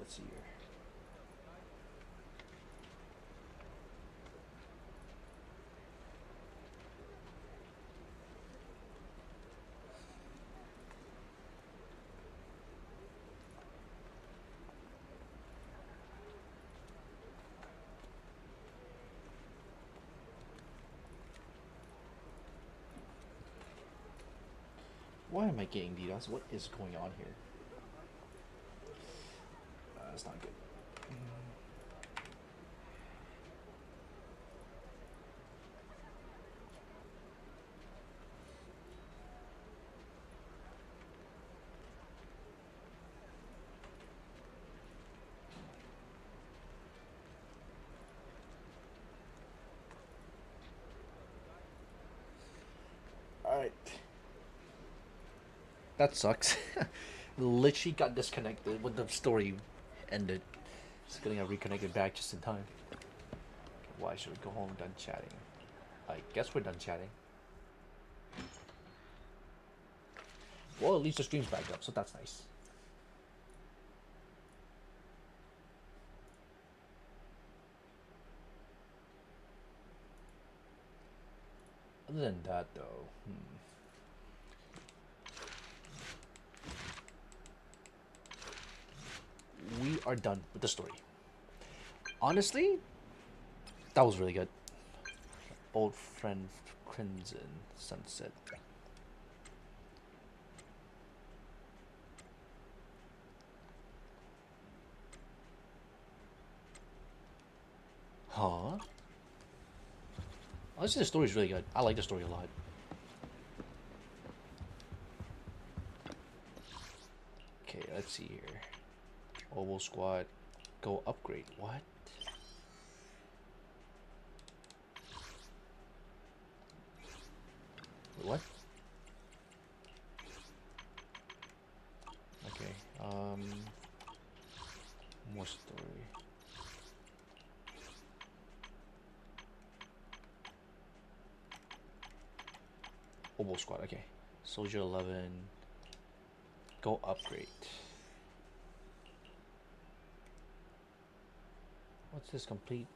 let's see here. Why am I getting DDoS? What is going on here? That's not good. Alright. That sucks. Literally got disconnected when the story ended. Just getting reconnected back just in time. Why should we go home done chatting? I guess we're done chatting. Well, at least the stream's back up, so that's nice. Other than that, though, we are done with the story. Honestly, that was really good. Old friend Crimson Sunset. Huh? Honestly, the story's really good. I like the story a lot. Okay, let's see here. Oval Squad, go upgrade. What? What? Okay, more story. Oval Squad, okay. Soldier 11, go upgrade. What's this? Complete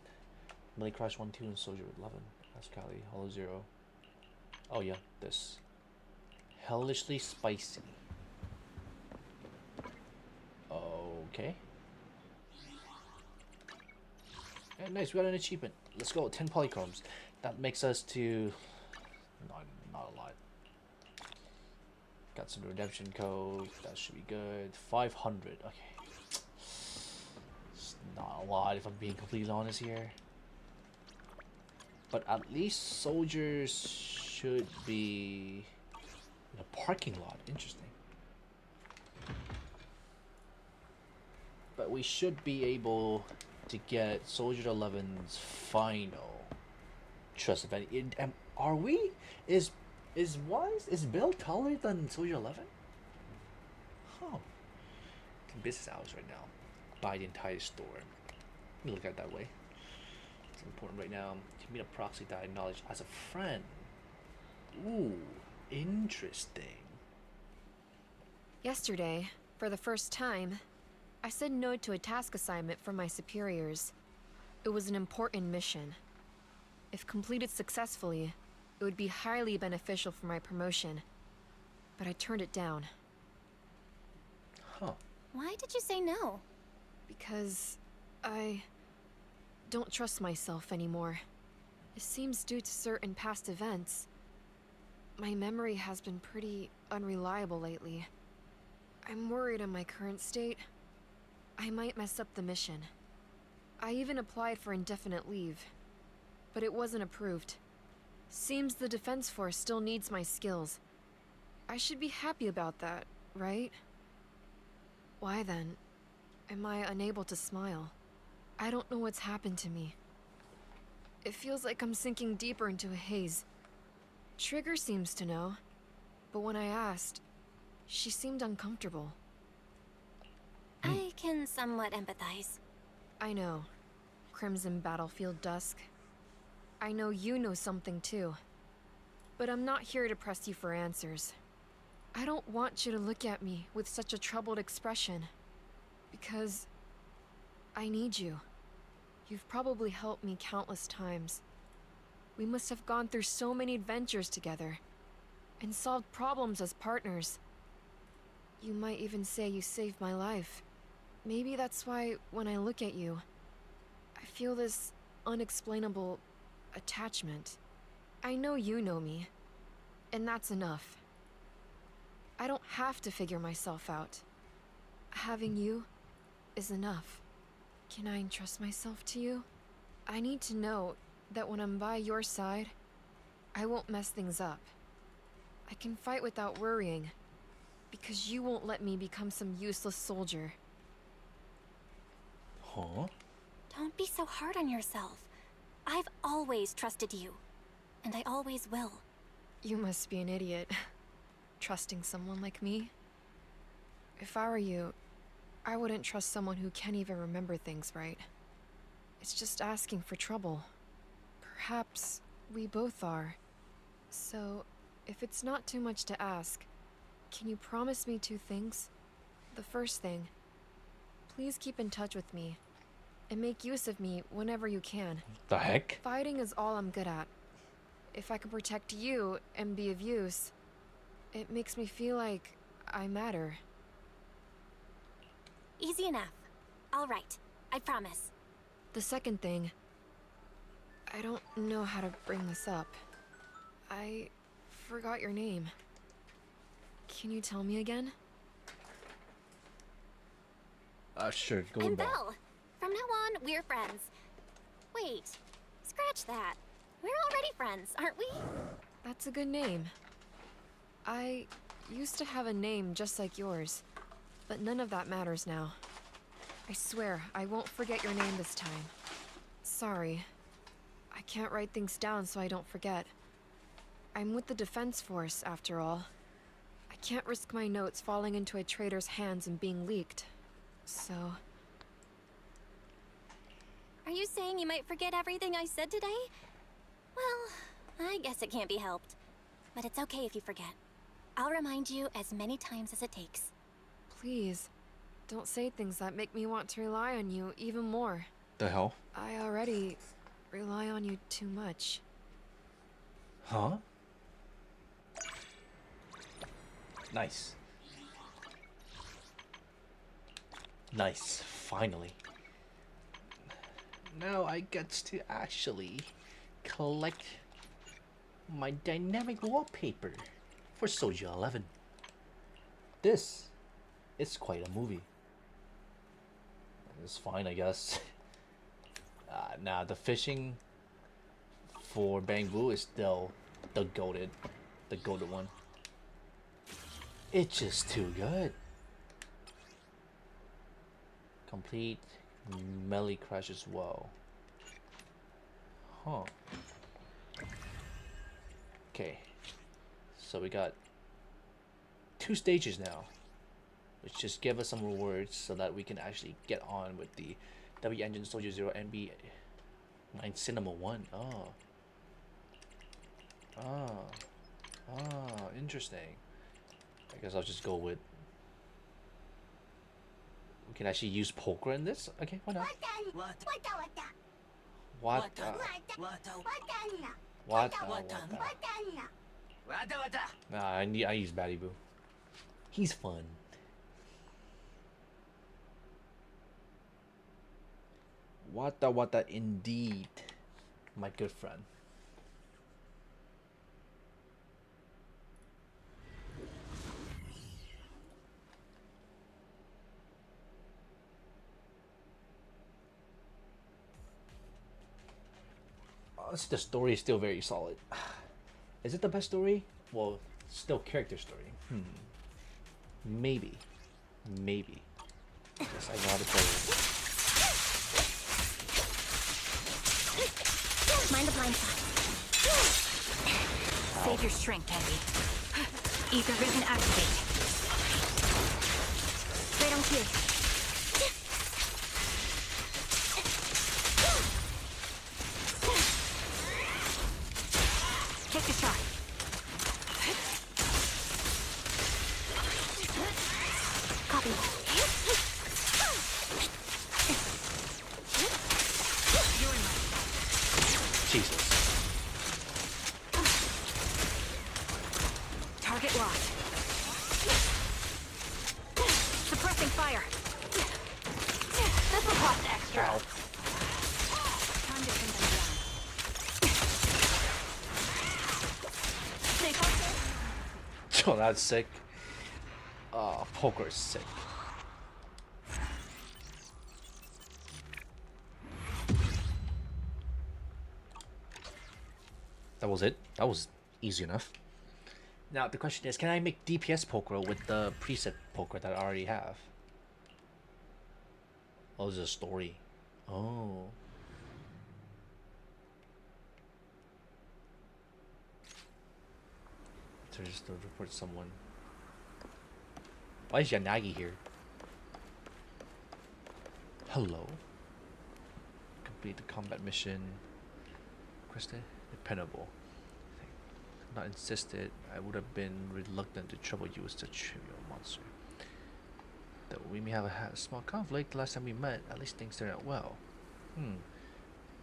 Melee Crash 1, 2, and Soldier 11. Ascali, Hollow 0. Oh yeah, this. Hellishly Spicy. Okay. Yeah, nice, we got an achievement. Let's go, 10 polychromes. That makes us to... not a lot. Got some redemption code, that should be good. 500, okay. It's not a lot if I'm being completely honest here. But at least soldiers should be in a parking lot. Interesting. But we should be able to get Soldier 11's final trust event. Are we? Is Bill taller than Soldier 11? Huh. Business hours right now. Buy the entire store. Let me look at it that way. It's important right now to meet a proxy that I acknowledge as a friend. Ooh, interesting. Yesterday, for the first time, I said no to a task assignment from my superiors. It was an important mission. If completed successfully, it would be highly beneficial for my promotion. But I turned it down. Huh. Why did you say no? Because I don't trust myself anymore. It seems due to certain past events. My memory has been pretty unreliable lately. I'm worried in my current state. I might mess up the mission. I even applied for indefinite leave, but it wasn't approved. Seems the Defense Force still needs my skills. I should be happy about that, right? Why then am I unable to smile? I don't know what's happened to me. It feels like I'm sinking deeper into a haze. Trigger seems to know, but when I asked, she seemed uncomfortable. I can somewhat empathize. I know. Crimson Battlefield Dusk. I know you know something too. But I'm not here to press you for answers. I don't want you to look at me with such a troubled expression. Because I need you. You've probably helped me countless times. We must have gone through so many adventures together, and solved problems as partners. You might even say you saved my life. Maybe that's why, when I look at you, I feel this unexplainable attachment. I know you know me, and that's enough. I don't have to figure myself out. Having you is enough. Can I entrust myself to you? I need to know that when I'm by your side, I won't mess things up. I can fight without worrying, because you won't let me become some useless soldier. Huh? Don't be so hard on yourself. I've always trusted you, and I always will. You must be an idiot, trusting someone like me. If I were you, I wouldn't trust someone who can't even remember things right. It's just asking for trouble. Perhaps we both are. So, if it's not too much to ask, can you promise me 2 things? The first thing, please keep in touch with me, and make use of me whenever you can. The heck? Fighting is all I'm good at. If I can protect you and be of use, it makes me feel like I matter. Easy enough. All right, I promise. The second thing, I don't know how to bring this up. I forgot your name. Can you tell me again? Sure, go I'm with that. Belle. From now on, we're friends. Wait, scratch that. We're already friends, aren't we? That's a good name. I used to have a name just like yours, but none of that matters now. I swear, I won't forget your name this time. Sorry. I can't write things down so I don't forget. I'm with the Defense Force, after all. I can't risk my notes falling into a traitor's hands and being leaked. So... Are you saying you might forget everything I said today? Well, I guess it can't be helped. But it's okay if you forget. I'll remind you as many times as it takes. please, don't say things that make me want to rely on you even more. The hell? I already rely on you too much. Huh? Nice. Nice, finally. Now I get to actually collect my dynamic wallpaper for Soldier 11. This is quite a movie. It's fine, I guess. Nah, the fishing for BANGBOO is still the goated one. It's just too good. Complete melee crash as well. Huh. Okay. So we got 2 stages now, which just give us some rewards so that we can actually get on with the W Engine Soldier 0 NB 9 Cinema 1. Interesting. I guess I'll just go with. We can actually use Pulchra in this. Okay, why not? What? Nah, I use BANGBOO. He's fun. Wata indeed, my good friend. The story is still very solid. Is it the best story? Well, still character story. Maybe. Guess I know how to play it. Mind the blind spot. Save your strength, Andy. Ether vision activate. Right on cue. Take the shot. Copy. Pulchra. Ow. Time to pin them down. Stay closer. Oh, that's sick. Pulchra is sick. That was it. That was easy enough. Now the question is, can I make DPS Pulchra with the preset Pulchra that I already have? Oh, there's a story. Oh. So just to report someone. Why is Yanagi here? Hello. Complete the combat mission. Requested. Dependable. Not insisted, I would have been reluctant to trouble you with such a trivial monster. Though we may have a small conflict, the last time we met, at least things turned out well.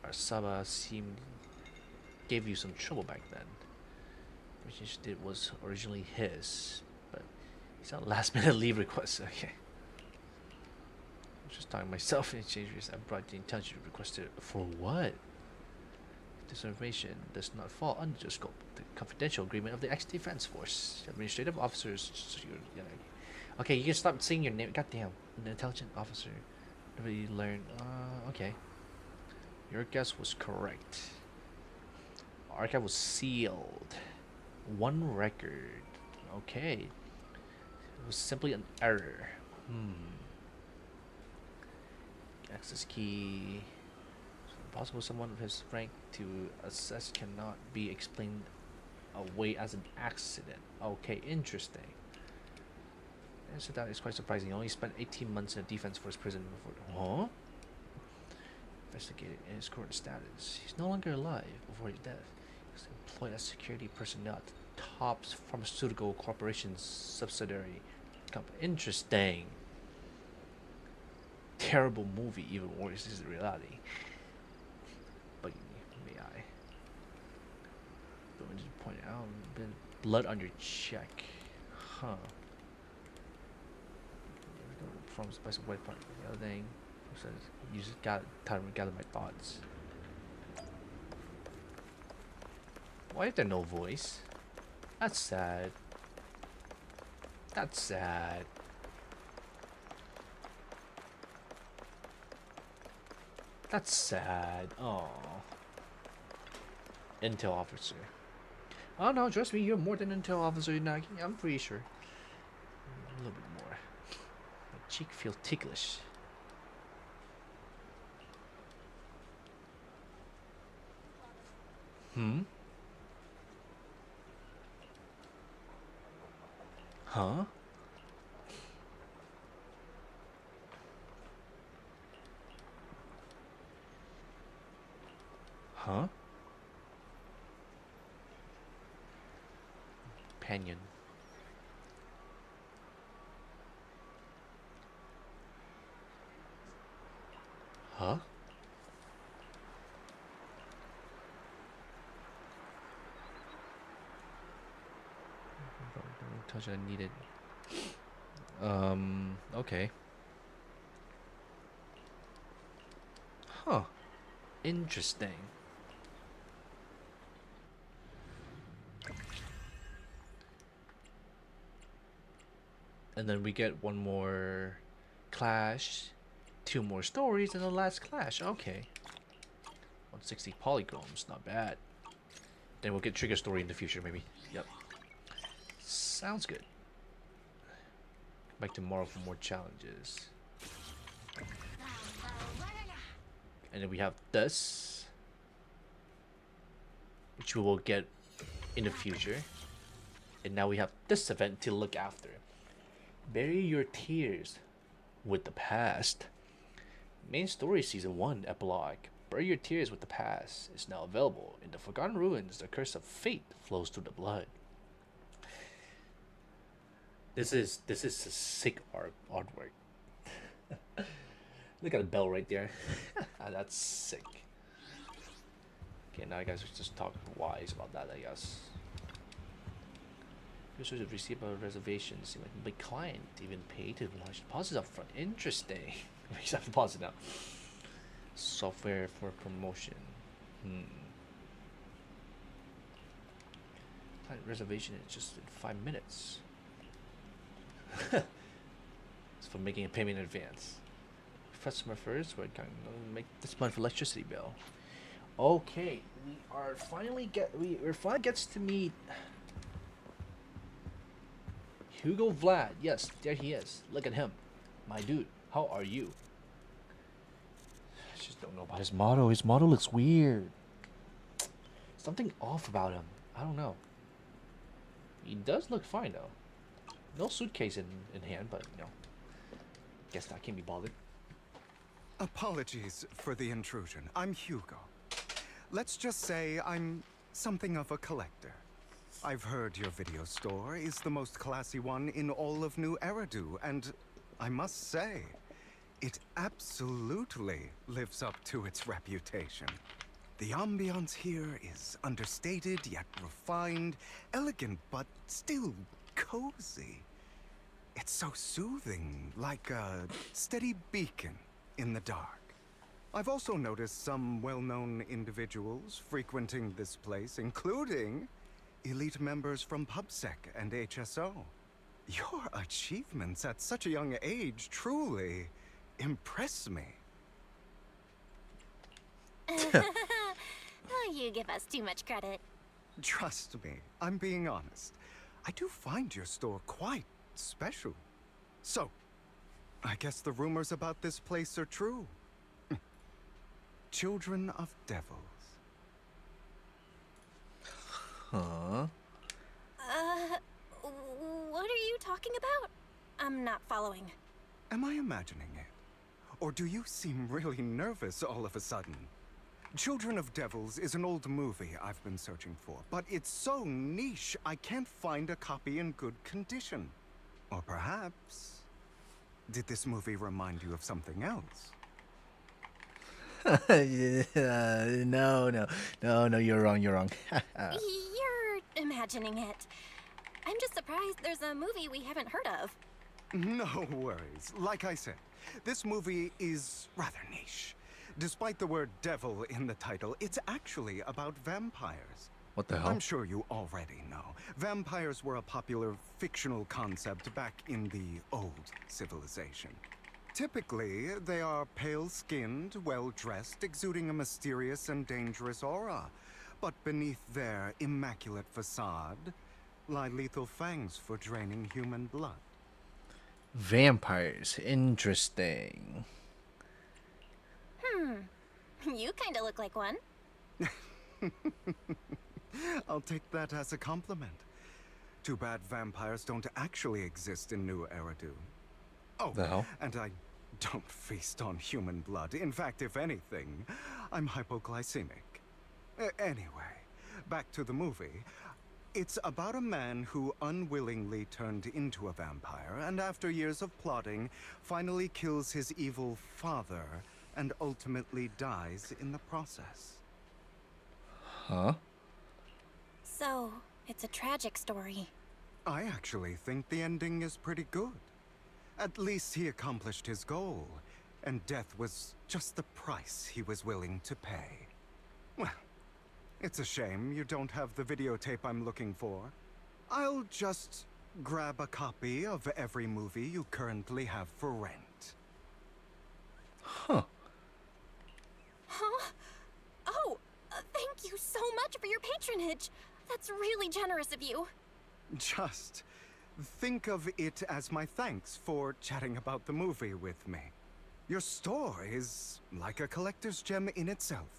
Our Saba gave you some trouble back then. Everything she did was originally his, but he's not last minute leave request. Okay. I was just talking to myself in exchange. I brought the intelligence requested for what? This information does not fall under the scope of the confidential agreement of the ex-defense force. Administrative officers. Okay, you can stop saying your name. Goddamn, an intelligent officer. Nobody learned. Okay. Your guess was correct. Archive was sealed. One record. Okay. It was simply an error. Access key. Possible someone of his rank to assess cannot be explained away as an accident. Okay, interesting. So that is quite surprising. He only spent 18 months in a defense force prison before. Huh? Investigated in his current status. He's no longer alive before his death. He was employed as security personnel at the top pharmaceutical corporation's subsidiary company. Interesting. Terrible movie, even worse is the reality. But may I? But when did you point out? Been blood on your check. Huh. From special white part. The other thing says you just got time to gather my thoughts. Why is there no voice? That's sad. That's sad. That's sad. Oh. Intel officer. Oh no, trust me, you're more than intel officer, Nagi. I'm pretty sure. A little bit more. My cheek feels ticklish. Huh? Huh? Companion. Huh? Touch I needed. Okay. Huh. Interesting. And then we get one more clash, two more stories, and the last clash. Okay. 160 polygrams, not bad. Then we'll get trigger story in the future, maybe. Yep. Sounds good. Come back tomorrow for more challenges. And then we have this, which we will get in the future. And now we have this event to look after. Bury your tears with the past. Main story season 1 epilogue. Bury your tears with the past is now available. In the Forgotten Ruins, the curse of fate flows through the blood. This is a sick artwork. Look at the bell right there. That's sick. Okay, now you guys just talk wise about that, I guess. Users have received a reservation. Seem like a big client even paid to launch deposits up front. Interesting. We just have to pause it now. Software for promotion. Client reservation is just in 5 minutes. It's for making a payment in advance. Customer first. We're going to make this month electricity bill. Okay, we're finally gets to meet Hugo Vlad. Yes, there he is. Look at him, my dude. How are you? I just don't know about his motto. His motto looks weird. Something off about him. I don't know. He does look fine though. No suitcase in hand, but you know, guess that can't be bothered. Apologies for the intrusion. I'm Hugo. Let's just say I'm something of a collector. I've heard your video store is the most classy one in all of New Eridu, and I must say, it absolutely lives up to its reputation. The ambiance here is understated yet refined, elegant but still cozy. It's so soothing, like a steady beacon in the dark. I've also noticed some well-known individuals frequenting this place, including elite members from PubSec and HSO. Your achievements at such a young age truly impress me. Oh, you give us too much credit. Trust me, I'm being honest. I do find your store quite special. So, I guess the rumors about this place are true. Children of devils. Huh? What are you talking about? I'm not following. Am I imagining it? Or do you seem really nervous all of a sudden? Children of Devils is an old movie I've been searching for, but it's so niche I can't find a copy in good condition. Or perhaps, did this movie remind you of something else? No, you're wrong. You're imagining it. I'm just surprised there's a movie we haven't heard of. No worries. Like I said, this movie is rather niche. Despite the word devil in the title, it's actually about vampires. What the hell? I'm sure you already know. Vampires were a popular fictional concept back in the old civilization. Typically, they are pale-skinned, well-dressed, exuding a mysterious and dangerous aura. But beneath their immaculate facade lie lethal fangs for draining human blood. Vampires. Interesting. You kinda look like one. I'll take that as a compliment. Too bad vampires don't actually exist in New Eridu. Oh, The hell? and I don't feast on human blood. In fact, if anything, I'm hypoglycemic. Anyway, back to the movie. It's about a man who unwillingly turned into a vampire, and after years of plotting, finally kills his evil father, and ultimately dies in the process. Huh? So, it's a tragic story. I actually think the ending is pretty good. At least he accomplished his goal, and death was just the price he was willing to pay. Well, it's a shame you don't have the videotape I'm looking for. I'll just grab a copy of every movie you currently have for rent. Huh. Huh? Oh, thank you so much for your patronage. That's really generous of you. Just think of it as my thanks for chatting about the movie with me. Your store is like a collector's gem in itself.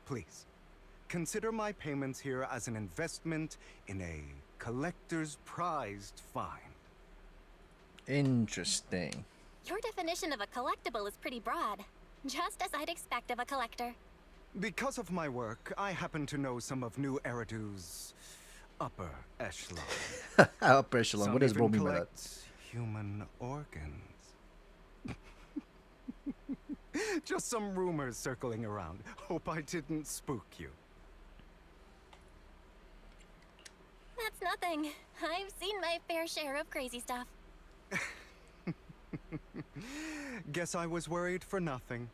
Please, consider my payments here as an investment in a collector's prized find. Interesting. Your definition of a collectible is pretty broad. Just as I'd expect of a collector. Because of my work, I happen to know some of New Eridu's upper echelon. Upper echelon. Some What does even bro mean by that? collect human organs. Just some rumors circling around. Hope I didn't spook you. That's nothing. I've seen my fair share of crazy stuff. Guess I was worried for nothing.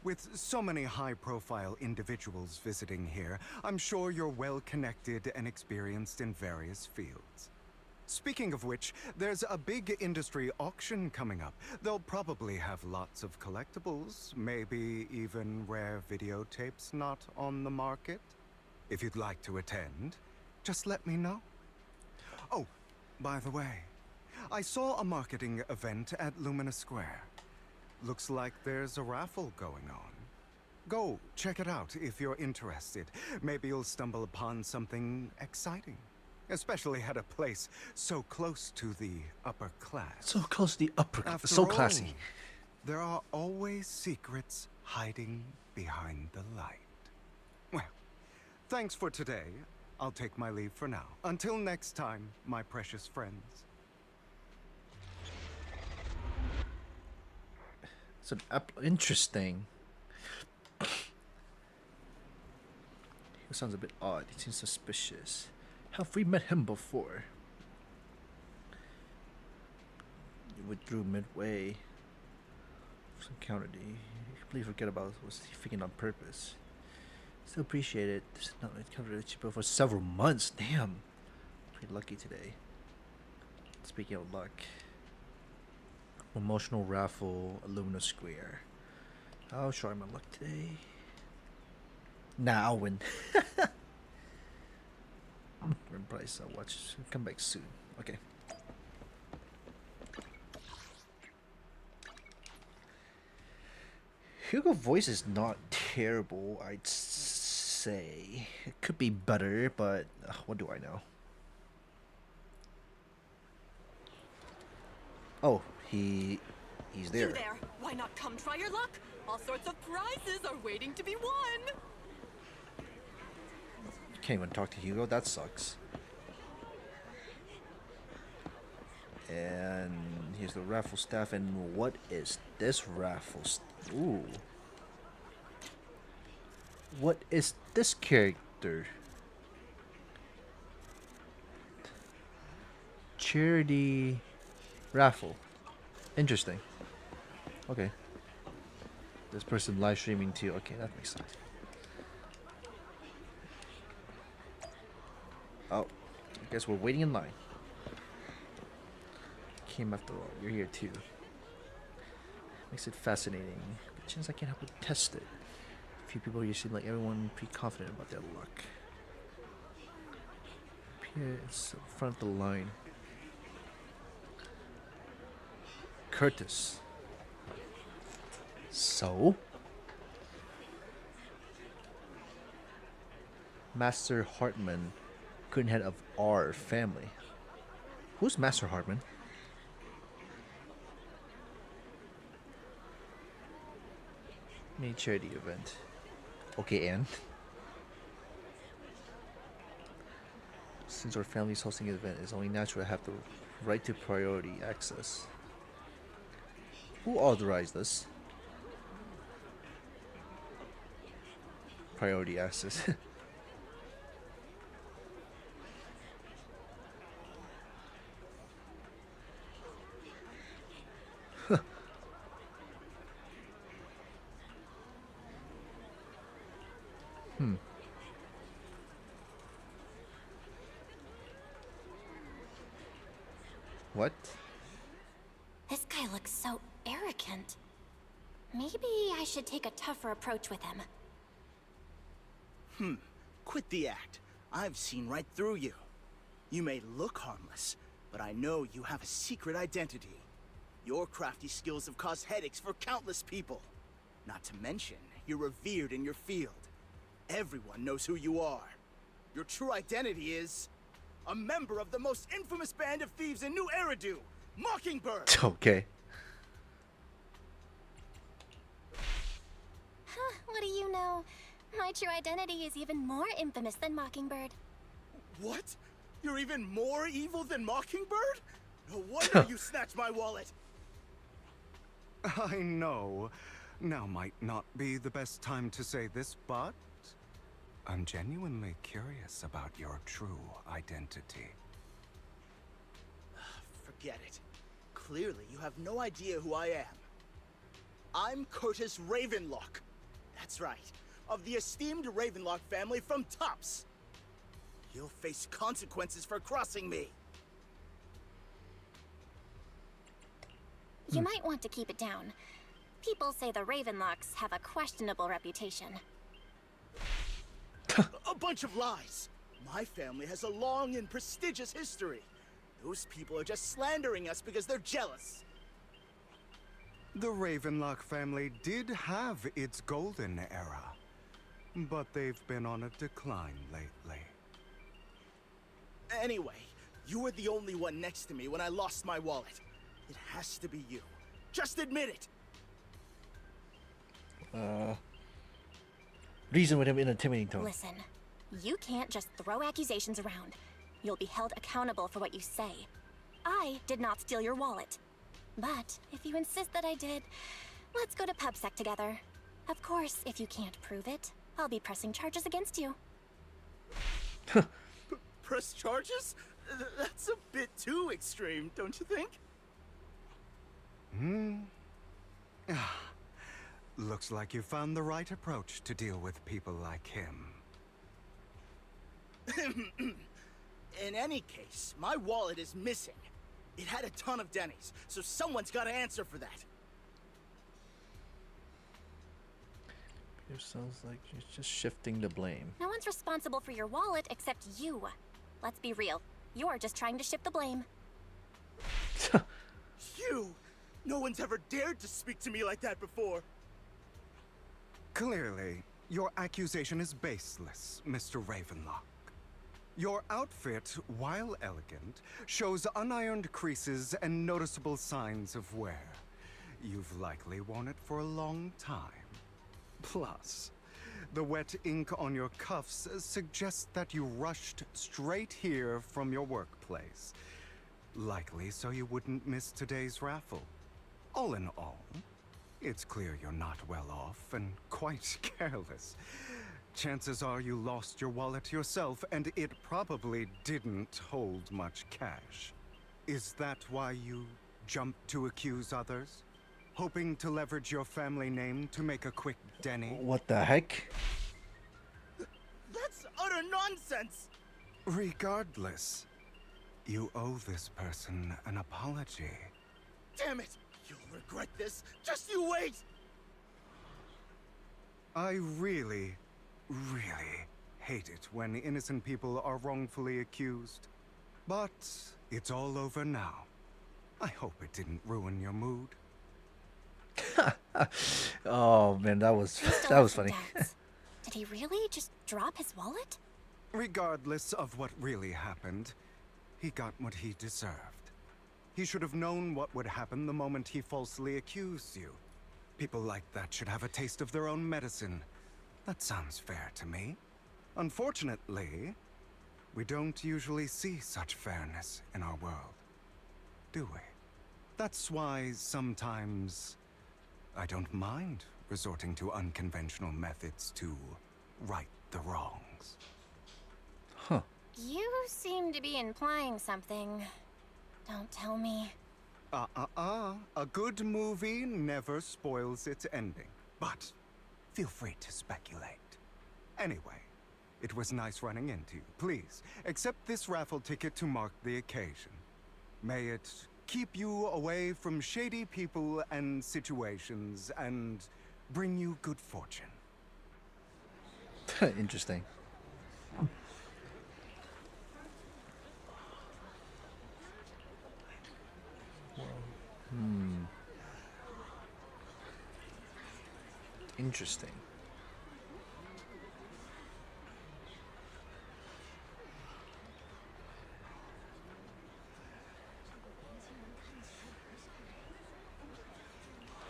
With so many high-profile individuals visiting here, I'm sure you're well-connected and experienced in various fields. Speaking of which, there's a big industry auction coming up. They'll probably have lots of collectibles, maybe even rare videotapes not on the market. If you'd like to attend, just let me know. Oh, by the way, I saw a marketing event at Lumina Square. Looks like there's a raffle going on. Go check it out if you're interested. Maybe you'll stumble upon something exciting. Especially at a place so close to the upper class. So close to the upper class. After So all, classy. there are always secrets hiding behind the light. Well, thanks for today. I'll take my leave for now. Until next time, my precious friends. It's interesting. He sounds a bit odd. He seems suspicious. Have we met him before? You withdrew midway. Some encountered. You completely forget about was he thinking on purpose. Still appreciate it. There's not encountered you for several months. Damn. Pretty lucky today. Speaking of luck. Emotional raffle, Lumina Square. I'll try my luck today. Nah, I'll win. Bryce, I'll watch. Come back soon. Okay. Hugo's voice is not terrible, I'd say. It could be better, but what do I know? Oh, he's there. You there. Why not come try your luck? All sorts of prizes are waiting to be won. Can't even talk to Hugo. That sucks. And here's the raffle staff. And what is this raffle? Ooh. What is this character? Charity raffle. Interesting. Okay. This person live streaming too. Okay, that makes sense. Oh, I guess we're waiting in line. Came after all. You're here too. Makes it fascinating. But since I can't help but test it. A few people here seem like everyone pretty confident about their luck. Up here, it's in front of the line. Curtis. So? Master Hartman, current head of our family. Who's Master Hartman? Mini charity event. Okay, and? Since our family is hosting an event, it's only natural to have the right to priority access. Who authorized this? Priority access. What? This guy looks so arrogant. Maybe I should take a tougher approach with him. Quit the act. I've seen right through you. You may look harmless, but I know you have a secret identity. Your crafty skills have caused headaches for countless people. Not to mention, you're revered in your field. Everyone knows who you are. Your true identity is a member of the most infamous band of thieves in New Eridu, Mockingbird. Okay. Huh, what do you know? My true identity is even more infamous than Mockingbird. What? You're even more evil than Mockingbird? No wonder you snatched my wallet. I know. Now might not be the best time to say this, but I'm genuinely curious about your true identity. Forget it. Clearly, you have no idea who I am. I'm Curtis Ravenlock, That's right. Of the esteemed Ravenlock family from Tops. You'll face consequences for crossing me. You might want to keep it down. People say the Ravenlocks have a questionable reputation. A bunch of lies. My family has a long and prestigious history. Those people are just slandering us because they're jealous. The Ravenlock family did have its golden era, but they've been on a decline lately. Anyway, you were the only one next to me when I lost my wallet. It has to be you. Just admit it. Reason with him in a intimidating tone. Listen, you can't just throw accusations around. You'll be held accountable for what you say. I did not steal your wallet. But if you insist that I did, let's go to PubSec together. Of course, if you can't prove it, I'll be pressing charges against you. Press charges? That's a bit too extreme, don't you think? Looks like you found the right approach to deal with people like him. In any case, my wallet is missing. It had a ton of Denny's, so someone's got to answer for that. It sounds like you're just shifting the blame. No one's responsible for your wallet except you. Let's be real. You're just trying to shift the blame. You! No one's ever dared to speak to me like that before. Clearly, your accusation is baseless, Mr. Ravenlock. Your outfit, while elegant, shows unironed creases and noticeable signs of wear. You've likely worn it for a long time. Plus, the wet ink on your cuffs suggests that you rushed straight here from your workplace. Likely so you wouldn't miss today's raffle. All in all, it's clear you're not well off and quite careless. Chances are you lost your wallet yourself, and it probably didn't hold much cash. Is that why you jumped to accuse others? Hoping to leverage your family name to make a quick Denny? What the heck? That's utter nonsense! Regardless, you owe this person an apology. Damn it! You'll regret this. Just you wait! I really hate it when innocent people are wrongfully accused. But it's all over now. I hope it didn't ruin your mood. Oh man, that was funny. Did he really just drop his wallet? Regardless of what really happened, he got what he deserved. He should have known what would happen the moment he falsely accused you. People like that should have a taste of their own medicine. That sounds fair to me. Unfortunately, we don't usually see such fairness in our world, do we? That's why sometimes I don't mind resorting to unconventional methods to right the wrongs. Huh. You seem to be implying something. Don't tell me. A good movie never spoils its ending. But feel free to speculate. Anyway, it was nice running into you. Please, accept this raffle ticket to mark the occasion. May it keep you away from shady people and situations and bring you good fortune. Interesting. Interesting.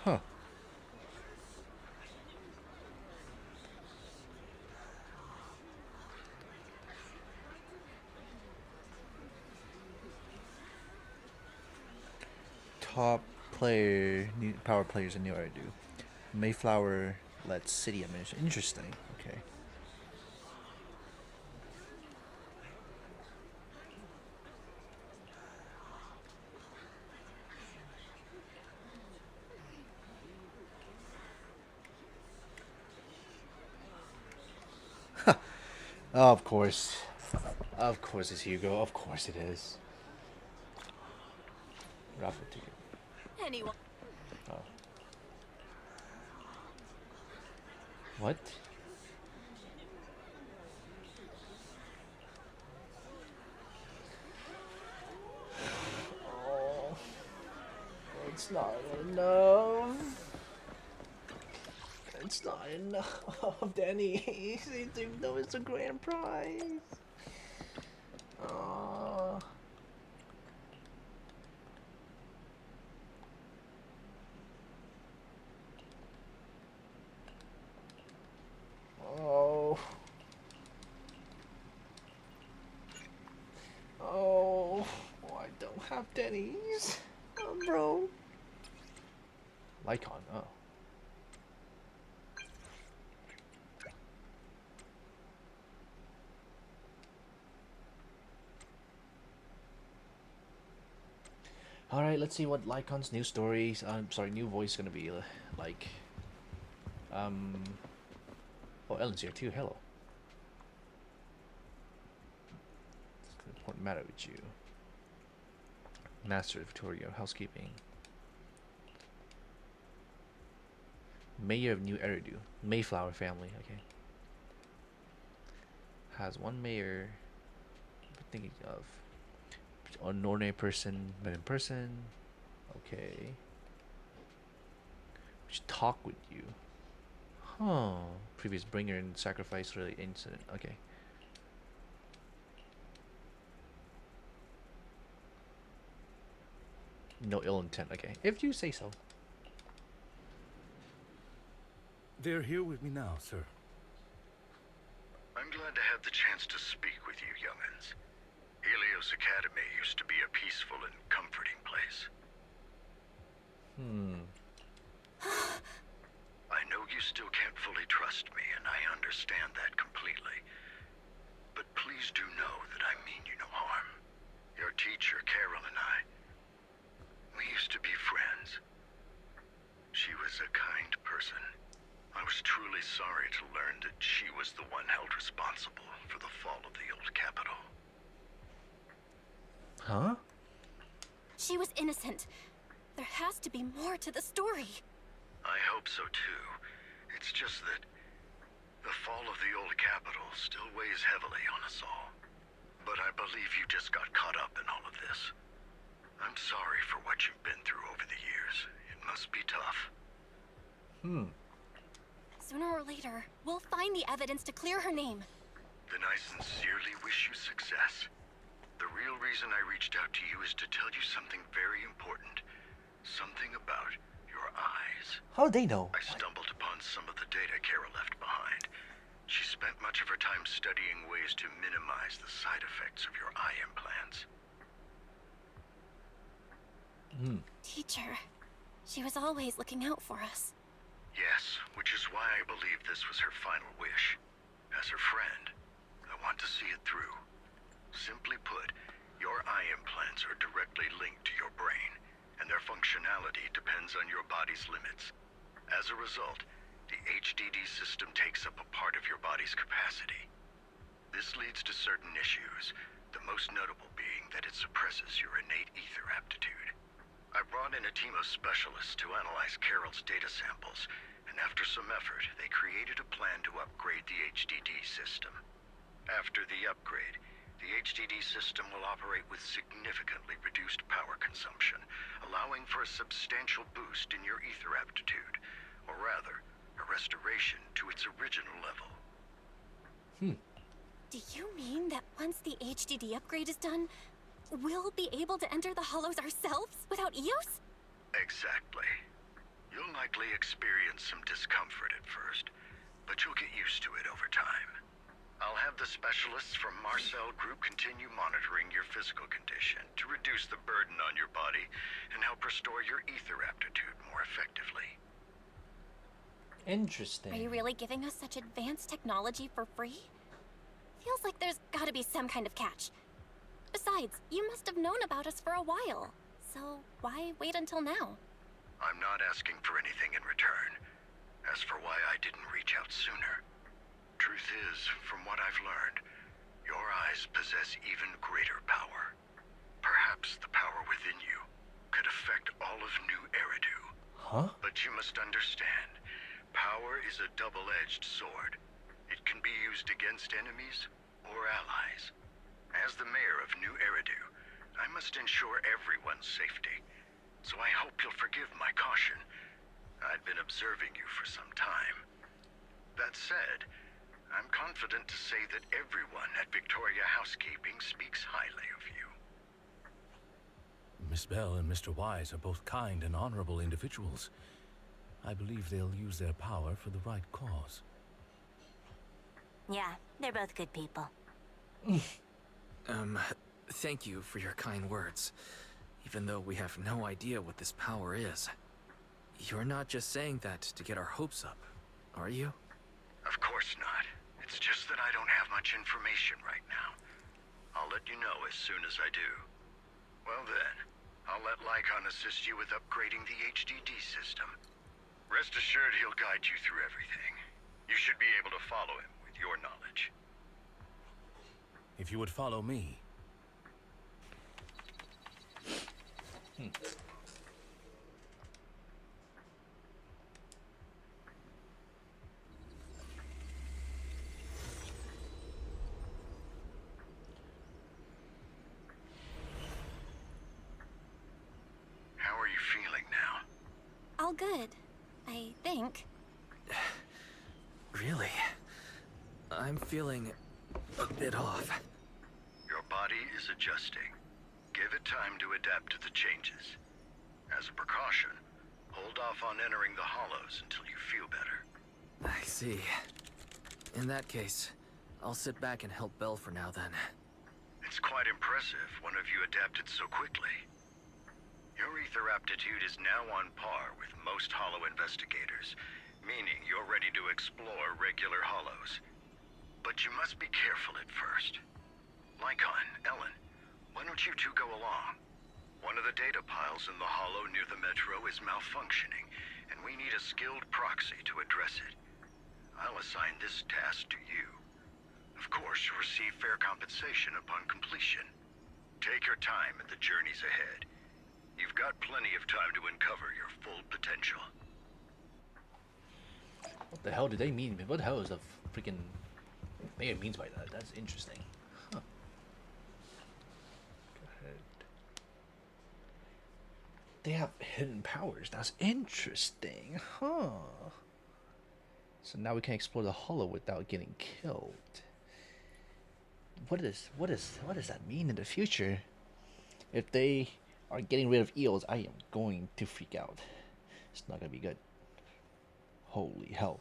Huh. Top player, new power players in New Ardu. Mayflower led city administration. Interesting. Okay. Of course. Of course it's Hugo. Of course it is. Raffle ticket. Anyone. Oh. What? Oh, it's not enough. It's not enough, Danny. Even though it's a grand prize. Oh. Oh. Oh. I don't have Denny's. Oh, bro. Lycon, oh. Alright, let's see what Lycon's new stories, new voice is gonna be like. Oh, Ellen's here too, hello. It's an important matter with you. Master of Victoria, housekeeping. Mayor of New Eridu, Mayflower family, okay. Has one mayor, I'm thinking of. A non person, but in person. Okay. We should talk with you. Huh. Previous bringer and sacrifice related incident. Okay. No ill intent. Okay. If you say so. They're here with me now, sir. I'm glad to have the chance to speak with you, young'uns. Helios Academy used to be a peaceful and comforting place. I know you still can't fully trust me, and I understand that completely. But please do know that I mean you no harm. Your teacher, Carol, and we used to be friends. She was a kind person. I was truly sorry to learn that she was the one held responsible for the fall of the old capital. Huh? She was innocent. There has to be more to the story. I hope so too. It's just that the fall of the old capital still weighs heavily on us all. But I believe you just got caught up in all of this. I'm sorry for what you've been through over the years. It must be tough. Sooner or later, we'll find the evidence to clear her name. Then I sincerely wish you success. The real reason I reached out to you is to tell you something very important. Something about your eyes. How do they know? I stumbled upon some of the data Kara left behind. She spent much of her time studying ways to minimize the side effects of your eye implants. Teacher, she was always looking out for us. Yes, which is why I believe this was her final wish. As her friend, I want to see it through. Simply put, your eye implants are directly linked to your brain, and their functionality depends on your body's limits. As a result, the HDD system takes up a part of your body's capacity. This leads to certain issues, the most notable being that it suppresses your innate ether aptitude. I brought in a team of specialists to analyze Carol's data samples, and after some effort, they created a plan to upgrade the HDD system. After the upgrade, the HDD system will operate with significantly reduced power consumption, allowing for a substantial boost in your ether aptitude, or rather, a restoration to its original level. Do you mean that once the HDD upgrade is done, we'll be able to enter the hollows ourselves without EOS? Exactly. You'll likely experience some discomfort at first, but you'll get used to it over time. I'll have the specialists from Marcel Group continue monitoring your physical condition to reduce the burden on your body and help restore your ether aptitude more effectively. Interesting. Are you really giving us such advanced technology for free? Feels like there's gotta be some kind of catch. Besides, you must have known about us for a while. So why wait until now? I'm not asking for anything in return. As for why I didn't reach out sooner, Truth is, from what I've learned, your eyes possess even greater power. Perhaps the power within you could affect all of New Eridu. Huh? But you must understand, power is a double-edged sword. It can be used against enemies or allies. As the mayor of New Eridu, I must ensure everyone's safety. So I hope you'll forgive my caution. I'd been observing you for some time. That said, I'm confident to say that everyone at Victoria Housekeeping speaks highly of you. Miss Bell and Mr. Wise are both kind and honorable individuals. I believe they'll use their power for the right cause. Yeah, they're both good people. Thank you for your kind words. Even though we have no idea what this power is. You're not just saying that to get our hopes up, are you? Of course not. It's just that I don't have much information right now. I'll let you know as soon as I do. Well then, I'll let Lycon assist you with upgrading the HDD system. Rest assured he'll guide you through everything. You should be able to follow him with your knowledge. If you would follow me. How are you feeling now? All good, I think. Really? I'm feeling a bit off. Your body is adjusting. Give it time to adapt to the changes. As a precaution, hold off on entering the hollows until you feel better. I see. In that case, I'll sit back and help Belle for now then. It's quite impressive one of you adapted so quickly. Your ether aptitude is now on par with most hollow investigators, meaning you're ready to explore regular hollows. But you must be careful at first. Lycon, Ellen, why don't you two go along? One of the data piles in the hollow near the metro is malfunctioning, and we need a skilled proxy to address it. I'll assign this task to you. Of course, you'll receive fair compensation upon completion. Take your time in the journeys ahead. You've got plenty of time to uncover your full potential. What the hell did they mean? What the hell is the freaking thing it means by that? That's interesting. Huh. Go ahead. They have hidden powers. That's interesting. Huh. So now we can explore the hollow without getting killed. What does that mean in the future? If they are getting rid of eels, I am going to freak out. It's not gonna be good. Holy hell.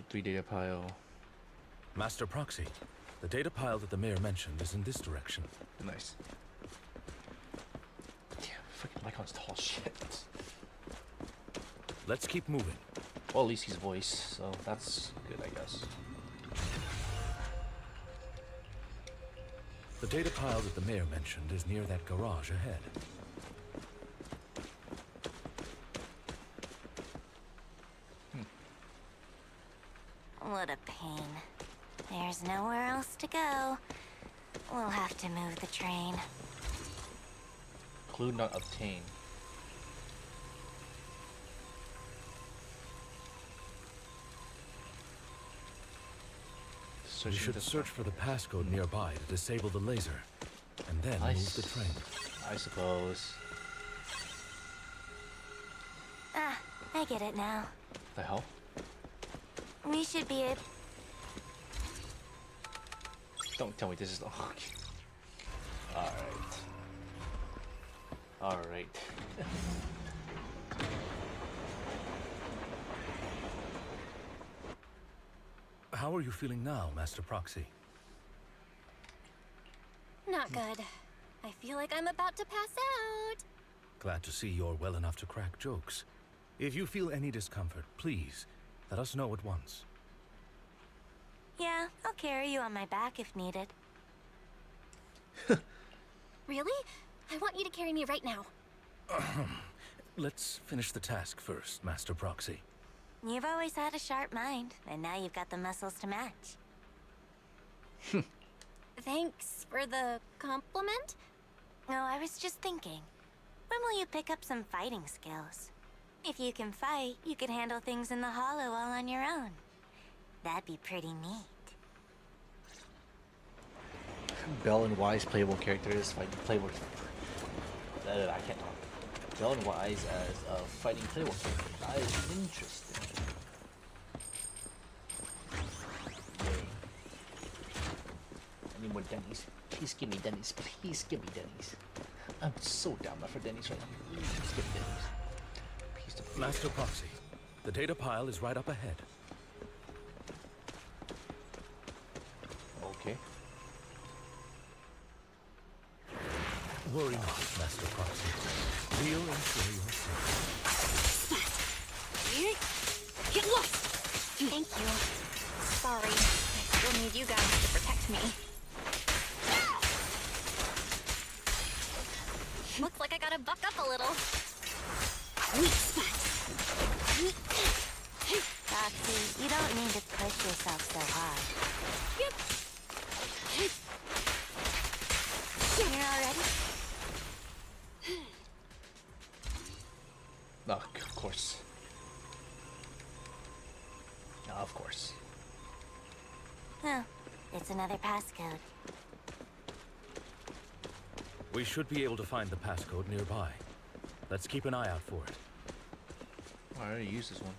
Three data pile. Master Proxy, the data pile that the mayor mentioned is in this direction. Nice. Damn, freaking Lycon's tall shit. Let's keep moving. Well, at least he's voice, so that's good, I guess. The data pile that the mayor mentioned is near that garage ahead. What a pain. There's nowhere else to go. We'll have to move the train. Clue not obtained. We should search for the passcode nearby to disable the laser, and then move the train. I suppose. Ah, I get it now. The hell? We should be able... Don't tell me this is the... Alright. Alright. How are you feeling now, Master Proxy? Not good. I feel like I'm about to pass out. Glad to see you're well enough to crack jokes. If you feel any discomfort, please, let us know at once. Yeah, I'll carry you on my back if needed. Really? I want you to carry me right now. Let's finish the task first, Master Proxy. You've always had a sharp mind, and now you've got the muscles to match. Thanks for the compliment? No, I was just thinking. When will you pick up some fighting skills? If you can fight, you could handle things in the hollow all on your own. That'd be pretty neat. Bell and Wise playable characters fighting playable. I can't talk. Bell and Wise as a fighting playable character. That is interesting. Yay. I need more Denny's. Please give me Denny's. Please give me Denny's. I'm so down for Denny's right now. Please give me Denny's. Master Proxy, the data pile is right up ahead. Okay. Worry not, Master Proxy. We'll ensure you're safe. Get lost! Thank you. Sorry, I still need you guys to protect me. Looks like I gotta buck up a little. Roxy, you don't need to push yourself so hard. You're all ready? No, of course. No, of course. Oh, it's another passcode. We should be able to find the passcode nearby. Let's keep an eye out for it. I already used this one.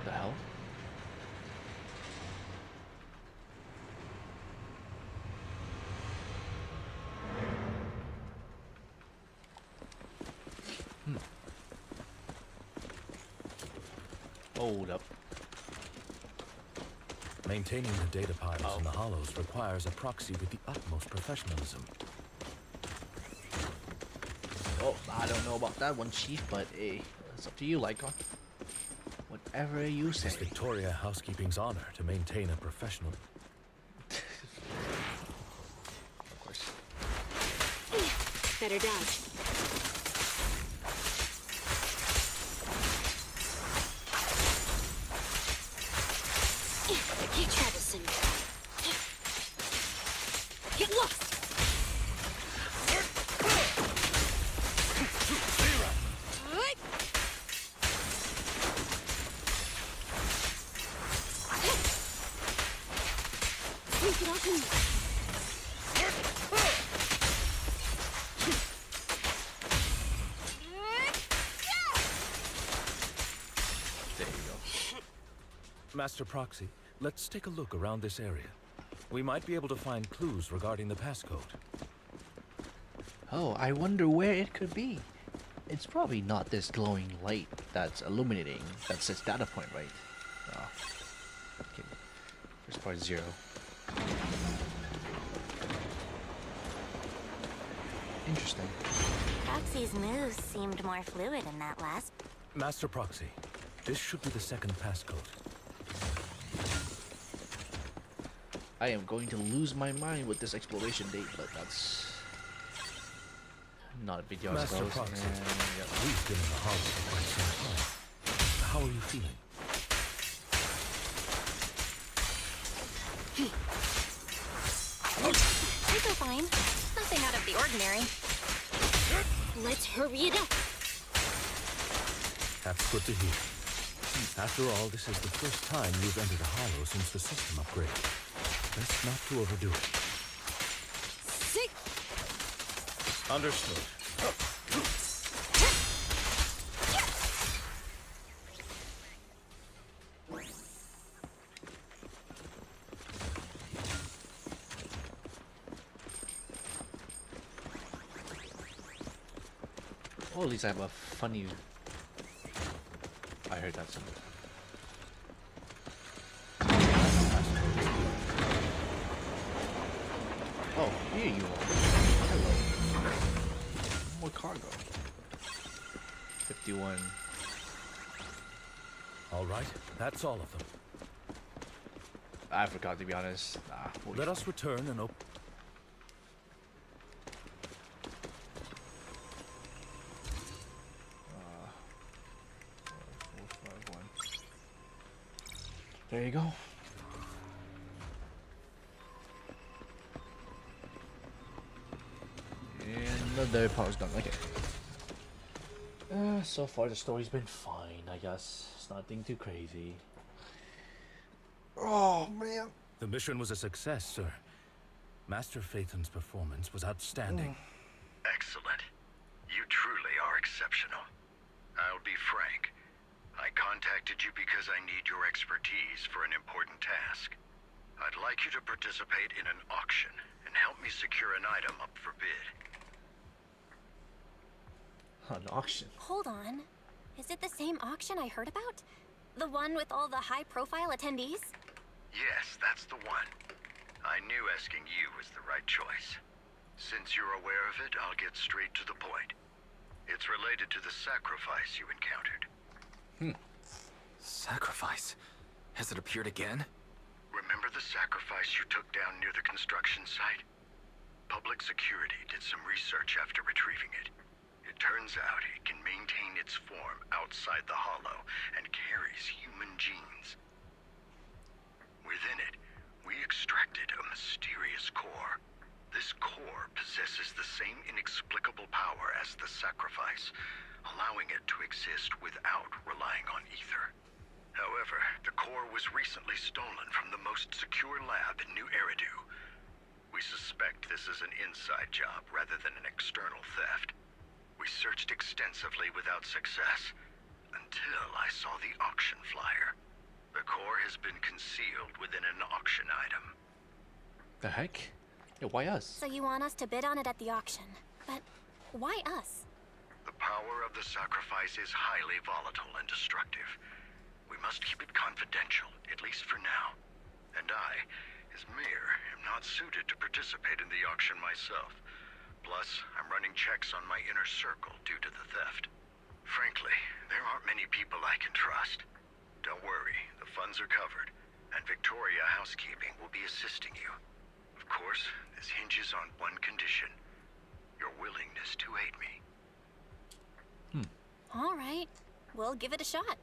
The hell? Hold up. Maintaining the data piles in the hollows requires a proxy with the utmost professionalism. Oh, I don't know about that one, Chief, but hey, it's up to you, Lycon. Whatever you say. It's Victoria Housekeeping's honor to maintain a professional. Of course. Better dodge. Travison. Get lost! There you go. Master Proxy, let's take a look around this area. We might be able to find clues regarding the passcode. Oh, I wonder where it could be. It's probably not this glowing light that's illuminating. That's its data point, right? Oh. Okay. First part 0. Interesting. Proxy's moves seemed more fluid in that last. Master Proxy, this should be the second passcode. I am going to lose my mind with this exploration date, but that's not a big deal, I Master suppose. Proxy, And, yeah. we've been in the hollow for quite some time. How are you feeling? I feel fine. Nothing out of the ordinary. Let's hurry it up. That's good to hear. After all, this is the first time you've entered a hollow since the system upgrade. Best not to overdo it. Sick. Understood. Oh, at least I have a funny. I heard that somewhere. Oh, here you are. Hello. More cargo. 51. All right, that's all of them. I forgot, to be honest. Let us return and open. There you go. And the power's done. Okay. So far the story's been fine, I guess. It's nothing too crazy. Oh man. The mission was a success, sir. Master Phaeton's performance was outstanding. Excellent. You truly are exceptional. I'll be frank. I contacted you because I need your expertise for an important task. I'd like you to participate in an auction and help me secure an item up for bid. An auction? Hold on. Is it the same auction I heard about? The one with all the high-profile attendees? Yes, that's the one. I knew asking you was the right choice. Since you're aware of it, I'll get straight to the point. It's related to the sacrifice you encountered. Sacrifice? Has it appeared again? Remember the sacrifice you took down near the construction site? Public security did some research after retrieving it. It turns out it can maintain its form outside the hollow and carries human genes. Within it, we extracted a mysterious core. This core possesses the same inexplicable power as the sacrifice, allowing it to exist without relying on ether. However, the core was recently stolen from the most secure lab in New Eridu. We suspect this is an inside job rather than an external theft. We searched extensively without success, until I saw the auction flyer. The core has been concealed within an auction item. The heck? Yeah, why us? So you want us to bid on it at the auction. But why us? The power of the sacrifice is highly volatile and destructive. We must keep it confidential, at least for now. And I, as mayor, am not suited to participate in the auction myself. Plus, I'm running checks on my inner circle due to the theft. Frankly, there aren't many people I can trust. Don't worry, the funds are covered, and Victoria Housekeeping will be assisting you. Of course, this hinges on one condition: your willingness to aid me. All right. We'll give it a shot.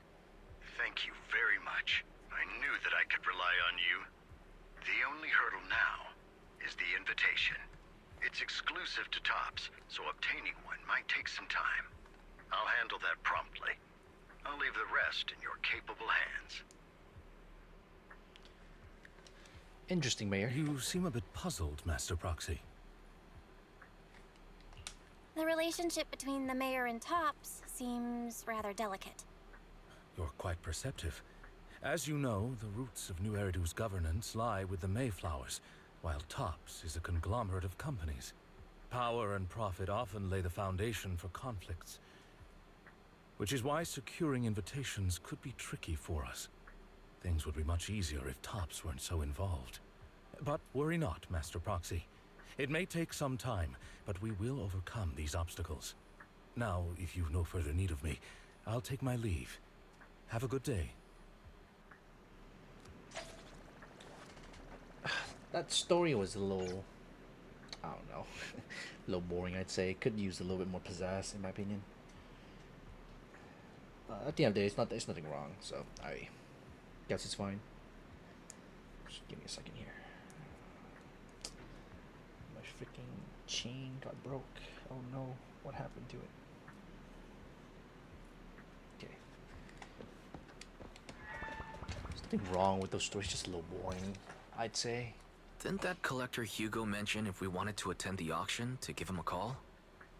Thank you very much. I knew that I could rely on you. The only hurdle now is the invitation. It's exclusive to Tops, so obtaining one might take some time. I'll handle that promptly. I'll leave the rest in your capable hands. Interesting, Mayor. You seem a bit puzzled, Master Proxy. The relationship between the mayor and Tops seems rather delicate. You're quite perceptive. As you know, the roots of New Eridu's governance lie with the Mayflowers, while Tops is a conglomerate of companies. Power and profit often lay the foundation for conflicts, which is why securing invitations could be tricky for us. Things would be much easier if Tops weren't so involved. But worry not, Master Proxy. It may take some time, but we will overcome these obstacles. Now, if you've no further need of me, I'll take my leave. Have a good day. That story was a little, I don't know, a little boring, I'd say. Could use a little bit more pizzazz, in my opinion. At the end of the day, there's nothing wrong, so I guess it's fine. Just give me a second here. My freaking chain got broke. Oh no, what happened to it? Okay. There's nothing wrong with those stories, just a little boring, I'd say. Didn't that collector Hugo mention if we wanted to attend the auction to give him a call?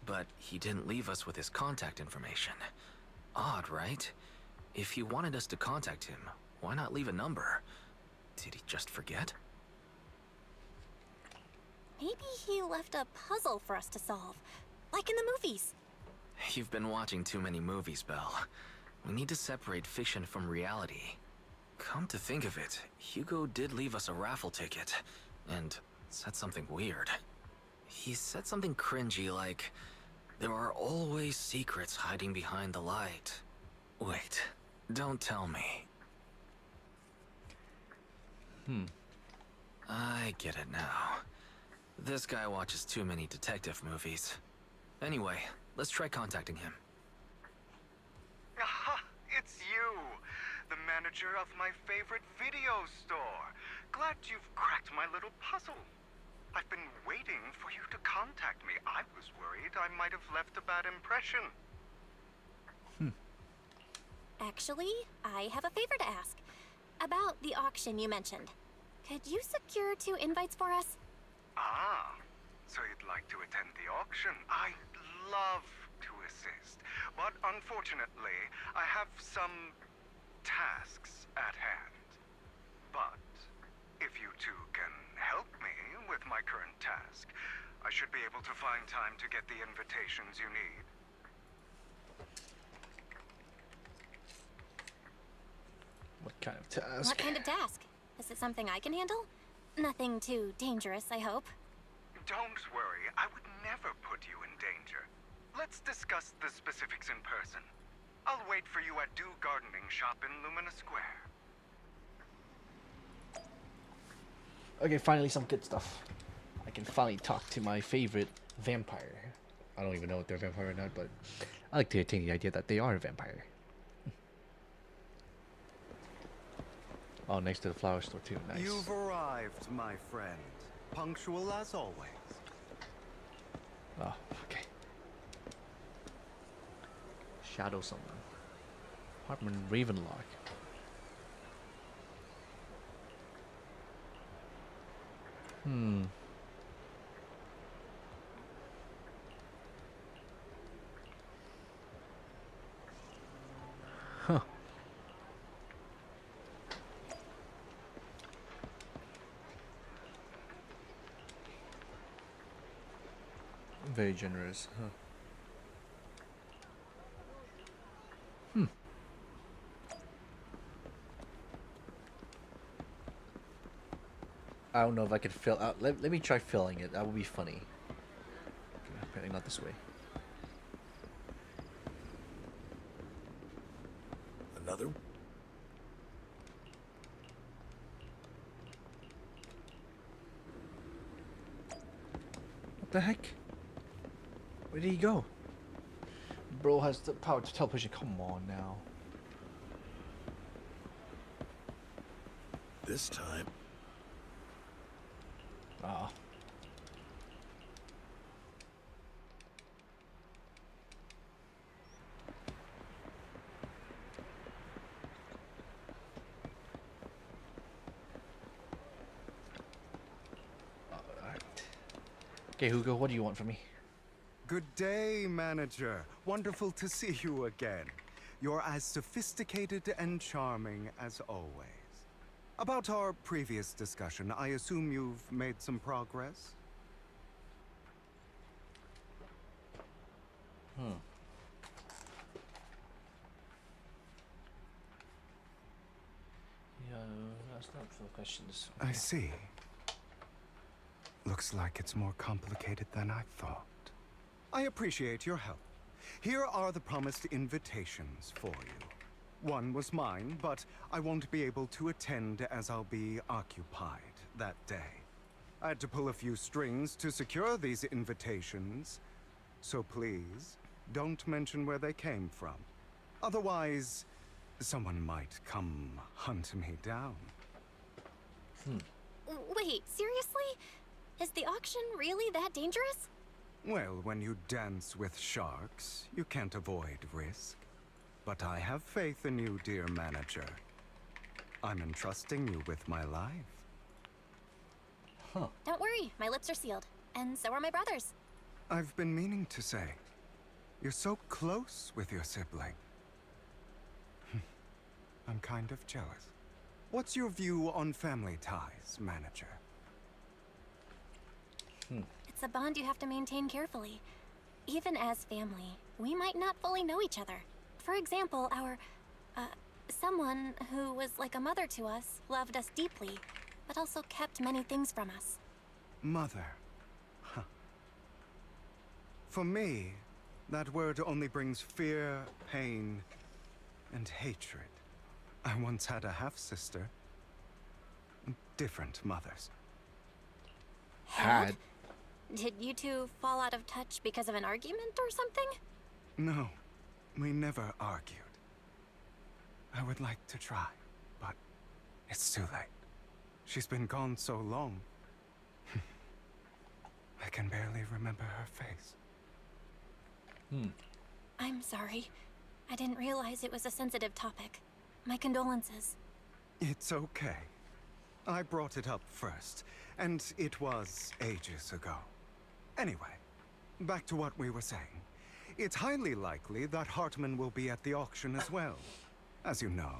But he didn't leave us with his contact information. Odd, right? If he wanted us to contact him, why not leave a number? Did he just forget? Maybe he left a puzzle for us to solve, like in the movies. You've been watching too many movies, Belle. We need to separate fiction from reality. Come to think of it, Hugo did leave us a raffle ticket, and said something weird. He said something cringy like, "There are always secrets hiding behind the light." Wait, don't tell me. I get it now. This guy watches too many detective movies. Anyway, let's try contacting him. Aha! It's you! The manager of my favorite video store. Glad you've cracked my little puzzle. I've been waiting for you to contact me. I was worried I might have left a bad impression. Actually, I have a favor to ask. About the auction you mentioned. Could you secure 2 invites for us? Ah, so you'd like to attend the auction? I'd love to assist, but unfortunately, I have some tasks at hand. But if you two can help me with my current task, I should be able to find time to get the invitations you need. What kind of task? What kind of task? Is it something I can handle? Nothing too dangerous, I hope. Don't worry, I would never put you in danger. Let's discuss the specifics in person. I'll wait for you at Dew Gardening Shop in Lumina Square. Okay, finally some good stuff. I can finally talk to my favorite vampire. I don't even know if they're a vampire or not, but I like to entertain the idea that they are a vampire. Oh, next to the flower store too. Nice. You've arrived, my friend. Punctual as always. Oh, okay. Shadow Summon. Hartman Ravenlock. Huh. Very generous, huh? I don't know if I can fill out. Let me try filling it. That would be funny. Okay, apparently not this way. Another? What the heck? Where did he go? Bro has the power to television. Come on now. This time. Ah. Alright. Okay, Hugo, what do you want from me? Good day, manager. Wonderful to see you again. You're as sophisticated and charming as always. About our previous discussion, I assume you've made some progress? Yeah, that's not for the questions. I see. Looks like it's more complicated than I thought. I appreciate your help. Here are the promised invitations for you. One was mine, but I won't be able to attend as I'll be occupied that day. I had to pull a few strings to secure these invitations, so please, don't mention where they came from. Otherwise, someone might come hunt me down. Wait, seriously? Is the auction really that dangerous? Well, when you dance with sharks, you can't avoid risk. But I have faith in you, dear manager. I'm entrusting you with my life. Huh. Don't worry, my lips are sealed. And so are my brothers. I've been meaning to say, you're so close with your sibling. I'm kind of jealous. What's your view on family ties, manager? It's a bond you have to maintain carefully. Even as family, we might not fully know each other. For example, someone who was like a mother to us loved us deeply, but also kept many things from us. Mother. Huh. For me, that word only brings fear, pain, and hatred. I once had a half-sister. Different mothers. Had. Did you two fall out of touch because of an argument or something? No, we never argued. I would like to try. but it's too late. She's been gone so long. I can barely remember her face. I'm sorry. I didn't realize it was a sensitive topic. My condolences. It's okay. I brought it up first, and it was ages ago. Anyway, back to what we were saying. It's highly likely that Hartman will be at the auction as well. As you know,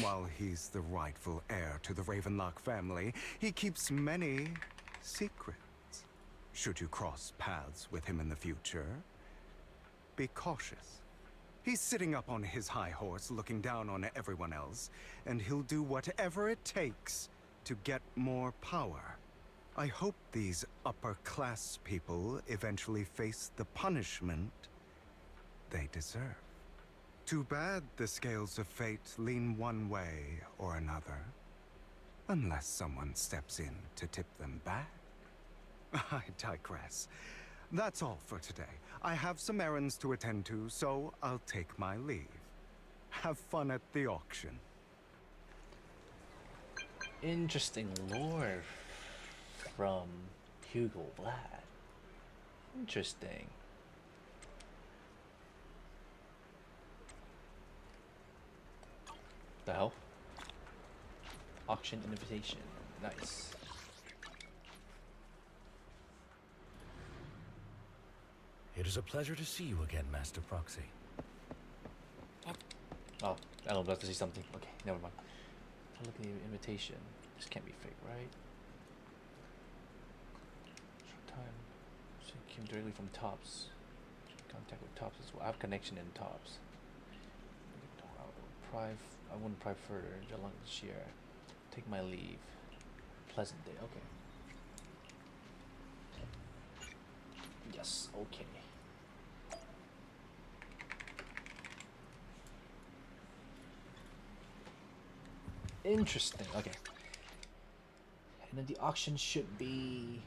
while he's the rightful heir to the Ravenlock family, he keeps many secrets. Should you cross paths with him in the future, be cautious. He's sitting up on his high horse looking down on everyone else, and he'll do whatever it takes to get more power. I hope these upper-class people eventually face the punishment they deserve. Too bad the scales of fate lean one way or another. Unless someone steps in to tip them back. I digress. That's all for today. I have some errands to attend to, so I'll take my leave. Have fun at the auction. Interesting lore from Hugo Blatt. Interesting. The hell? Auction invitation. Nice. It is a pleasure to see you again, Master Proxy. Oh, I was about to see something. Okay, never mind. Look at the invitation. This can't be fake, right? Short time. So it came directly from Tops. Contact with Tops as well. I have connection in Tops. I wouldn't pry further. Along this year. Take my leave. Pleasant day. Okay. Yes. Okay. Interesting. Okay. And then the auction should be.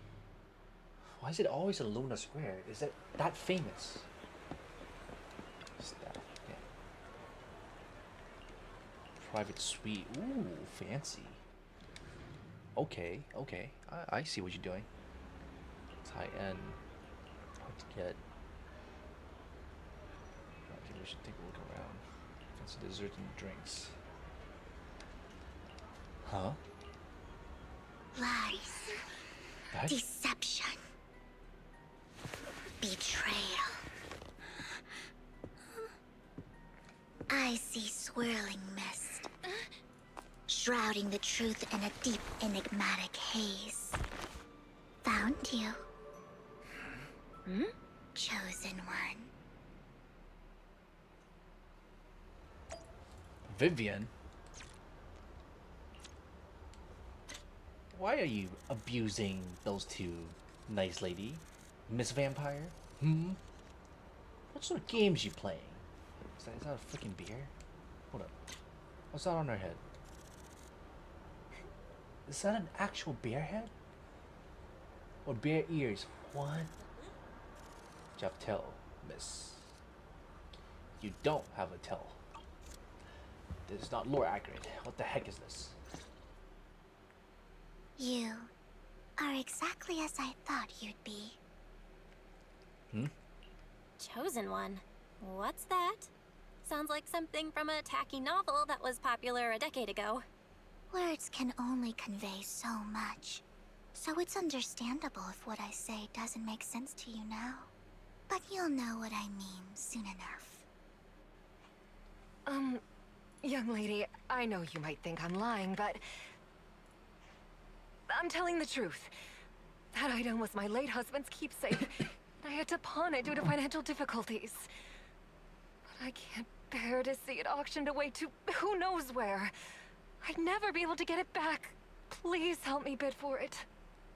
Why is it always in Luna Square? Is it that famous? What's that? Yeah. Private suite. Ooh, fancy. Okay, okay. I see what you're doing. It's high end. Hard to get. I think we should take a look around. Fancy desserts and drinks. Huh? Lies. That? Deception. Betrayal. I see swirling mist, shrouding the truth in a deep, enigmatic haze. Found you. Chosen one. Vivian? Why are you abusing those two, nice lady? Miss Vampire? What sort of games you playing? Is that a freaking beer? Hold up. What's that on her head? Is that an actual bear head? Or bear ears? What? You have tail, miss. You don't have a tail. This is not lore accurate. What the heck is this? You are exactly as I thought you'd be. Chosen one? What's that? Sounds like something from a tacky novel that was popular a decade ago. Words can only convey so much, so it's understandable if what I say doesn't make sense to you now. But you'll know what I mean soon enough. Young lady, I know you might think I'm lying, but I'm telling the truth. That item was my late husband's keepsake. I had to pawn it due to financial difficulties. But I can't bear to see it auctioned away to who knows where. I'd never be able to get it back. Please help me bid for it.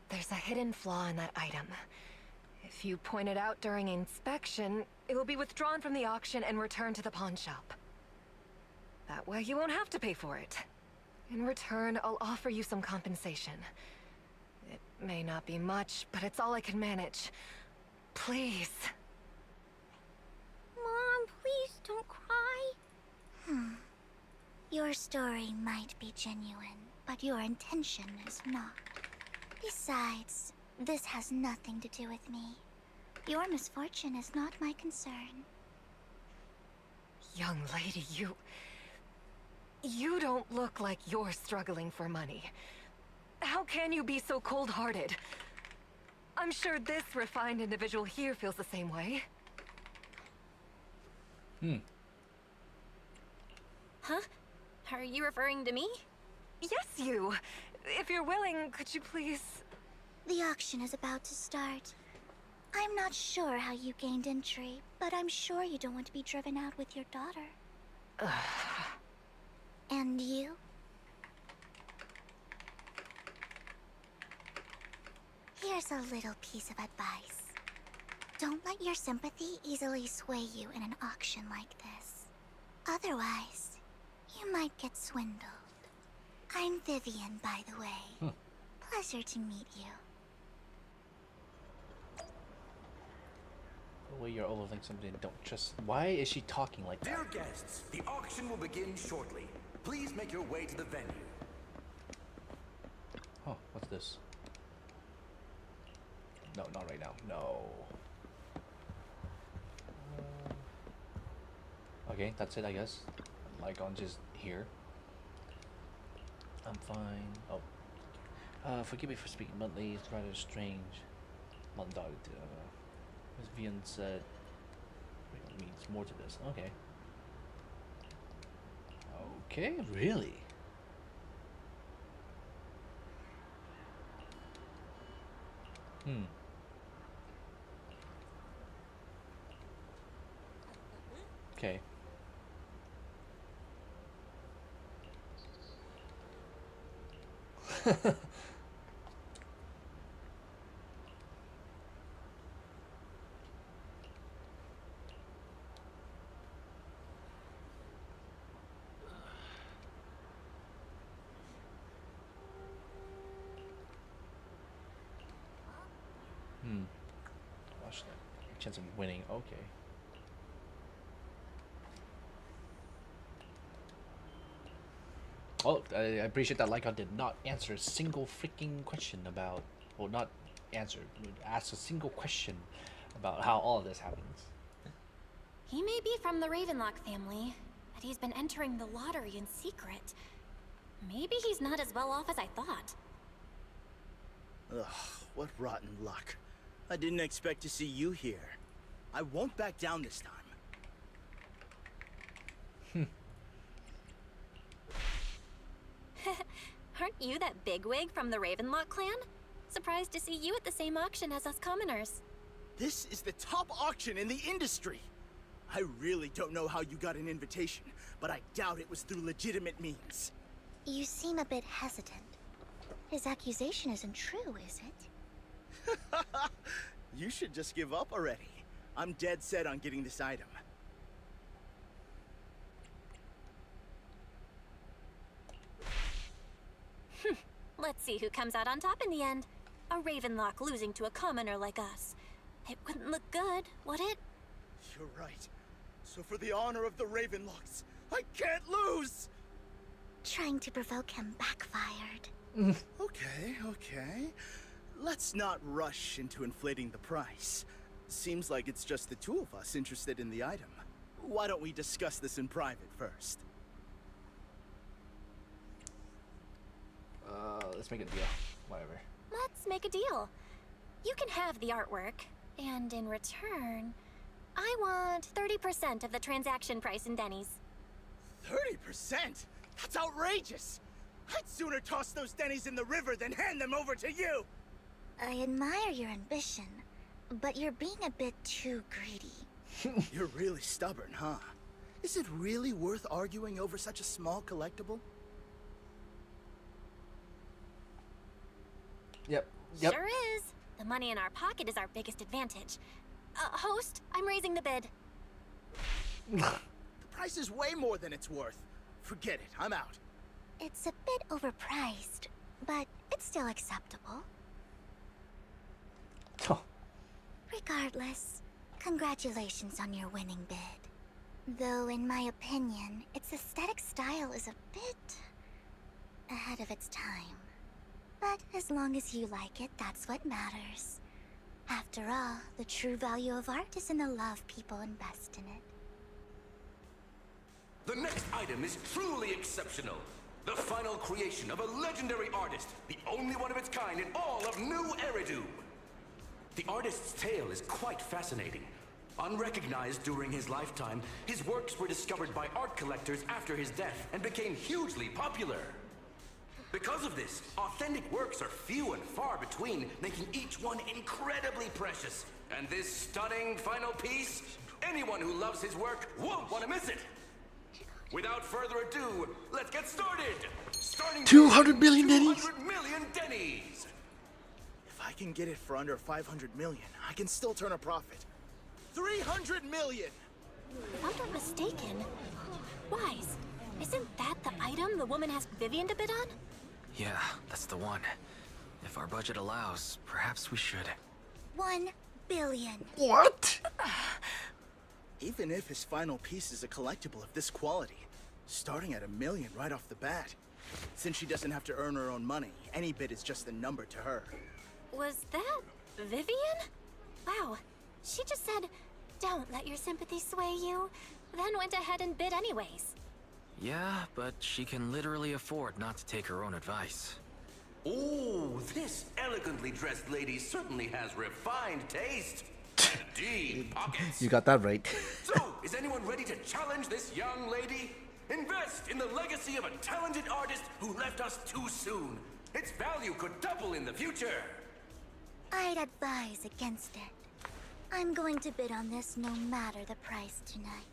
There's a hidden flaw in that item. If you point it out during inspection, it will be withdrawn from the auction and returned to the pawn shop. That way you won't have to pay for it. In return, I'll offer you some compensation. It may not be much, but it's all I can manage. Please. Mom, please don't cry. Your story might be genuine, but your intention is not. Besides, this has nothing to do with me. Your misfortune is not my concern. Young lady, you don't look like you're struggling for money. How can you be so cold-hearted? I'm sure this refined individual here feels the same way. Huh? Are you referring to me? Yes, you. If you're willing, could you please... The auction is about to start. I'm not sure how you gained entry, but I'm sure you don't want to be driven out with your daughter. And you? Here's a little piece of advice. Don't let your sympathy easily sway you in an auction like this. Otherwise, you might get swindled. I'm Vivian, by the way. Pleasure to meet you. The way you're overthinking something, don't trust. Why is she talking like that? Dear guests, the auction will begin shortly. Please make your way to the venue. Oh, what's this? No, not right now. No. Okay, that's it, I guess. Like on just here. I'm fine. Oh. Forgive me for speaking bluntly. It's rather strange. Mondog. As Vian said, means more to this. Okay. Okay, really? Okay. Watch that. Chance of winning. Okay. Oh, I appreciate that Lycon did not answer a single freaking question about, well, not answer, ask a single question about how all of this happens. He may be from the Ravenlock family, but he's been entering the lottery in secret. Maybe he's not as well off as I thought. Ugh, what rotten luck. I didn't expect to see you here. I won't back down this time. Aren't you that bigwig from the Ravenlock clan? Surprised to see you at the same auction as us commoners. This is the top auction in the industry. I really don't know how you got an invitation, but I doubt it was through legitimate means. You seem a bit hesitant. His accusation isn't true, is it? You should just give up already. I'm dead set on getting this item. Let's see who comes out on top in the end. A Ravenlock losing to a commoner like us. It wouldn't look good, would it? You're right. So for the honor of the Ravenlocks, I can't lose! Trying to provoke him backfired. Okay. Let's not rush into inflating the price. Seems like it's just the two of us interested in the item. Why don't we discuss this in private first? Let's make it a deal. Whatever. Let's make a deal. You can have the artwork, and in return, I want 30% of the transaction price in Denny's. 30%? That's outrageous! I'd sooner toss those Denny's in the river than hand them over to you! I admire your ambition, but you're being a bit too greedy. You're really stubborn, huh? Is it really worth arguing over such a small collectible? Yep. Sure is. The money in our pocket is our biggest advantage. Host, I'm raising the bid. The price is way more than it's worth. Forget it, I'm out. It's a bit overpriced, but it's still acceptable. Regardless, congratulations on your winning bid. Though, in my opinion, its aesthetic style is a bit ahead of its time. But as long as you like it, that's what matters. After all, the true value of art is in the love people invest in it. The next item is truly exceptional. The final creation of a legendary artist, the only one of its kind in all of New Eridu. The artist's tale is quite fascinating. Unrecognized during his lifetime, his works were discovered by art collectors after his death and became hugely popular. Because of this, authentic works are few and far between, making each one incredibly precious. And this stunning final piece, anyone who loves his work won't want to miss it. Without further ado, let's get started! Starting 200 million Denny's? 200 million Denny's! If I can get it for under 500 million, I can still turn a profit. 300 million! If I'm not mistaken, Wise, isn't that the item the woman asked Vivian to bid on? Yeah, that's the one. If our budget allows, perhaps we should. 1 billion. What? Even if his final piece is a collectible of this quality, starting at $1 million right off the bat. Since she doesn't have to earn her own money, any bid is just a number to her. Was that Vivian? Wow, she just said, "Don't let your sympathy sway you," then went ahead and bid anyways. Yeah, but she can literally afford not to take her own advice. Ooh, this elegantly dressed lady certainly has refined taste. And deep pockets. You got that right. So, is anyone ready to challenge this young lady? Invest in the legacy of a talented artist who left us too soon. Its value could double in the future. I'd advise against it. I'm going to bid on this no matter the price tonight.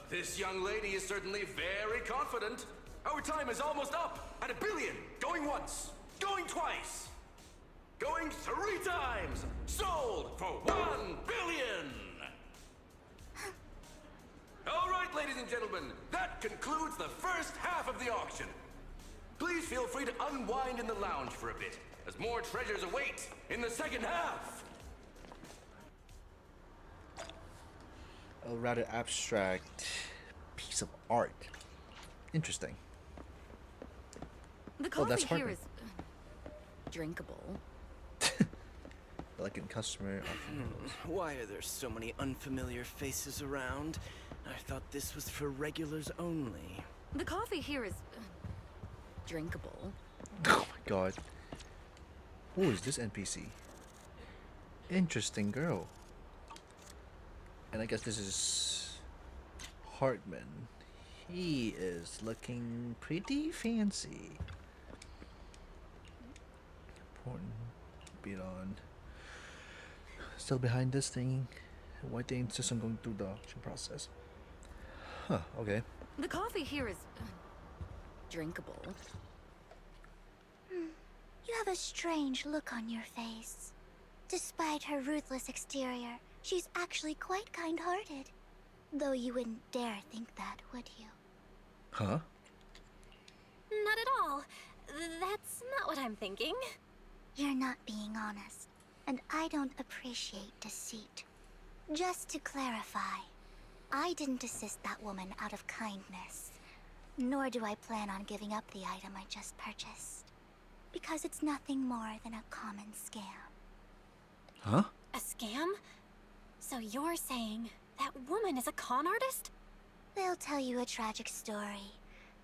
This young lady is certainly very confident. Our time is almost up at $1 billion. Going once, going twice, going 3 times. Sold for $1 billion. All right, ladies and gentlemen, that concludes the first half of the auction. Please feel free to unwind in the lounge for a bit, as more treasures await in the second half. A rather abstract piece of art. Interesting. The coffee that's here Harper. is drinkable. Like in customer. Why are there so many unfamiliar faces around? I thought this was for regulars only. The coffee here is drinkable. Oh my god. Who is this NPC? Interesting girl. And I guess this is Hartman. He is looking pretty fancy. Important. Beat on. Still behind this thing. Why they insist on going through the auction process? Huh, okay. The coffee here is drinkable. You have a strange look on your face. Despite her ruthless exterior, she's actually quite kind-hearted. Though you wouldn't dare think that, would you? Huh? Not at all. That's not what I'm thinking. You're not being honest, and I don't appreciate deceit. Just to clarify, I didn't assist that woman out of kindness, nor do I plan on giving up the item I just purchased, because it's nothing more than a common scam. Huh? A scam? So you're saying that woman is a con artist? They'll tell you a tragic story,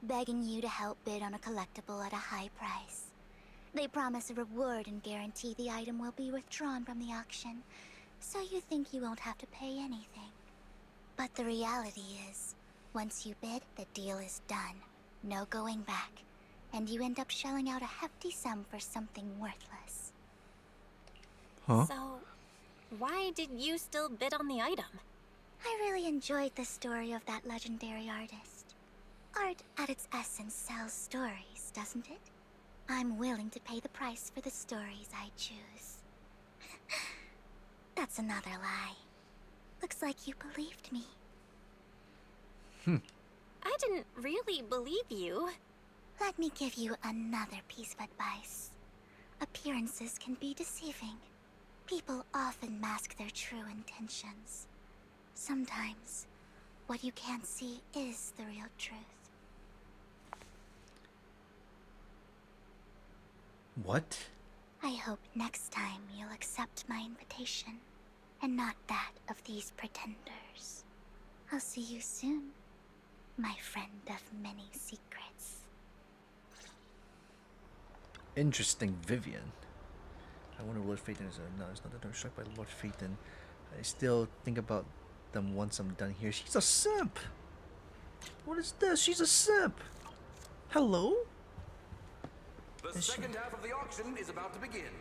begging you to help bid on a collectible at a high price. They promise a reward and guarantee the item will be withdrawn from the auction, so you think you won't have to pay anything. But the reality is, once you bid, the deal is done. No going back. And you end up shelling out a hefty sum for something worthless. Huh? So, why did you still bid on the item? I really enjoyed the story of that legendary artist. Art at its essence sells stories, doesn't it? I'm willing to pay the price for the stories I choose. That's another lie. Looks like you believed me. I didn't really believe you. Let me give you another piece of advice. Appearances can be deceiving. People often mask their true intentions. Sometimes, What you can't see is the real truth. What? I hope next time you'll accept my invitation, and not that of these pretenders. I'll see you soon, my friend of many secrets. Interesting, Vivian. I wonder Lord Phaeton is no, it's not that I'm struck by Lord Phaeton. I still think about them once I'm done here. She's a simp! What is this? She's a simp! Hello? The second half of the auction is about to begin.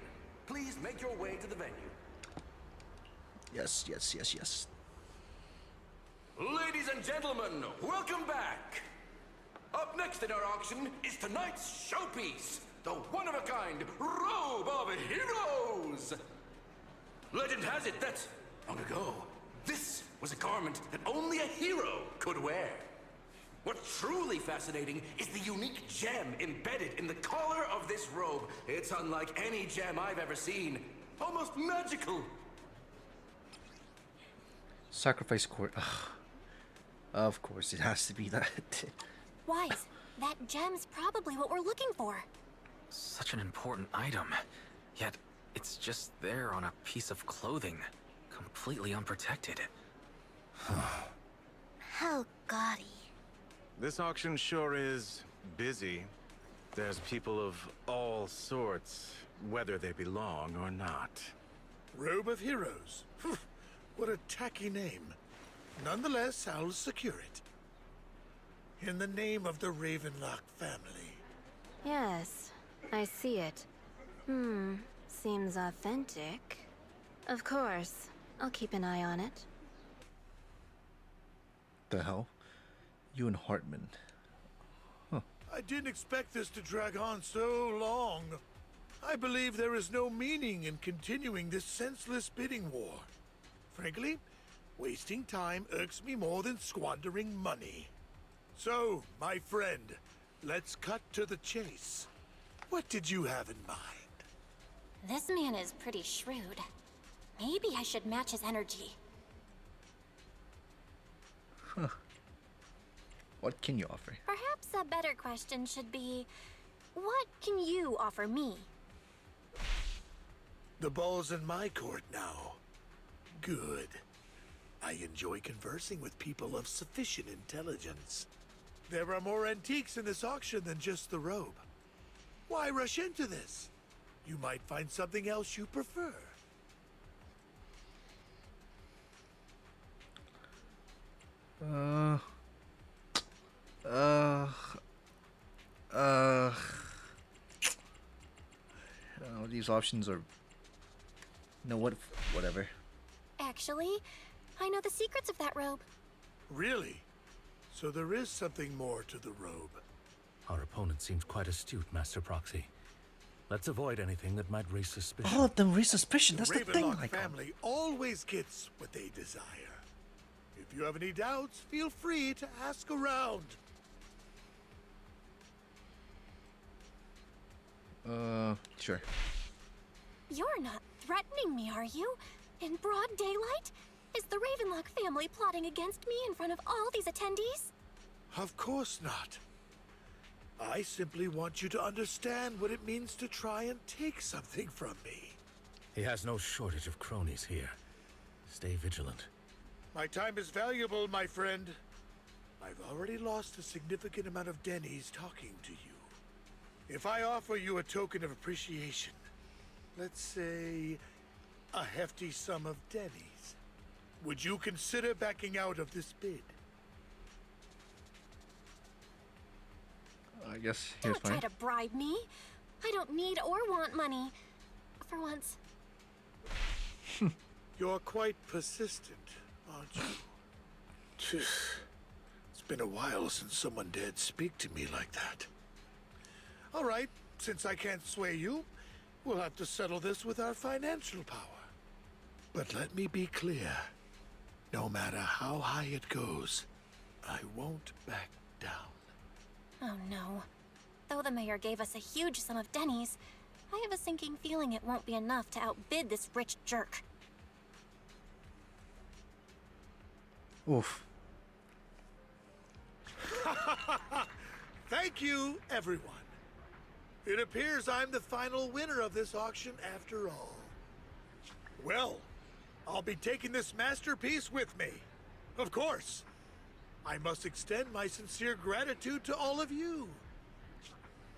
Please make your way to the venue. Yes, yes, yes, yes. Ladies and gentlemen, welcome back! Up next in our auction is tonight's showpiece, the one-of-a-kind Robe of Heroes! Legend has it that, long ago, this was a garment that only a hero could wear. What's truly fascinating is the unique gem embedded in the collar of this robe. It's unlike any gem I've ever seen. Almost magical. Sacrifice court. Ugh. Of course, it has to be that. Wise, that gem's probably what we're looking for. Such an important item. Yet, it's just there on a piece of clothing. Completely unprotected. How gaudy. This auction sure is busy. There's people of all sorts, whether they belong or not. Robe of Heroes. What a tacky name. Nonetheless, I'll secure it. In the name of the Ravenlock family. Yes, I see it. Seems authentic. Of course, I'll keep an eye on it. The hell? You and Hartman. Huh. I didn't expect this to drag on so long. I believe there is no meaning in continuing this senseless bidding war. Frankly, wasting time irks me more than squandering money. So, my friend, let's cut to the chase. What did you have in mind? This man is pretty shrewd. Maybe I should match his energy. Huh. What can you offer? Perhaps a better question should be, what can you offer me? The ball's in my court now. Good. I enjoy conversing with people of sufficient intelligence. There are more antiques in this auction than just the robe. Why rush into this? You might find something else you prefer. These options are... No, whatever. Actually, I know the secrets of that robe. Really? So there is something more to the robe. Our opponent seems quite astute, Master Proxy. Let's avoid anything that might raise suspicion. All of them raise suspicion, that's the thing. Ravenlock family always gets what they desire. If you have any doubts, feel free to ask around. Sure. You're not threatening me, are you? In broad daylight? Is the Ravenlock family plotting against me in front of all these attendees? Of course not. I simply want you to understand what it means to try and take something from me. He has no shortage of cronies here. Stay vigilant. My time is valuable, my friend. I've already lost a significant amount of Denny's talking to you. If I offer you a token of appreciation, let's say a hefty sum of Denny's, would you consider backing out of this bid? I guess here's Don't try to bribe me. I don't need or want money. For once. You're quite persistent, aren't you? It's been a while since someone dared speak to me like that. All right, since I can't sway you, we'll have to settle this with our financial power. But let me be clear. No matter how high it goes, I won't back down. Oh no. Though the mayor gave us a huge sum of Denny's, I have a sinking feeling it won't be enough to outbid this rich jerk. Oof. Thank you, everyone. It appears I'm the final winner of this auction after all. Well, I'll be taking this masterpiece with me. Of course. I must extend my sincere gratitude to all of you.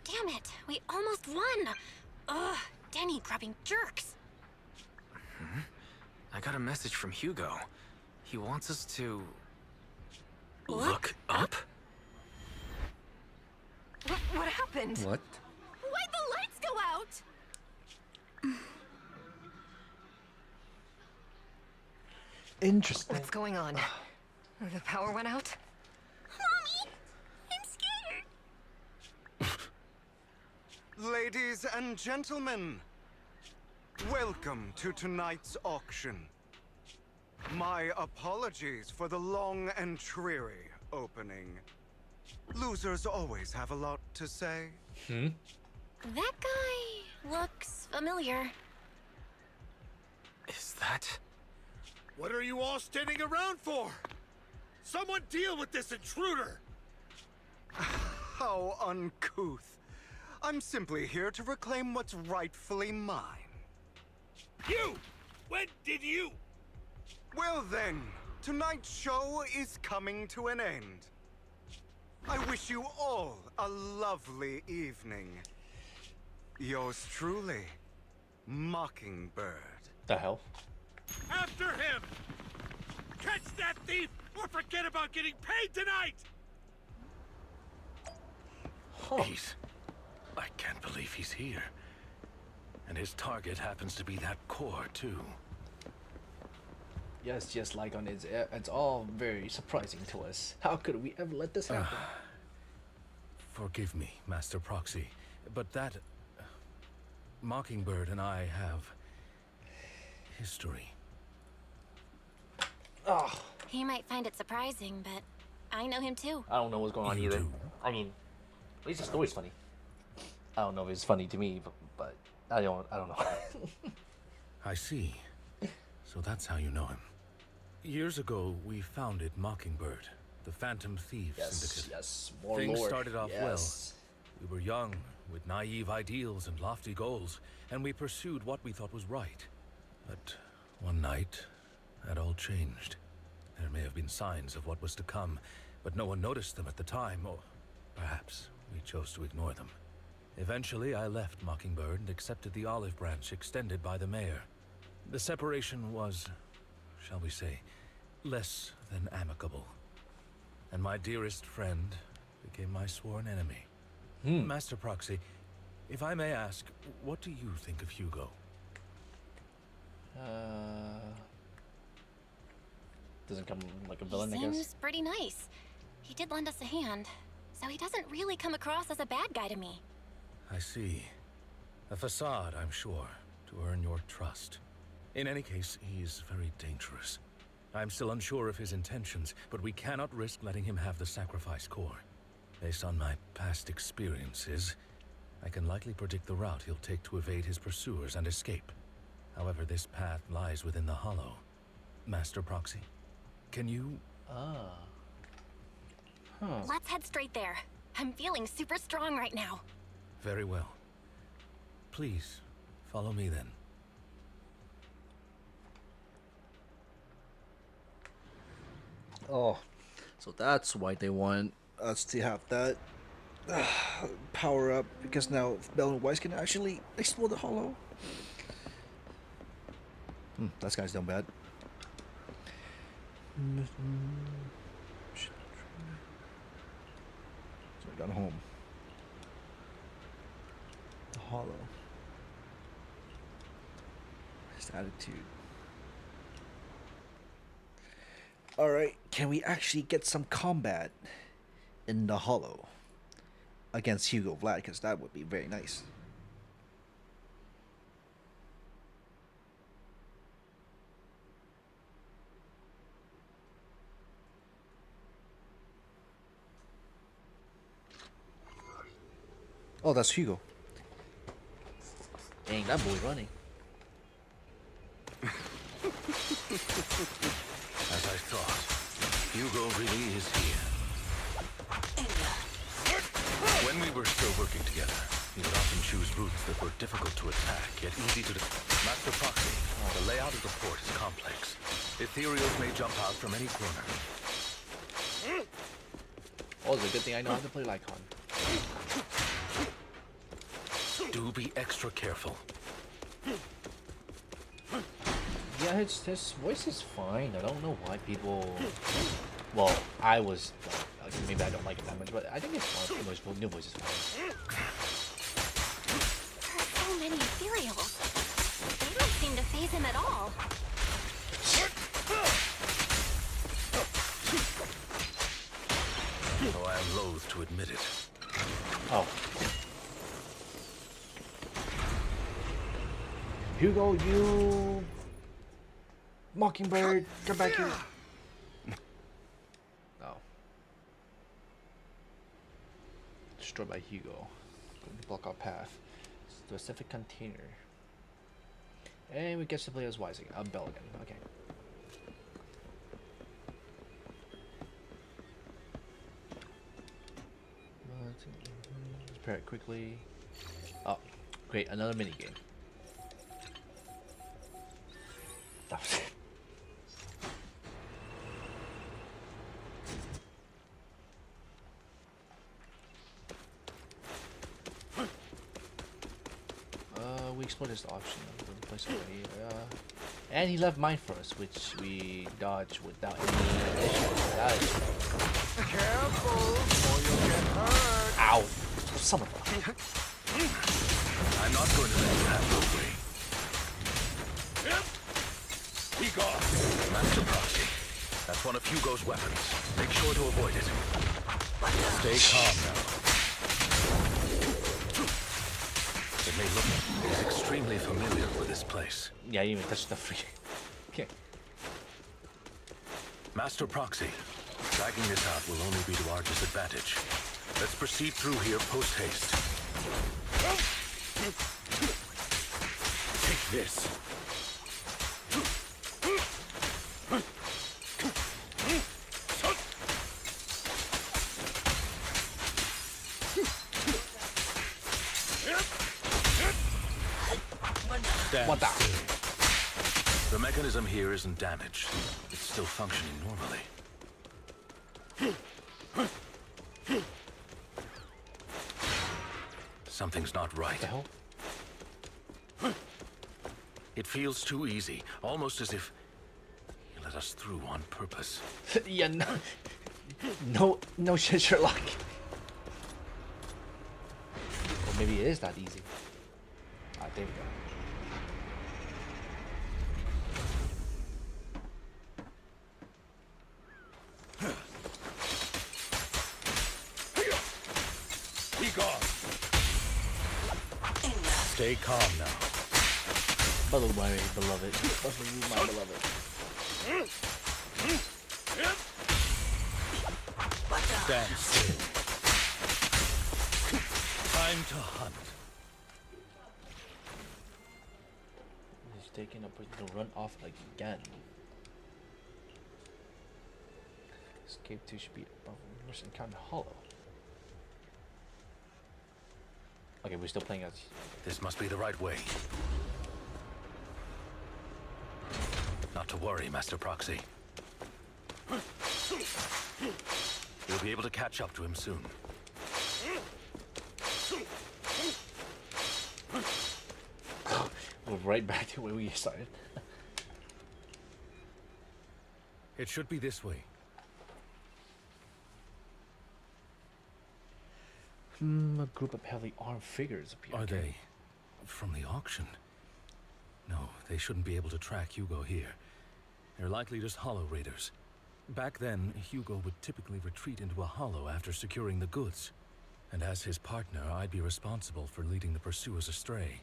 Damn it, we almost won. Ugh, Denny grubbing jerks. I got a message from Hugo. He wants us to... Look up? What happened? What? Why'd the lights go out? Interesting. What's going on? The power went out? Mommy, I'm scared. Ladies and gentlemen, welcome to tonight's auction. My apologies for the long and dreary opening. Losers always have a lot to say. That guy looks familiar. Is that... What are you all standing around for? Someone deal with this intruder! How uncouth. I'm simply here to reclaim what's rightfully mine. You! When did you? Well then, tonight's show is coming to an end. I wish you all a lovely evening. Yours truly, Mockingbird. The hell? After him! Catch that thief or forget about getting paid tonight! I can't believe he's here. And his target happens to be that core, too. Yes, just like on it's all very surprising to us. How could we ever let this happen? Forgive me, Master Proxy, but that... Mockingbird and I have... history. Oh. He might find it surprising, but I know him too. I don't know what's going on either. I mean, at least the story's funny. I don't know if it's funny to me, but I don't know. I see. So that's how you know him. Years ago, we founded Mockingbird, the Phantom Thieves Syndicate. Yes, more Things lore. started off Yes. well. We were young, with naive ideals and lofty goals, and we pursued what we thought was right. But one night, that all changed. There may have been signs of what was to come, but no one noticed them at the time, or perhaps we chose to ignore them. Eventually, I left Mockingbird and accepted the olive branch extended by the mayor. The separation was, shall we say, less than amicable. And my dearest friend became my sworn enemy. Master Proxy, if I may ask, what do you think of Hugo? Doesn't come like a villain, He I guess. seems pretty nice. He did lend us a hand, so he doesn't really come across as a bad guy to me. I see. A facade, I'm sure, to earn your trust. In any case, he's very dangerous. I'm still unsure of his intentions, but we cannot risk letting him have the sacrifice core. Based on my past experiences, I can likely predict the route he'll take to evade his pursuers and escape. However, this path lies within the Hollow. Master Proxy, can you... Let's head straight there. I'm feeling super strong right now. Very well. Please, follow me then. Oh, so that's why they want us to have that power up, because now Bell and Weiss can actually explore the Hollow. That guy's done bad. So we got home. The Hollow. His attitude. Alright, can we actually get some combat in the Hollow against Hugo Vlad? Because that would be very nice. Oh, that's Hugo. Dang, that boy's running. As I thought, Hugo really is here. When we were still working together, he would often choose routes that were difficult to attack, yet easy to Master Proxy, the layout of the port is complex. Ethereals may jump out from any corner. Oh, it's a good thing I know how to play Lycon. Do be extra careful. Yeah, his voice is fine. I don't know why people... Well, I was... Like, maybe I don't like it that much, but I think it's fine. New voice is fine. There are so many ethereals. They don't seem to faze him at all. Though I am loath to admit it. Oh. Hugo, you... Mockingbird, come back here. Oh. Destroyed by Hugo. Going to block our path. Specific container. And we get to play as Wise again. Bell again. Okay. Let's pair it quickly. Oh, great. Another minigame. That was it. We explored this option. Place already. And he left mine first, which we dodged without any issues. That is careful, or you'll get hurt. Ow! Son of a... I'm not going to let you have your way. Be gone! Master Proxy. That's one of Hugo's weapons. Make sure to avoid it. Stay calm now. It may look he's extremely familiar with this place. Yeah, you even touched the free. Okay. Master Proxy, dragging this out will only be to our disadvantage. Let's proceed through here post-haste. Take this. What the? The mechanism here isn't damaged. It's still functioning normally. Something's not right. What the hell? It feels too easy, almost as if you let us through on purpose. Yeah, no shit, Sherlock. Or maybe it is that easy. Ah, there we go. Stay calm now. By the way, beloved. Especially you, my beloved. Stand still. Time to hunt. He's taking a break to run off again. Escape to speed above Mercy Encounter Hollow. Okay, we're still playing as... This must be the right way. Not to worry, Master Proxy. You'll be able to catch up to him soon. We're right back to where we started. It should be this way. A group of heavily armed figures appear. Are they from the auction? No, they shouldn't be able to track Hugo here. They're likely just hollow raiders. Back then, Hugo would typically retreat into a hollow after securing the goods. And as his partner, I'd be responsible for leading the pursuers astray.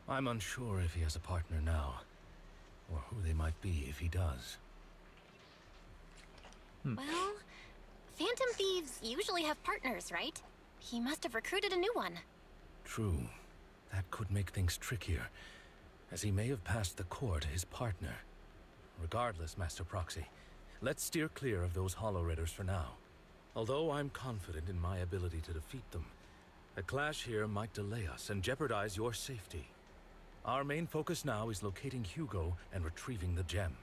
I'm unsure if he has a partner now, or who they might be if he does. Well, Phantom Thieves usually have partners, right? He must have recruited a new one. True. That could make things trickier, as he may have passed the court his partner. Regardless, Master Proxy, let's steer clear of those hollow raiders for now. Although I'm confident in my ability to defeat them, a clash here might delay us and jeopardize your safety. Our main focus now is locating Hugo and retrieving the gem.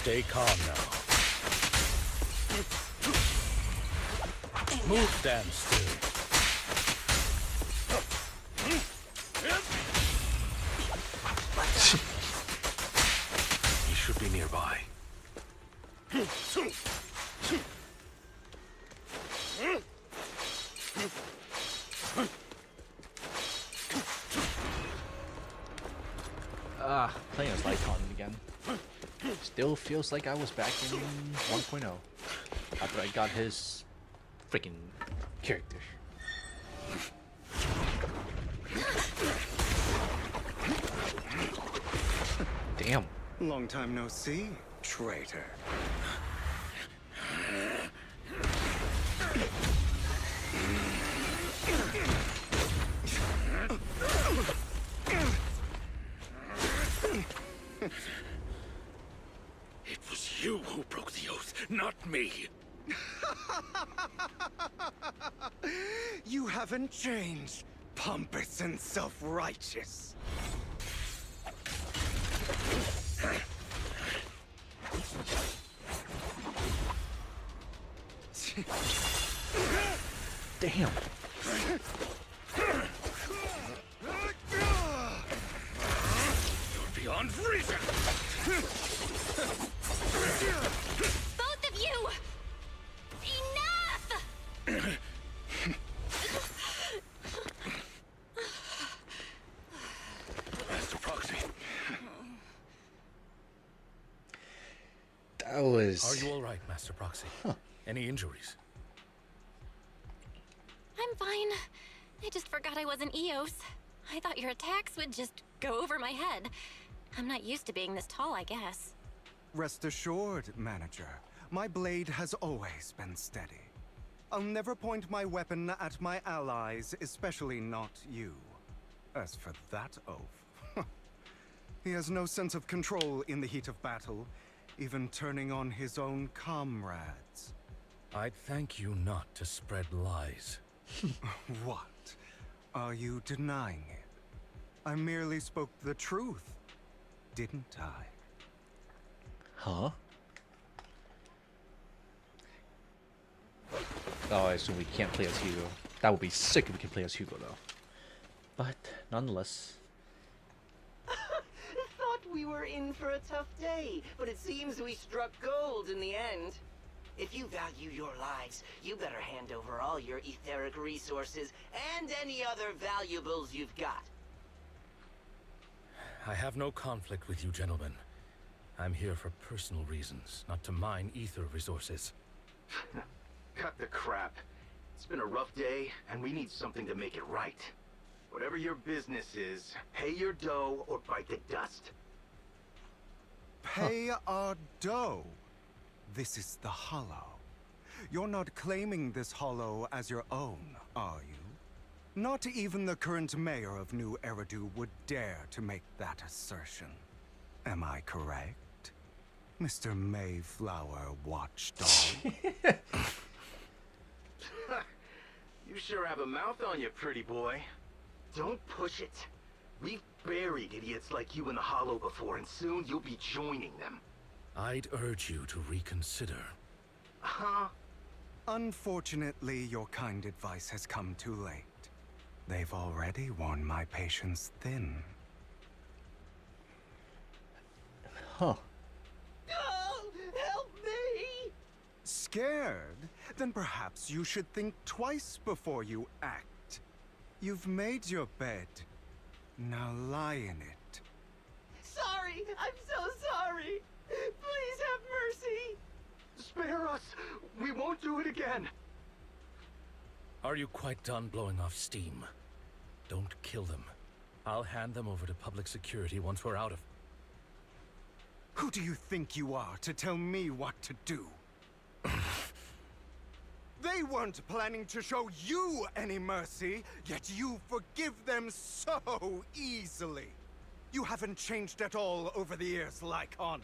Stay calm now. Move damn still. He should be nearby. Playing as Lycon again. Still feels like I was back in 1.0 after I got his freaking character. Damn. Long time no see, traitor. It was you who broke the oath, not me. You haven't changed, pompous and self-righteous. Damn. You're beyond reason. Both of you! Enough! Master Proxy. That was... Are you all right, Master Proxy? Any injuries? I'm fine. I just forgot I wasn't Eos. I thought your attacks would just go over my head. I'm not used to being this tall, I guess. Rest assured, Manager. My blade has always been steady. I'll never point my weapon at my allies, especially not you. As for that oaf, he has no sense of control in the heat of battle, even turning on his own comrades. I'd thank you not to spread lies. What? Are you denying it? I merely spoke the truth, didn't I? Huh? Oh, I assume we can't play as Hugo. That would be sick if we could play as Hugo, though. But, nonetheless. Thought we were in for a tough day, but it seems we struck gold in the end. If you value your lives, you better hand over all your etheric resources and any other valuables you've got. I have no conflict with you, gentlemen. I'm here for personal reasons, not to mine ether resources. Cut the crap. It's been a rough day, and we need something to make it right. Whatever your business is, pay your dough or bite the dust. Pay our dough? This is the Hollow. You're not claiming this Hollow as your own, are you? Not even the current mayor of New Eridu would dare to make that assertion. Am I correct, Mr. Mayflower Watchdog? You sure have a mouth on you, pretty boy. Don't push it. We've buried idiots like you in the Hollow before, and soon you'll be joining them. I'd urge you to reconsider. Huh? Unfortunately, your kind advice has come too late. They've already worn my patience thin. Huh. Oh, help me! Scared? Then perhaps you should think twice before you act. You've made your bed. Now lie in it. Sorry, I'm so sorry. Please have mercy. Spare us! We won't do it again! Are you quite done blowing off steam? Don't kill them. I'll hand them over to public security once we're out of... Who do you think you are to tell me what to do? They weren't planning to show you any mercy, yet you forgive them so easily. You haven't changed at all over the years, Lycon.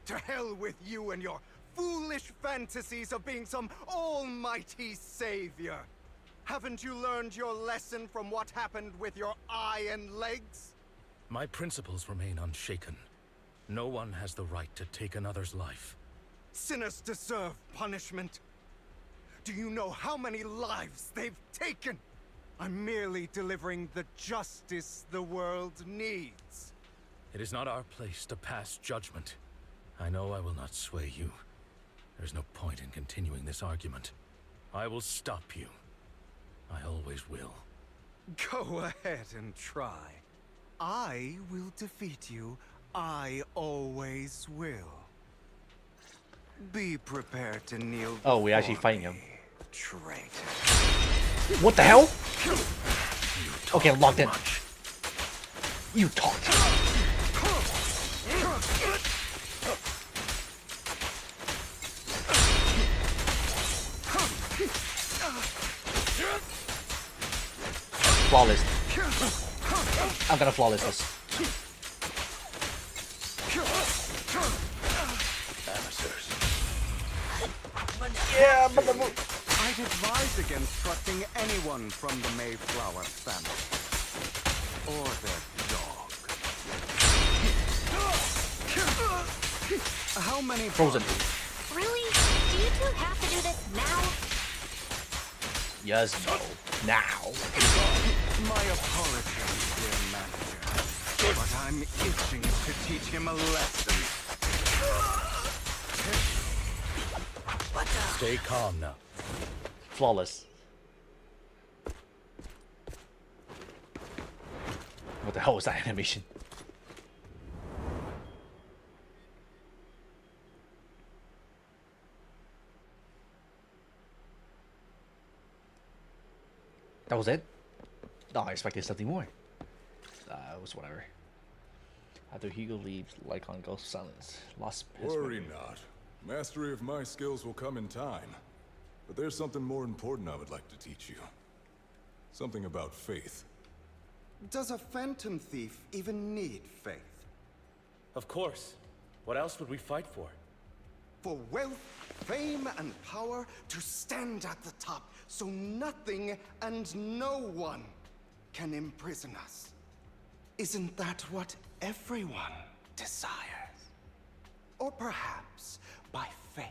To hell with you and your foolish fantasies of being some almighty savior. Haven't you learned your lesson from what happened with your eye and legs? My principles remain unshaken. No one has the right to take another's life. Sinners deserve punishment. Do you know how many lives they've taken? I'm merely delivering the justice the world needs. It is not our place to pass judgment. I know I will not sway you. There's no point in continuing this argument. I will stop you. I always will. Go ahead and try. I will defeat you. I always will. Be prepared to kneel. Oh, we actually before fighting him. me, traitor. What the hell? Okay, I'm locked in. You talk. Flawless. I'm gonna flawless this. Yeah, but I'd advise against trusting anyone from the Mayflower family. Or their dog. How many Frozen. Really? Do you two have to do this now? Yes, no. Now. My apologies, dear manager. But I'm itching to teach him a lesson. Stay calm now. Flawless. What the hell was that animation? That was it? No, I expected something more. It was whatever. After Hugo leaves, Lycon goes silence. Lost his Worry memory. not. Mastery of my skills will come in time. But there's something more important I would like to teach you. Something about faith. Does a phantom thief even need faith? Of course. What else would we fight for? For wealth, fame, and power to stand at the top, so nothing and no one can imprison us. Isn't that what everyone desires? Or perhaps by faith,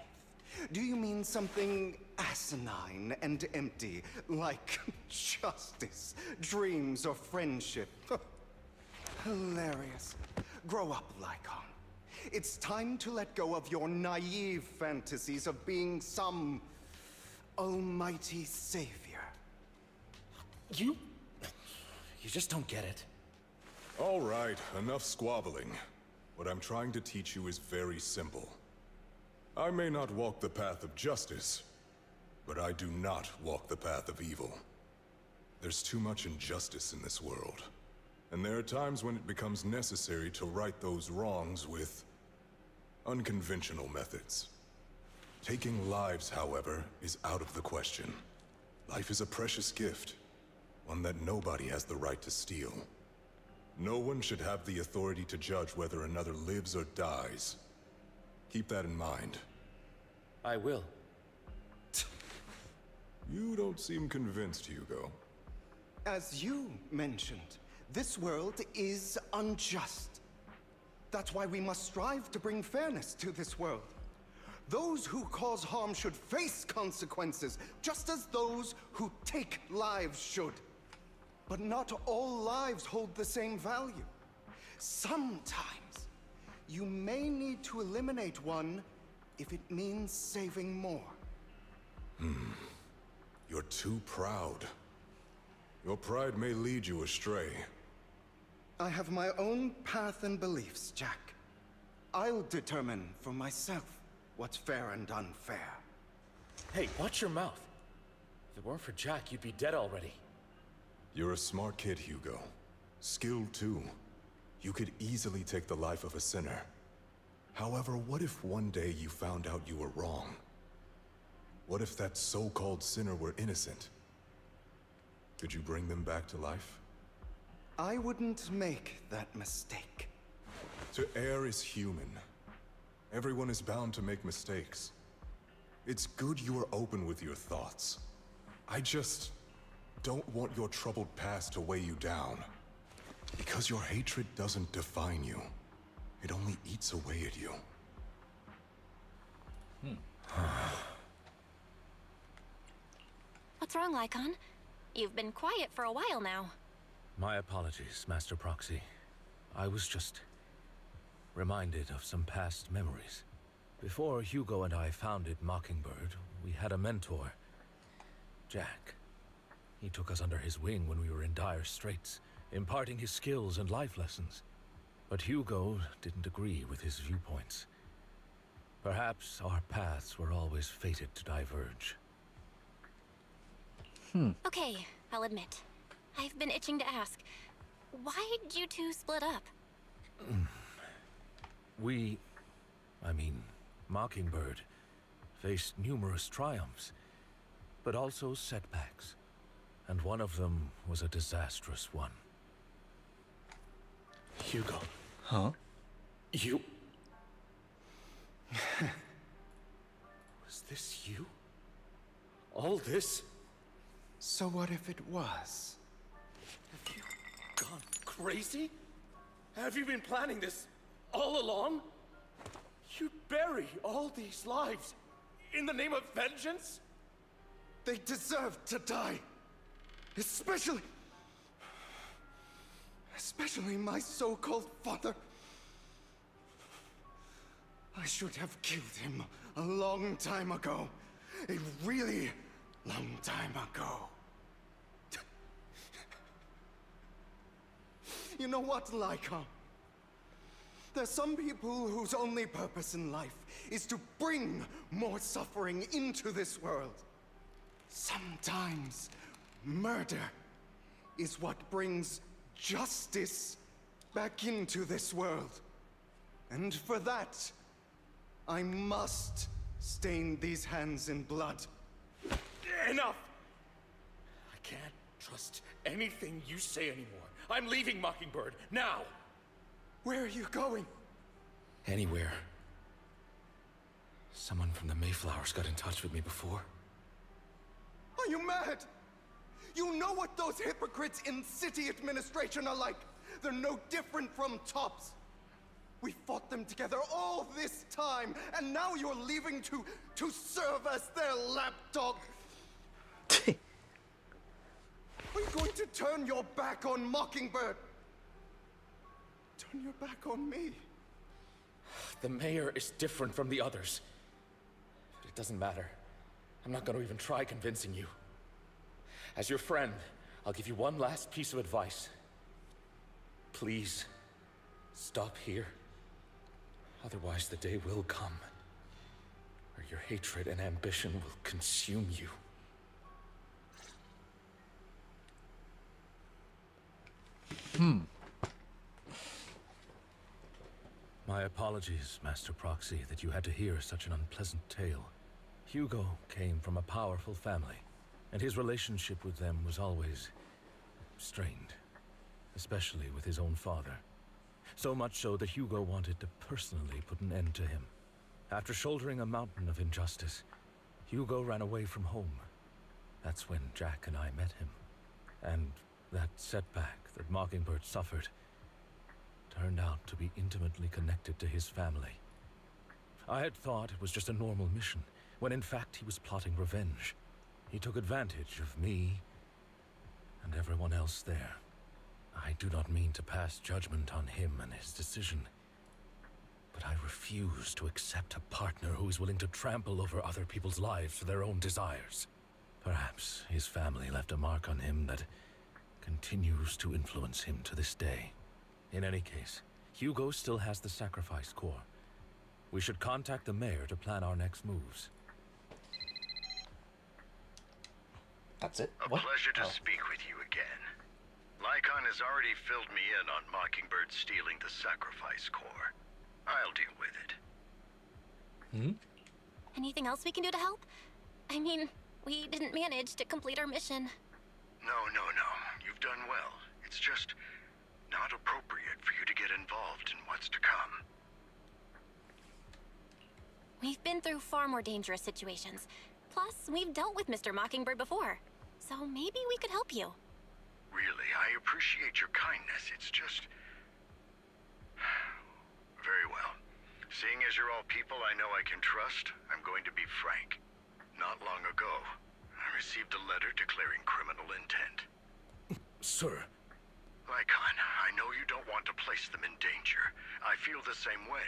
do you mean something asinine and empty, like justice, dreams, or friendship? Hilarious. Grow up, Lycon. It's time to let go of your naive fantasies of being some almighty savior. You just don't get it. All right, enough squabbling. What I'm trying to teach you is very simple. I may not walk the path of justice, but I do not walk the path of evil. There's too much injustice in this world, and there are times when it becomes necessary to right those wrongs with unconventional methods. Taking lives, however, is out of the question. Life is a precious gift, one that nobody has the right to steal. No one should have the authority to judge whether another lives or dies. Keep that in mind. I will. You don't seem convinced, Hugo. As you mentioned, this world is unjust. That's why we must strive to bring fairness to this world. Those who cause harm should face consequences, just as those who take lives should. But not all lives hold the same value. Sometimes, you may need to eliminate one if it means saving more. You're too proud. Your pride may lead you astray. I have my own path and beliefs, Jack. I'll determine for myself what's fair and unfair. Hey, watch your mouth. If it weren't for Jack, you'd be dead already. You're a smart kid, Hugo. Skilled too. You could easily take the life of a sinner. However, what if one day you found out you were wrong? What if that so-called sinner were innocent? Could you bring them back to life? I wouldn't make that mistake. To err is human. Everyone is bound to make mistakes. It's good you are open with your thoughts. I just don't want your troubled past to weigh you down. Because your hatred doesn't define you. It only eats away at you. What's wrong, Lycon? You've been quiet for a while now. My apologies, Master Proxy. I was just reminded of some past memories. Before Hugo and I founded Mockingbird, we had a mentor, Jack. He took us under his wing when we were in dire straits, imparting his skills and life lessons. But Hugo didn't agree with his viewpoints. Perhaps our paths were always fated to diverge. Okay, I'll admit. I've been itching to ask. Why'd you two split up? Mockingbird, faced numerous triumphs, but also setbacks. And one of them was a disastrous one. Hugo. Huh? You... Was this you? All this? So what if it was? Have you gone crazy? Have you been planning this all along? You bury all these lives in the name of vengeance? They deserve to die. Especially my so-called father. I should have killed him a long time ago. A really long time ago. You know what, Lycon? There's some people whose only purpose in life is to bring more suffering into this world. Sometimes murder is what brings justice back into this world. And for that, I must stain these hands in blood. Enough! I can't trust anything you say anymore. I'm leaving Mockingbird, now! Where are you going? Anywhere. Someone from the Mayflowers got in touch with me before. Are you mad? You know what those hypocrites in city administration are like. They're no different from tops. We fought them together all this time, and now you're leaving to serve as their lapdog. Are you going to turn your back on Mockingbird? Turn your back on me? The mayor is different from the others. But it doesn't matter. I'm not going to even try convincing you. As your friend, I'll give you one last piece of advice. Please, stop here. Otherwise, the day will come where your hatred and ambition will consume you. My apologies, Master Proxy, that you had to hear such an unpleasant tale. Hugo came from a powerful family, and his relationship with them was always strained, especially with his own father. So much so that Hugo wanted to personally put an end to him. After shouldering a mountain of injustice, Hugo ran away from home. That's when Jack and I met him. And that setback that Mockingbird suffered turned out to be intimately connected to his family. I had thought it was just a normal mission, when in fact he was plotting revenge. He took advantage of me and everyone else there. I do not mean to pass judgment on him and his decision, but I refuse to accept a partner who is willing to trample over other people's lives for their own desires. Perhaps his family left a mark on him that continues to influence him to this day. In any case, Hugo still has the sacrifice core. We should contact the mayor to plan our next moves. That's it? A pleasure to speak with you again. Lycon has already filled me in on Mockingbird stealing the sacrifice core. I'll deal with it. Anything else we can do to help? I mean, we didn't manage to complete our mission. No. You've done well. It's just, Not appropriate for you to get involved in what's to come. We've been through far more dangerous situations. Plus, we've dealt with Mr. Mockingbird before. So maybe we could help you. Really, I appreciate your kindness. It's just... Very well. Seeing as you're all people I know I can trust, I'm going to be frank. Not long ago, I received a letter declaring criminal intent. Sir. Lycon, I know you don't want to place them in danger. I feel the same way.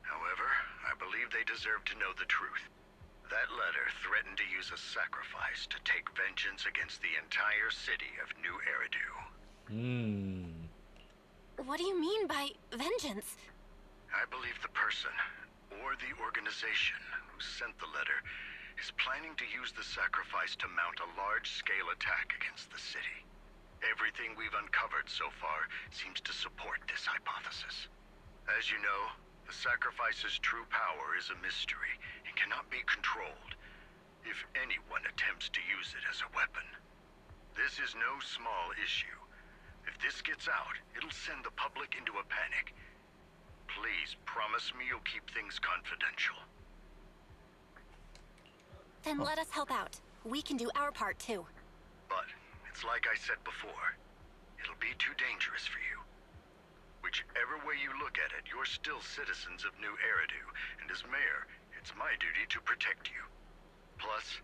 However, I believe they deserve to know the truth. That letter threatened to use a sacrifice to take vengeance against the entire city of New Eridu. What do you mean by vengeance? I believe the person, or the organization, who sent the letter is planning to use the sacrifice to mount a large-scale attack against the city. Everything we've uncovered so far seems to support this hypothesis. As you know, the sacrifice's true power is a mystery and cannot be controlled if anyone attempts to use it as a weapon. This is no small issue. If this gets out, it'll send the public into a panic. Please promise me you'll keep things confidential. Then let us help out. We can do our part too. But it's like I said before. It'll be too dangerous for you. Whichever way you look at it, you're still citizens of New Eridu, and as mayor, it's my duty to protect you. Plus,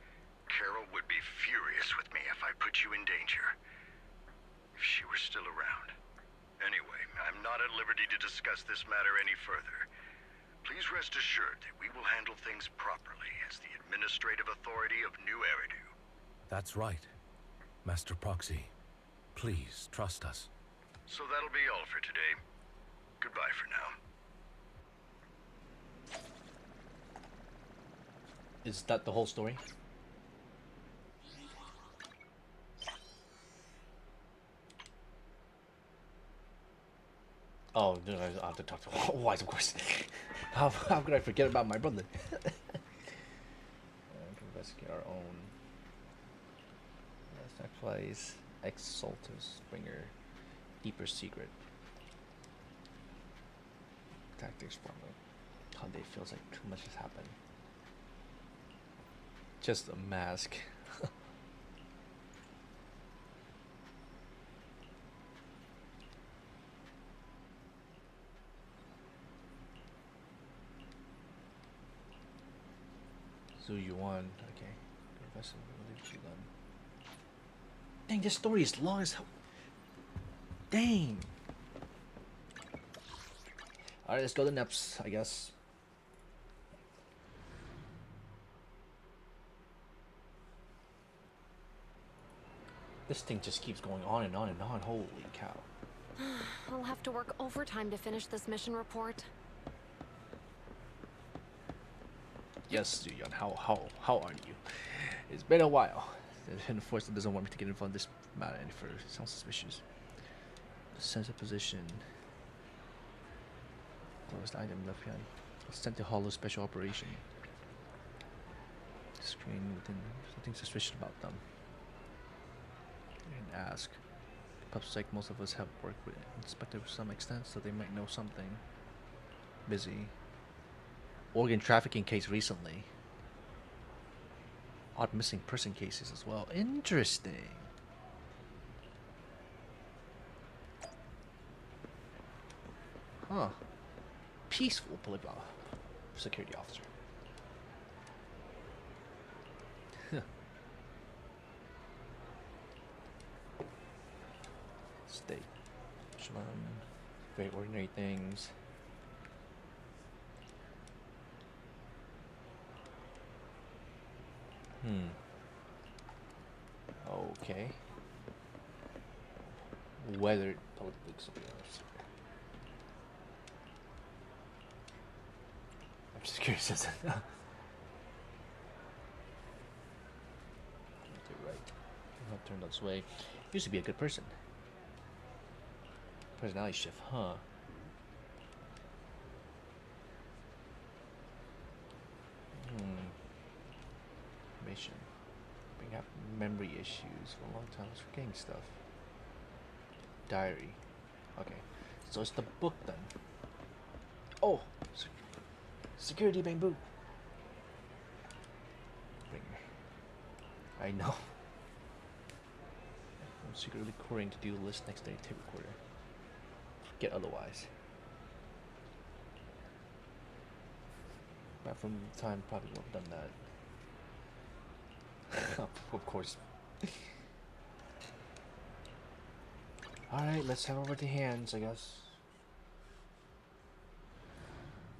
Carol would be furious with me if I put you in danger. If she were still around. Anyway, I'm not at liberty to discuss this matter any further. Please rest assured that we will handle things properly as the administrative authority of New Eridu. That's right. Master Proxy, please trust us. So that'll be all for today. Goodbye for now. Is that the whole story? Oh, no, I have to talk to Wise, of course. How could I forget about my brother? Investigate our own. Sacrifice, Exaltus, Bringer, Deeper Secret. Tactics formula. God, it feels like too much has happened. Just a mask. So you won, okay. Dang, this story is long as hell. Dang. Alright, let's go to Neps, I guess. This thing just keeps going on and on and on. Holy cow. I'll have to work overtime to finish this mission report. Yes, Yuyan, how are you? It's been a while. The enforcer doesn't want me to get involved in this matter any further. It sounds suspicious. Sense of position. Closed item left behind. Sent to Hollow Special Operation. Screen within. Something suspicious about them. And ask. Pups like most of us have worked with Inspector to some extent, so they might know something. Busy. Organ trafficking case recently. Odd missing person cases as well. Interesting. Huh. Peaceful security officer. State. Very ordinary things. Okay. Weathered public surveillance. I'm just curious as to right. Not turned this way. Used to be a good person. Personality shift, huh? Information. Bring up memory issues for a long time. I was forgetting stuff. Diary. Okay, so it's the book then. Oh, security BANGBOO. I know. I'm secretly recording to do list next day tape recorder. Forget otherwise. But from time probably would have done that. Of course. Alright, let's head over to hands, I guess.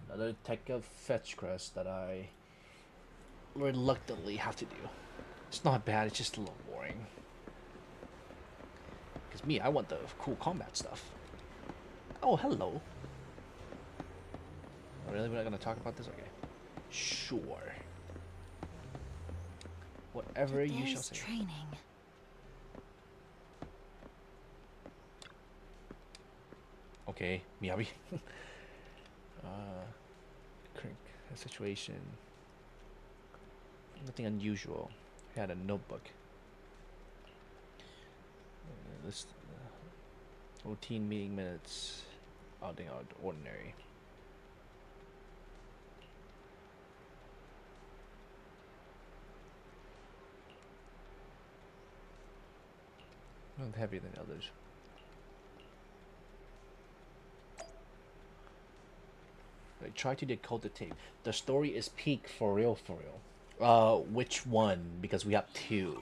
Another tech of fetch quest that I reluctantly have to do. It's not bad, it's just a little boring. Because me, I want the cool combat stuff. Oh, hello. Oh, really? We're not going to talk about this? Okay. Sure. Whatever you shall say. Training. Okay, Miyabi. Situation. Nothing unusual. We had a notebook. This routine meeting minutes. Nothing out of the ordinary. Not heavier than others. I try to decode the tape. The story is peak for real, for real. Which one? Because we have two.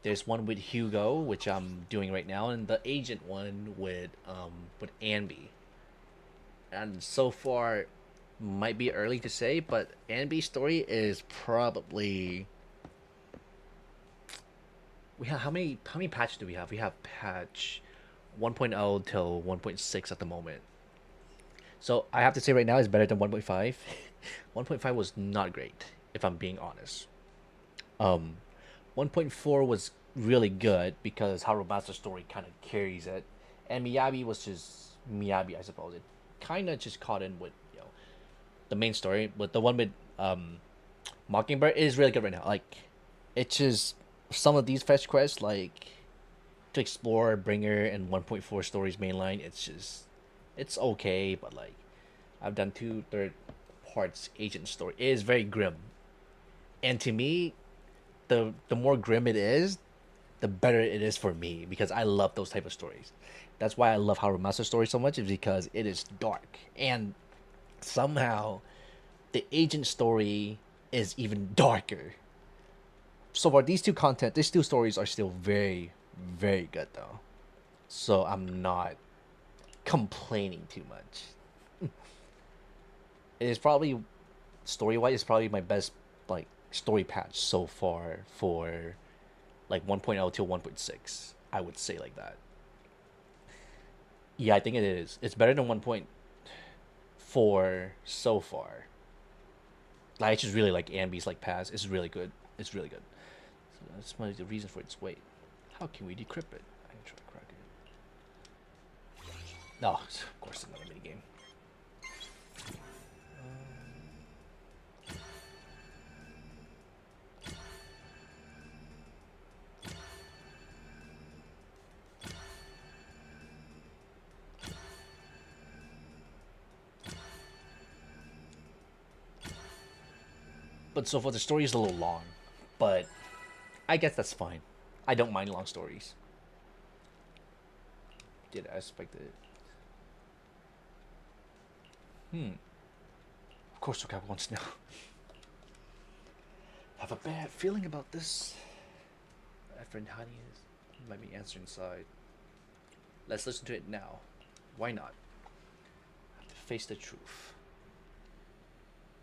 There's one with Hugo, which I'm doing right now, and the agent one with S.Anby. And so far, might be early to say, but S.Anby's story is probably. We have how many patches do we have? We have patch 1.0 till 1.6 at the moment. So I have to say right now it's better than 1.5. 1.5 was not great, if I'm being honest. 1.4 was really good because Harumasa's story kind of carries it, and Miyabi was just Miyabi, I suppose. It kind of just caught in with the main story, but the one with Mockingbird is really good right now. Like, it's just some of these fetch quests, like to explore Bringer and 1.4 stories mainline. It's okay, but like I've done 2/3 parts agent story. It is very grim, and to me, the more grim it is, the better it is for me because I love those type of stories. That's why I love Harumasa's story so much, is because it is dark, and somehow the agent story is even darker. So far, these two stories are still very, very good though. So I'm not complaining too much. It is probably story-wise, it's probably my best like story patch so far for like 1.0 till 1.6. I would say like that. Yeah, I think it is. It's better than 1.4 so far. Like, I just really like S.Anby's like pass. It's really good. It's really good. So that's the reason for its weight. How can we decrypt it? I can try to crack it. No, of course, another mini game. But so far, the story is a little long, but I guess that's fine. I don't mind long stories. Did I expect it? Of course, Sokka wants to know. I have a bad feeling about this. My friend Honey might be answering inside. Let's listen to it now. Why not? I have to face the truth.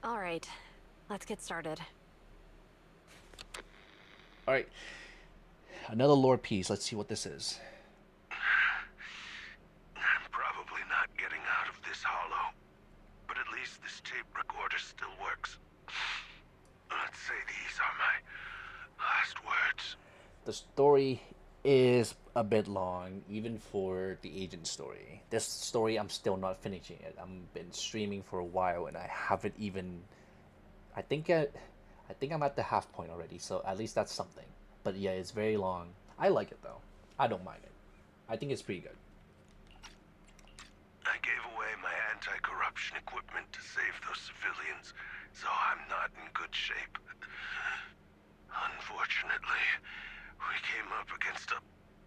All right, let's get started. All right, another lore piece. Let's see what this is. I'm probably not getting out of this hollow, but at least this tape recorder still works. Let's say these are my last words. The story is a bit long, even for the agent story. This story, I'm still not finishing it. I've been streaming for a while, and I haven't even. I think I'm at the half point already, so at least that's something. But yeah, it's very long. I like it though. I don't mind it. I think it's pretty good. those civilians, so I'm not in good shape. Unfortunately, we came up against a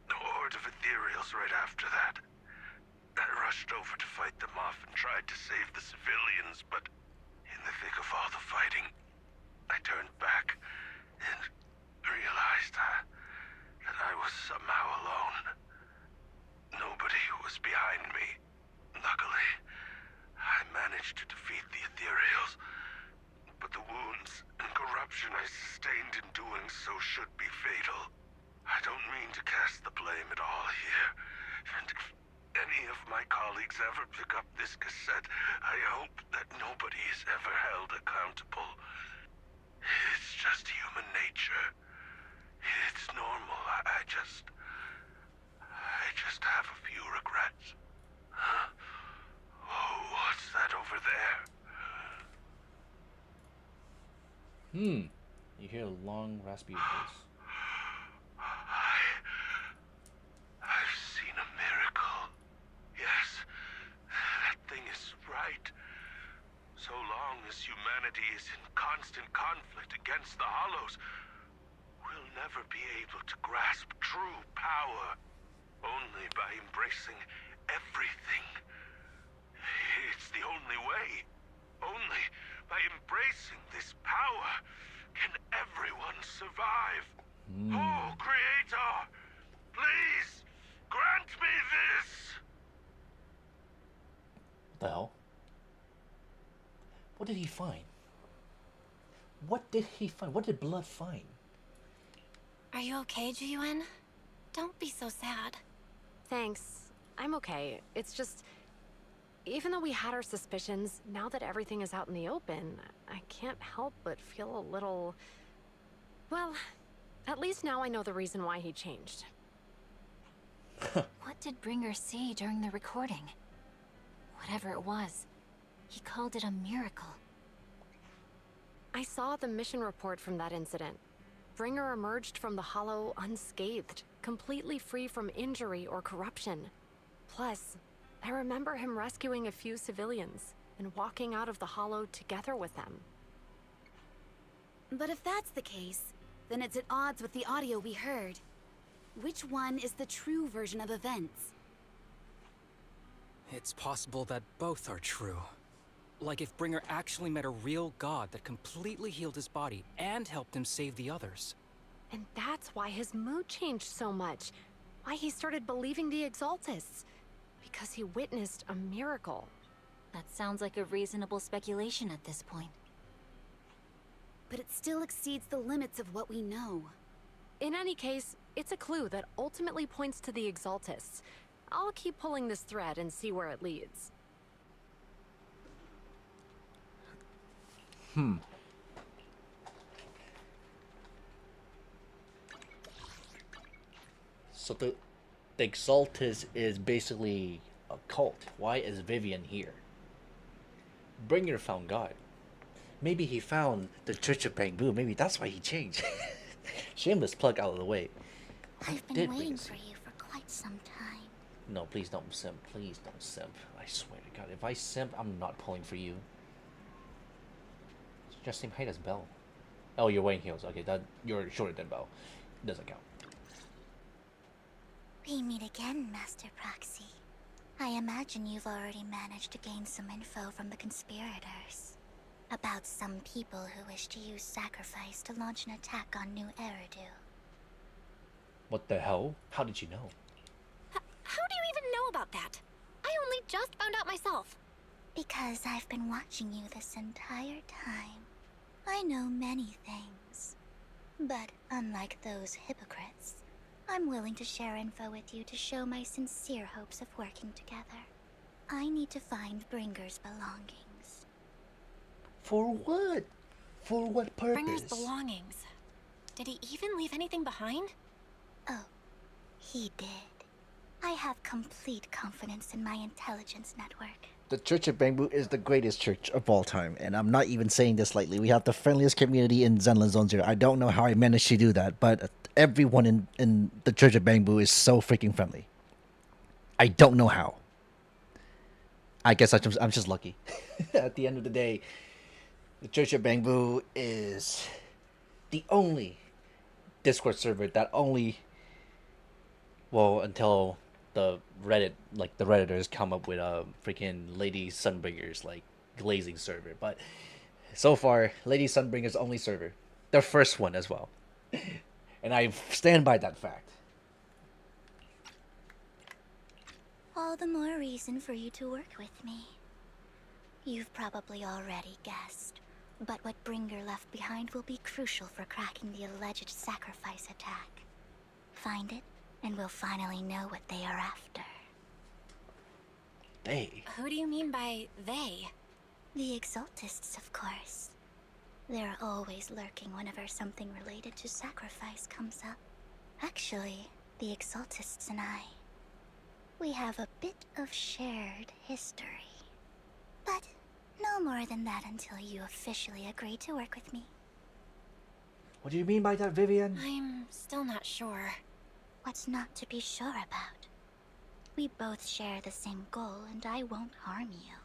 horde of ethereals right after that. I rushed over to fight them off and tried to save the civilians, but in the thick of all the fighting, I turned back and realized that I was somehow alone. Nobody was behind me. Luckily, I managed to defeat the ethereals, but the wounds and corruption I sustained in doing so should be fatal. I don't mean to cast the blame at all here, and if any of my colleagues ever pick up this cassette, I hope that nobody is ever held accountable. It's just human nature. It's normal. I just have a few regrets. Huh? Oh, what's that over there? You hear a long, raspy voice. I've seen a miracle. Yes, that thing is right. So long as humanity is in constant conflict against the Hollows, we'll never be able to grasp true power. Only by embracing everything. It's the only way. Only by embracing this power can everyone survive. Oh, Creator, please grant me this. What the hell? What did he find? What did he find? What did Blood find? Are you okay, Juyuan? Don't be so sad. Thanks. I'm okay. It's just, even though we had our suspicions, now that everything is out in the open, I can't help but feel a little... Well, at least now I know the reason why he changed. What did Bringer see during the recording? Whatever it was, he called it a miracle. I saw the mission report from that incident. Bringer emerged from the Hollow unscathed, completely free from injury or corruption. Plus, I remember him rescuing a few civilians and walking out of the Hollow together with them. But if that's the case, then it's at odds with the audio we heard. Which one is the true version of events? It's possible that both are true. Like if Bringer actually met a real god that completely healed his body and helped him save the others. And that's why his mood changed so much. Why he started believing the Exaltists. Because he witnessed a miracle. That sounds like a reasonable speculation at this point. But it still exceeds the limits of what we know. In any case, it's a clue that ultimately points to the Exaltists. I'll keep pulling this thread and see where it leads. So the Exaltus is basically a cult. Why is Vivian here? Bringer found God. Maybe he found the Church of BANGBOO. Maybe that's why he changed. Shameless plug out of the way. I've been waiting for you for quite some time. No, please don't simp. Please don't simp. I swear to God, if I simp, I'm not pulling for you. It's just same height as Belle. Oh, you're wearing heels. Okay, that you're shorter than Belle. Doesn't count. We meet again, Master Proxy. I imagine you've already managed to gain some info from the conspirators. About some people who wish to use sacrifice to launch an attack on New Eridu. What the hell? How did you know? How do you even know about that? I only just found out myself. Because I've been watching you this entire time. I know many things. But unlike those hypocrites, I'm willing to share info with you to show my sincere hopes of working together. I need to find Bringer's belongings. For what? For what purpose? Bringer's belongings. Did he even leave anything behind? Oh, he did. I have complete confidence in my intelligence network. The Church of BANGBOO is the greatest church of all time, and I'm not even saying this lightly. We have the friendliest community in Zenland Zone Zero. I don't know how I managed to do that, but everyone in the Church of BANGBOO is so freaking friendly. I don't know how. I guess I'm just lucky. At the end of the day, the Church of BANGBOO is the only Discord server that only, well, until the Redditors come up with a freaking Lady Sunbringer's like glazing server. But so far, Lady Sunbringer's only server, their first one as well, and I stand by that fact. All the more reason for you to work with me. You've probably already guessed, but what Bringer left behind will be crucial for cracking the alleged sacrifice attack. Find it, and we'll finally know what they are after. They? Who do you mean by they? The Exaltists, of course. They're always lurking whenever something related to sacrifice comes up. Actually, the Exaltists and I, we have a bit of shared history. But no more than that until you officially agree to work with me. What do you mean by that, Vivian? I'm still not sure. What's not to be sure about? We both share the same goal, and I won't harm you.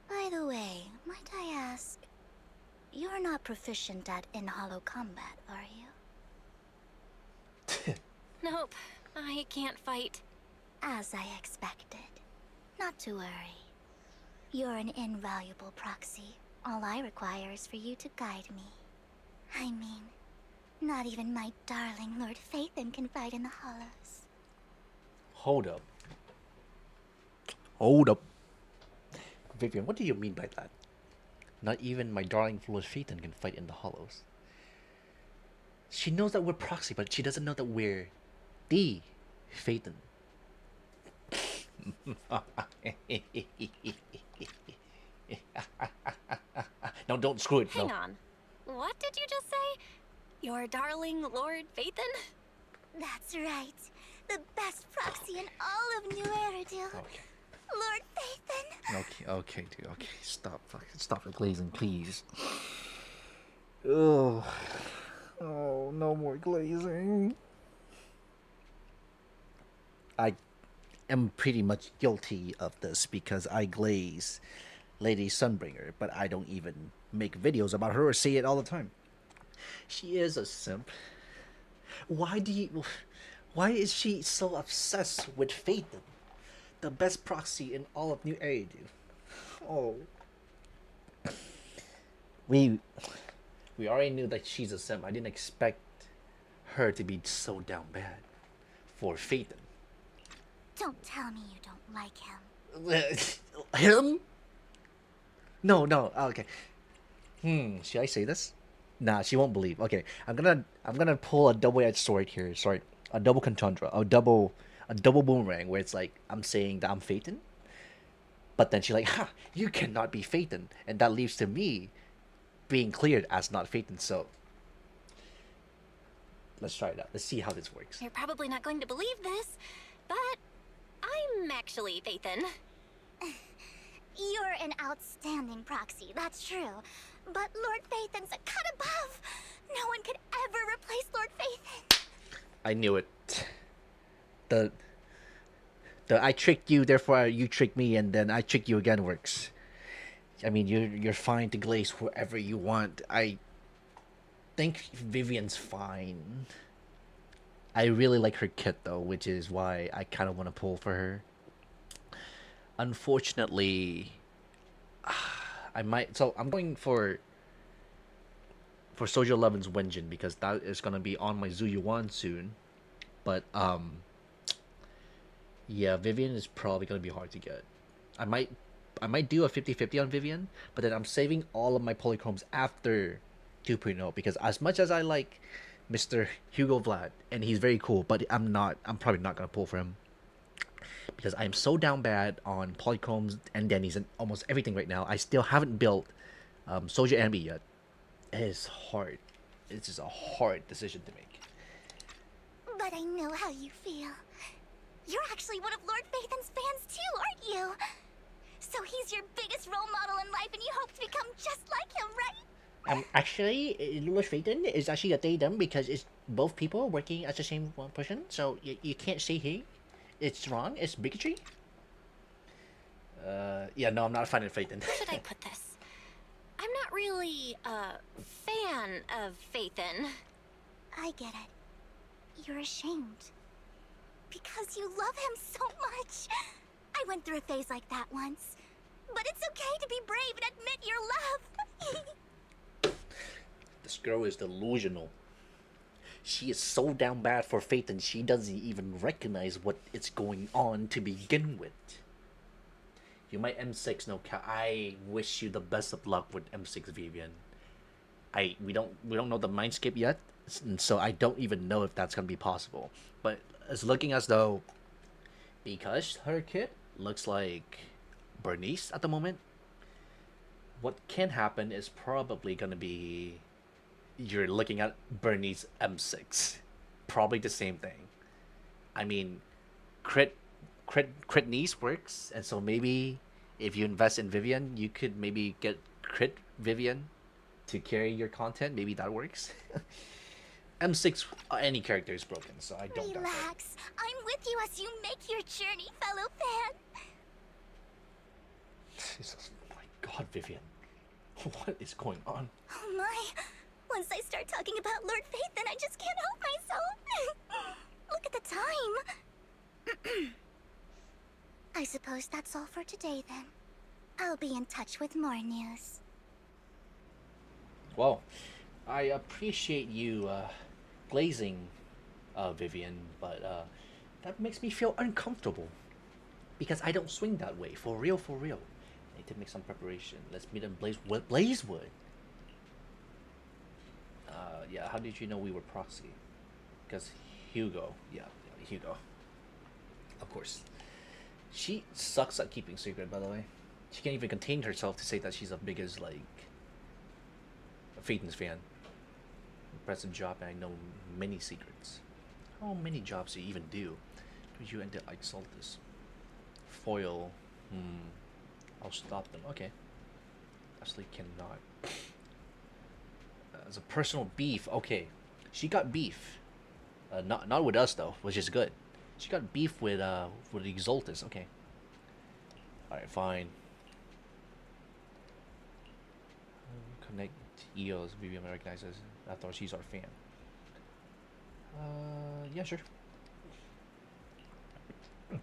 By the way, might I ask, you're not proficient at in-hollow combat, are you? Nope, I can't fight. As I expected. Not to worry. You're an invaluable proxy. All I require is for you to guide me. I mean, not even my darling Lord Phaethon can fight in the hollows. Hold up. Hold up. Vivian, what do you mean by that? Not even my darling Lord Phaethon can fight in the hollows. She knows that we're proxy, but she doesn't know that we're the Phaethon. No, don't screw it. Hang No. on. What did you just say? Your darling Lord Phaethon? That's right. The best proxy in all of New Eridu. Okay. Lord Phaethon. Okay, dude. Okay, stop the glazing, please. Ugh. Oh, no more glazing. I am pretty much guilty of this because I glaze Lady Sunbringer, but I don't even make videos about her or say it all the time. She is a simp. Why is she so obsessed with Phaethon, the best proxy in all of New Eridu? Oh. We already knew that she's a simp. I didn't expect her to be so down bad for Phaethon. Don't tell me you don't like him. Him? No, okay. Should I say this? Nah, she won't believe. Okay, I'm gonna pull a double-edged sword here. Sorry, a double contundra, a double boomerang, where it's like I'm saying that I'm Phaethon, but then she's like, "Ha! You cannot be Phaethon," and that leaves to me being cleared as not Phaethon. So let's try it out. Let's see how this works. You're probably not going to believe this, but I'm actually Phaethon. You're an outstanding proxy, that's true. But Lord Phaethon's a cut above. No one could ever replace Lord Phaethon. I knew it. The I tricked you, therefore you trick me, and then I trick you again works. I mean, you're fine to glaze wherever you want. I think Vivian's fine. I really like her kit though, which is why I kind of want to pull for her. Unfortunately, I might. So I'm going for Soldier 11's Wenjin because that is gonna be on my Zuyuan soon. But yeah, Vivian is probably gonna be hard to get. I might do a 50-50 on Vivian, but then I'm saving all of my polychromes after 2.0 because as much as I like Mr. Hugo Vlad and he's very cool, but I'm probably not gonna pull for him. Because I'm so down bad on polychromes and Denny's and almost everything right now. I still haven't built Soldier S.Anby yet. It is hard. It's just a hard decision to make. But I know how you feel. You're actually one of Lord Phaethon's fans too, aren't you? So he's your biggest role model in life and you hope to become just like him, right? Actually, Lord Phaethon is actually a datum because it's both people working as the same one person. So you can't say he. It's wrong. It's bigotry. Yeah, no, I'm not a fan of Phaeton. How should I put this? I'm not really a fan of Phaeton. I get it. You're ashamed. Because you love him so much. I went through a phase like that once. But it's okay to be brave and admit your love. This girl is delusional. She is so down bad for Phaeton, she doesn't even recognize what is going on to begin with. You might M6, no, I wish you the best of luck with M6, Vivian. We don't know the mindscape yet, and so I don't even know if that's gonna be possible. But it's looking as though, because her kid looks like Bernice at the moment, what can happen is probably gonna be you're looking at Bernice M6, probably the same thing. I mean, crit niece works, and so maybe if you invest in Vivian, you could maybe get crit Vivian to carry your content. Maybe that works. M6, any character is broken, so I don't. Relax. I'm with you as you make your journey, fellow fan. Jesus, oh my God, Vivian, what is going on? Oh my. Once I start talking about Lord Phaeton, I just can't help myself. Look at the time. I suppose that's all for today then. I'll be in touch with more news. Well, I appreciate you glazing, Vivian, but that makes me feel uncomfortable because I don't swing that way. For real, for real. I need to make some preparation. Let's meet in Blazewood. Yeah, how did you know we were proxy? Because Hugo. Yeah, Hugo. Of course. She sucks at keeping secret, by the way. She can't even contain herself to say that she's the biggest, like, Phaeton's fan. Impressive job, and I know many secrets. How many jobs do you even do? Did you enter Exaltus? Foil. I'll stop them. Okay. Actually cannot. As a personal beef. Okay. She got beef. Not with us though, which is good. She got beef with Exaltus. Okay. Alright, fine. Connect EOS. Vivian recognizes. I thought she's our fan. Yeah, sure.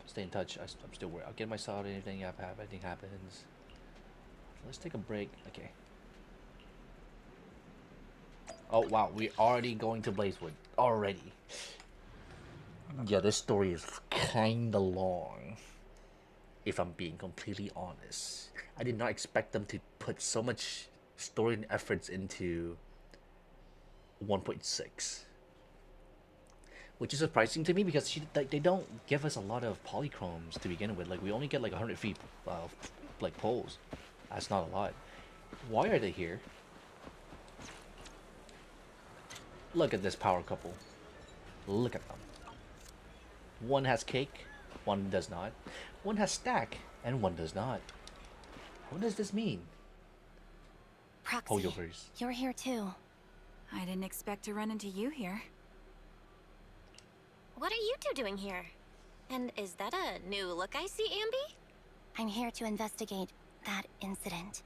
Stay in touch. I'm still worried. I'll get myself out. Anything happens. Let's take a break. Okay. Oh wow, we're already going to Blazewood already. Yeah, this story is kinda long. If I'm being completely honest, I did not expect them to put so much story and efforts into 1.6, which is surprising to me because they don't give us a lot of polychromes to begin with. Like we only get like 100 feet like poles. That's not a lot. Why are they here? Look at this power couple. Look at them. One has cake, one does not. One has stack, and one does not. What does this mean? Proxy, Holdovers. you're here too. I didn't expect to run into you here. What are you two doing here? And is that a new look I see, Amby? I'm here to investigate that incident.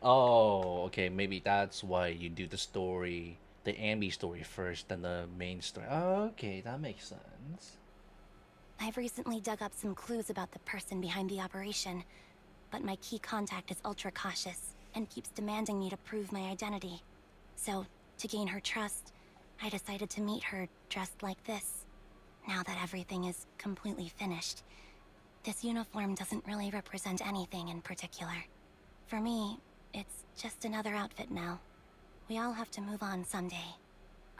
Oh, okay, maybe that's why you do the story, the S.Anby story first, then the main story. Okay, that makes sense. I've recently dug up some clues about the person behind the operation, but my key contact is ultra cautious and keeps demanding me to prove my identity. So, to gain her trust, I decided to meet her dressed like this. Now that everything is completely finished, this uniform doesn't really represent anything in particular. For me, it's just another outfit now. We all have to move on someday.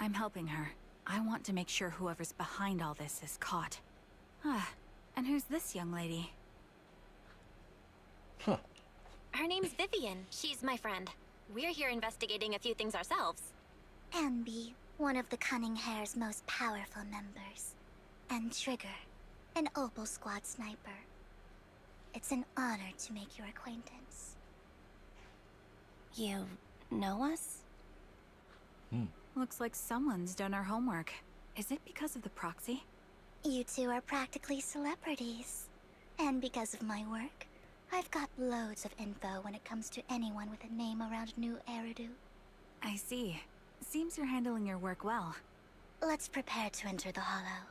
I'm helping her. I want to make sure whoever's behind all this is caught. And who's this young lady? Huh. Her name's Vivian. She's my friend. We're here investigating a few things ourselves. S.Anby, one of the Cunning Hair's most powerful members. And Trigger, an Opal Squad sniper. It's an honor to make your acquaintance. You know us? Looks like someone's done our homework. Is it because of the proxy? You two are practically celebrities. And because of my work, I've got loads of info when it comes to anyone with a name around New Eridu. I see. Seems you're handling your work well. Let's prepare to enter the Hollow.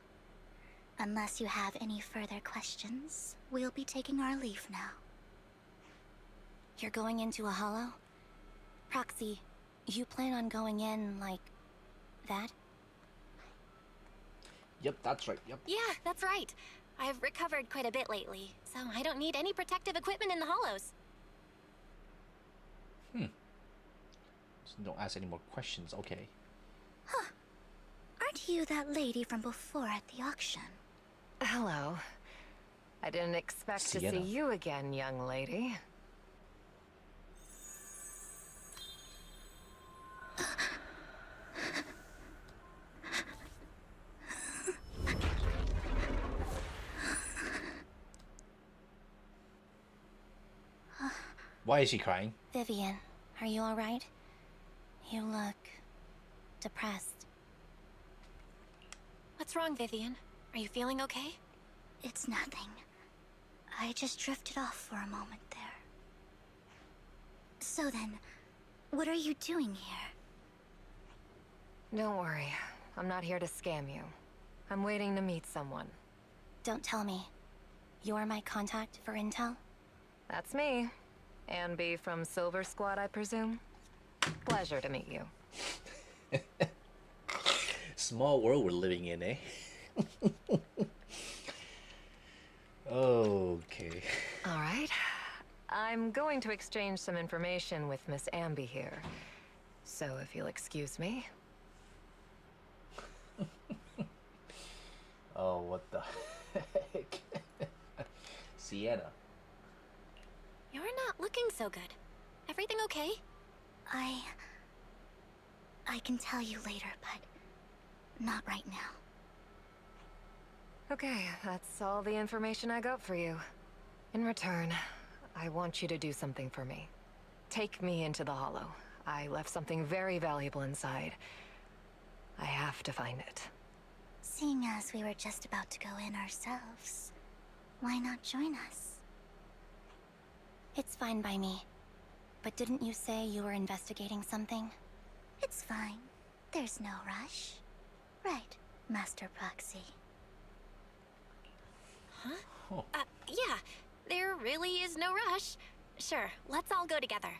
Unless you have any further questions, we'll be taking our leave now. You're going into a hollow? Proxy, you plan on going in like that? Yep, that's right. Yep. Yeah, that's right. I've recovered quite a bit lately, so I don't need any protective equipment in the hollows. So don't ask any more questions. Okay. Huh. Aren't you that lady from before at the auction? Hello. I didn't expect to see you again, young lady. Why is she crying? Vivian, are you alright? You look depressed. What's wrong, Vivian? Are you feeling okay? It's nothing. I just drifted off for a moment there. So then, what are you doing here? Don't worry. I'm not here to scam you. I'm waiting to meet someone. Don't tell me. You're my contact for intel? That's me. S.Anby from Silver Squad, I presume? Pleasure to meet you. Small world we're living in, eh? Okay. All right. I'm going to exchange some information with Miss S.Anby here. So if you'll excuse me. Oh, what the heck? Sienna. You're not looking so good. Everything okay? I can tell you later, but not right now. Okay, that's all the information I got for you. In return, I want you to do something for me. Take me into the Hollow. I left something very valuable inside. I have to find it. Seeing as we were just about to go in ourselves, why not join us? It's fine by me. But didn't you say you were investigating something? It's fine. There's no rush. Right, Master Proxy. Huh? Yeah. There really is no rush. Sure, let's all go together.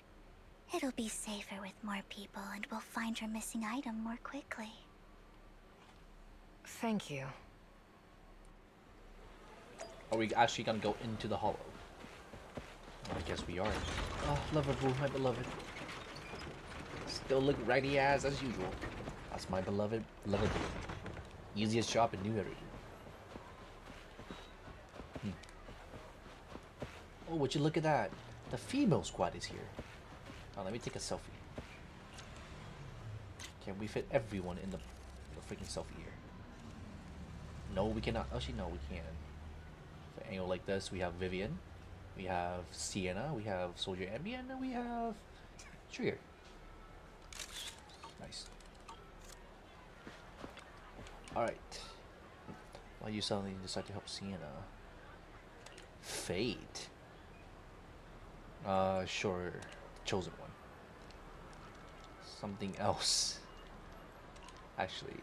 It'll be safer with more people, and we'll find your missing item more quickly. Thank you. Are we actually gonna go into the Hollow? I guess we are. Oh, Loverboo, my beloved. Still look raggedy as usual. That's my beloved Loverboo. Easiest shop in New Eridu. Oh, would you look at that? The female squad is here. Oh, let me take a selfie. Can we fit everyone in the freaking selfie here? No, we cannot. Actually, no, we can. For an angle like this, we have Vivian. We have Sienna, we have Soldier S.Anby, and then we have Trigger. Nice. Alright. Why you suddenly decide to help Sienna? Fate. Sure. Chosen one. Something else. Actually.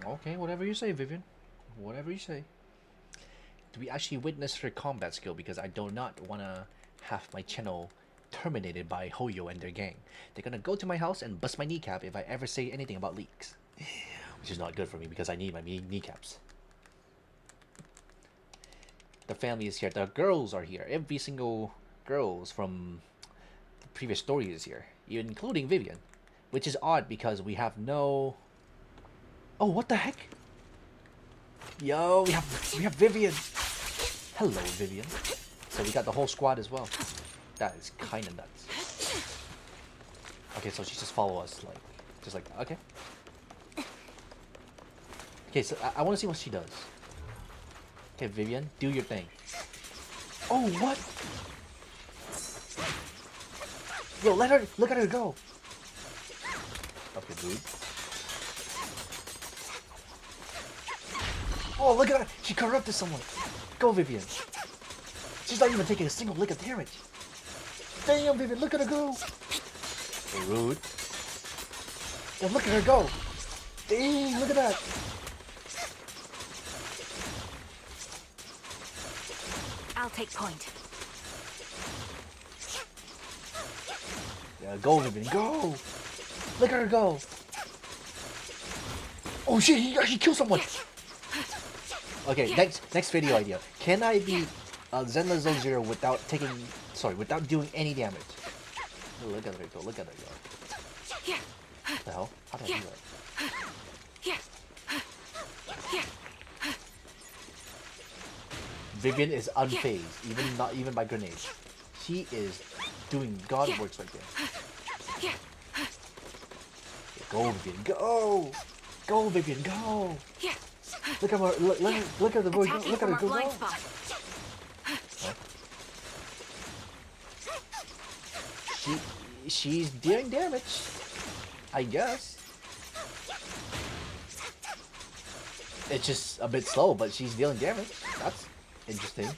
Okay, whatever you say, Vivian. Whatever you say. Do we actually witness her combat skill? Because I do not want to have my channel terminated by Hoyo and their gang. They're gonna go to my house and bust my kneecap if I ever say anything about leaks. Which is not good for me because I need my kneecaps. The family is here. The girls are here. Every single girls from the previous story is here. Including Vivian. Which is odd because we have no... Oh, what the heck? Yo, we have Vivian. Hello, Vivian. So we got the whole squad as well. That is kind of nuts. Okay, so she just follow us, like, just like that. Okay. Okay, so I want to see what she does. Okay, Vivian, do your thing. Oh, what? Yo, let her, look at her go. Okay, dude. Oh, look at her. She corrupted someone. Go, Vivian. She's not even taking a single lick of damage. Damn, Vivian, look at her go. Rude. Now look at her go. Dang, look at that. I'll take point. Yeah, go, Vivian, go. Look at her go. Oh shit, he actually killed someone. Okay, next video idea. Can I beat ZZZ 0 without without doing any damage? Oh, look at her go, look at her go. What the hell? How did I do that? Vivian is unfazed, not even by grenades. She is doing god works right there. Go, Vivian, go! Go, Vivian, go! Look at her, look at the boy, look at her go. Huh? She's doing damage, I guess. It's just a bit slow, but she's dealing damage. That's interesting.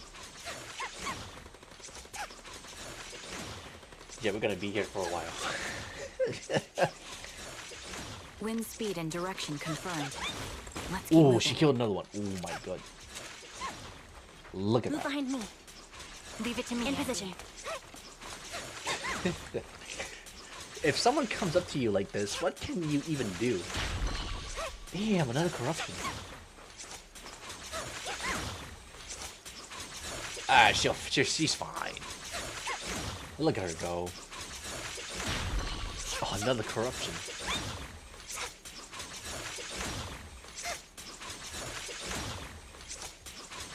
Yeah, we're gonna be here for a while. Wind speed and direction confirmed. Let's keep Ooh, moving. she killed another one. Oh my god. Look at Move that. behind me. Leave it to me. In position. If someone comes up to you like this, what can you even do? Damn, another corruption. Ah, she's fine. Look at her go. Oh, another corruption.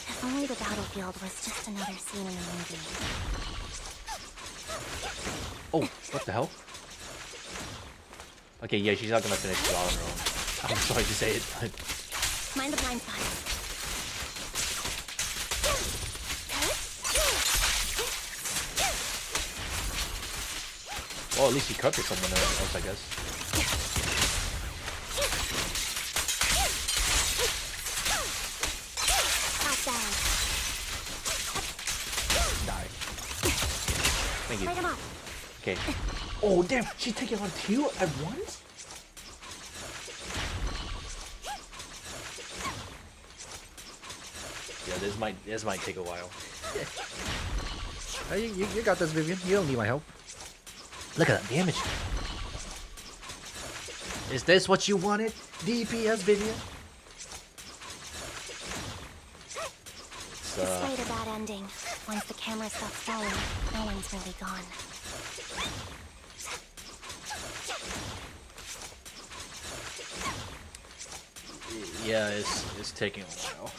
If only the battlefield was just another scene in a movie. Oh, what the hell? Okay, yeah, she's not gonna finish it all on her own. I'm sorry to say it, but... Mind the blind spot. Well, at least she covered someone else, I guess. Die. Thank you. Light him up. Okay. Oh, damn! She's taking on 2 at once? Yeah, this might take a while. You got this, Vivian. You don't need my help. Look at that damage. Is this what you wanted? DPS, Vivian? Despite a bad ending, once the camera stops rolling, no one's really gone. Yeah, it's taking a while.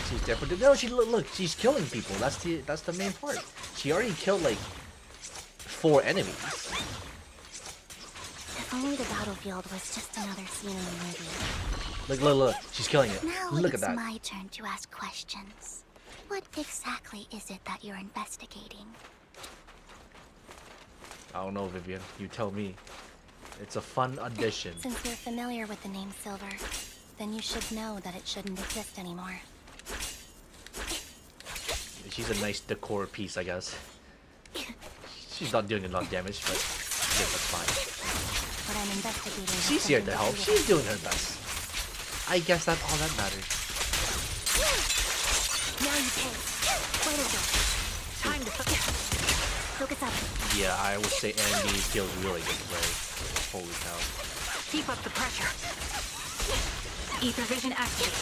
She's different. No, look, she's killing people. That's the main part. She already killed like 4 enemies. If only the battlefield was just another scene in the movie. Look, she's killing it. Now Look at it's that. my turn to ask questions. What exactly is it that you're investigating? I don't know, Vivian. You tell me. It's a fun addition. Since you're familiar with the name Silver, then you should know that it shouldn't exist anymore. She's a nice decor piece, I guess. She's not doing a lot of damage, but yeah, that's fine. What I'm investigating. She's here to help. She's doing her best. I guess that's all that matters. Now you pay. Wait a minute. Time to focus up. Yeah, I would say Andy feels really good today. Holy cow. Keep up the pressure. Ether vision activate.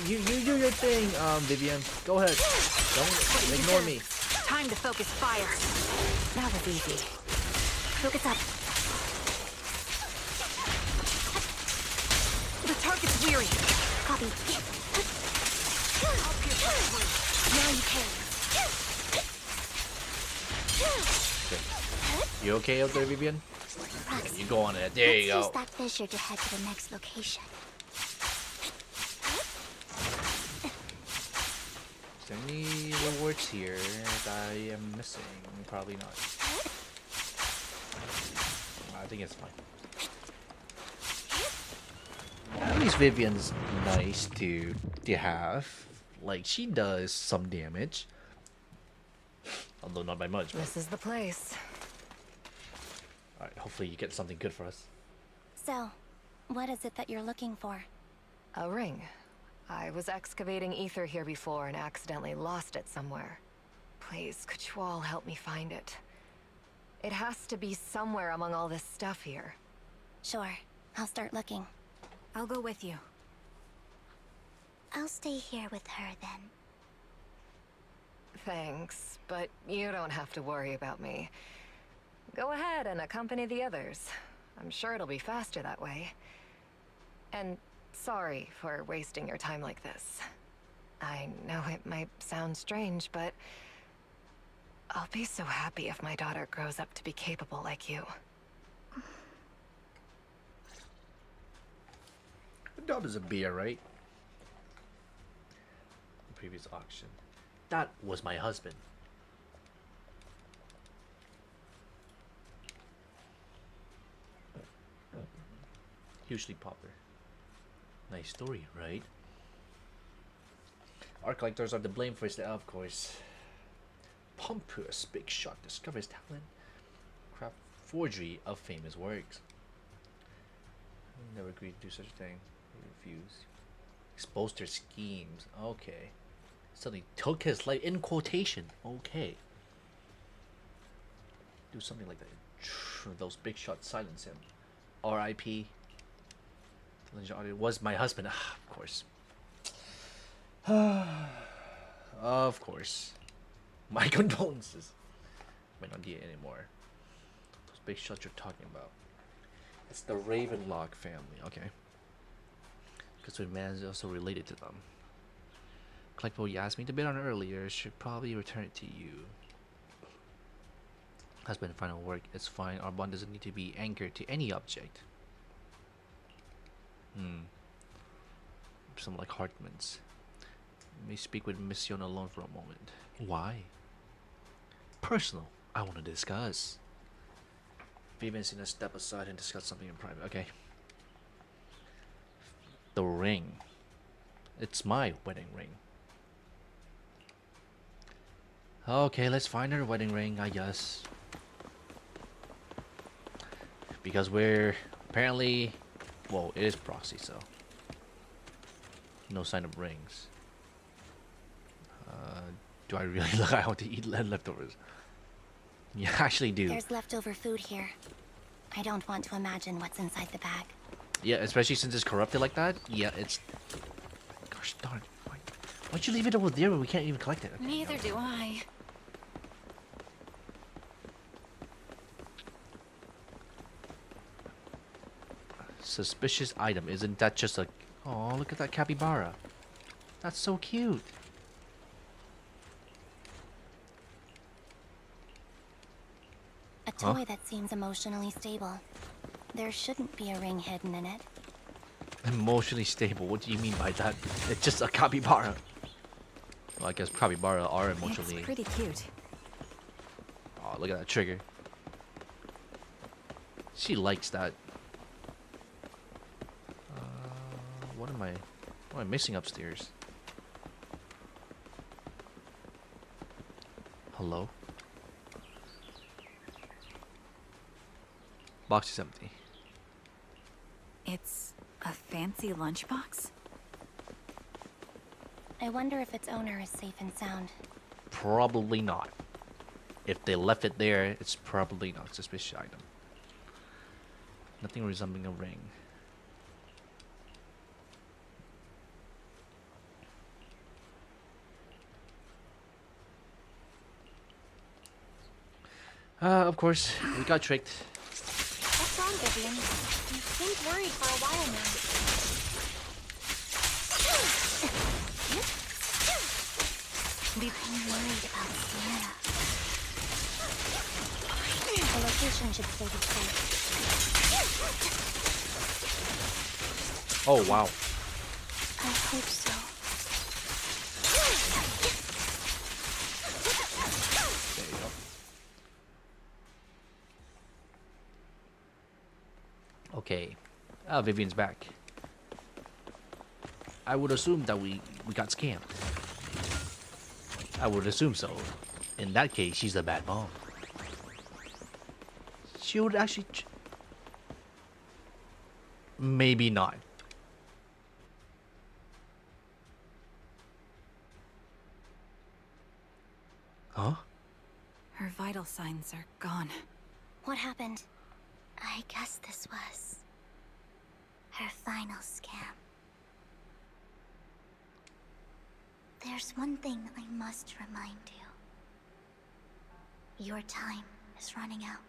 You do your thing, Vivian. Go ahead. Don't ignore me. Time to focus fire. That was easy. Focus up. The target's weary. Copy. Now you pay. Okay. You okay out there, Vivian? Yeah, you go on it. There you Let's go. use that fissure to head to the next location. Is there any rewards here that I am missing? Probably not. I think it's fine. least Vivian's nice to have. Like, she does some damage. Although not by much. This is the place. Alright, hopefully you get something good for us. So, what is it that you're looking for? A ring. I was excavating ether here before and accidentally lost it somewhere. Please, could you all help me find it? It has to be somewhere among all this stuff here. Sure, I'll start looking. I'll go with you. I'll stay here with her then. Thanks, but you don't have to worry about me. Go ahead and accompany the others. I'm sure it'll be faster that way. And sorry for wasting your time like this. I know it might sound strange, but I'll be so happy if my daughter grows up to be capable like you. The daughter's a beer, right? The previous auction. That was my husband. Hugely popular. Nice story, right? Art collectors are to blame for his, of course. Pompous big shot discovers talent, craft forgery of famous works. Never agreed to do such a thing. He refused. Exposed their schemes. Okay. Suddenly took his life in quotation. Okay. Do something like that. Those big shots silence him. R.I.P. It was my husband. Ah, of course. Of course. My condolences. Might not need it anymore. Those big shots you're talking about. It's the Ravenlock family. Okay. Because the man is also related to them. Collectible you asked me to bid on earlier. Should probably return it to you. Husband final work. It's fine. Our bond doesn't need to be anchored to any object. Some like Hartman's. May speak with Miss Yona alone for a moment. Why? Personal. I want to discuss. Vivian's gonna step aside and discuss something in private. Okay. The ring. It's my wedding ring. Okay, let's find her wedding ring, I guess. Because we're apparently, well, it is proxy, so no sign of rings. Do I really look? I want to eat leftovers. Yeah, I actually do. There's leftover food here. I don't want to imagine what's inside the bag. Yeah, especially since it's corrupted like that. Yeah, it's. Gosh darn! Why'd you leave it over there when we can't even collect it? Okay, Neither do I. Suspicious item. Isn't that just a... Oh, look at that capybara. That's so cute. A toy that seems emotionally stable. There shouldn't be a ring hidden in it. Emotionally stable. What do you mean by that? It's just a capybara. Well, I guess capybara are emotionally... It's pretty cute. Oh, look at that trigger. She likes that. What am I missing upstairs? Hello? Box is empty. It's a fancy lunchbox? I wonder if its owner is safe and sound. Probably not. If they left it there, it's probably not a suspicious item. Nothing resembling a ring. Of course, we got tricked. What's wrong, Vivian? You seemed worried for a while now. I'm worried about Sierra. The location should stay the same. Oh, wow. I hope so. There you go. Okay. Vivian's back. I would assume that we got scammed. I would assume so. In that case, she's a bad mom. She would actually... Maybe not. Huh? Her vital signs are gone. What happened? I guess this was her final scam. There's one thing I must remind you. Your time is running out.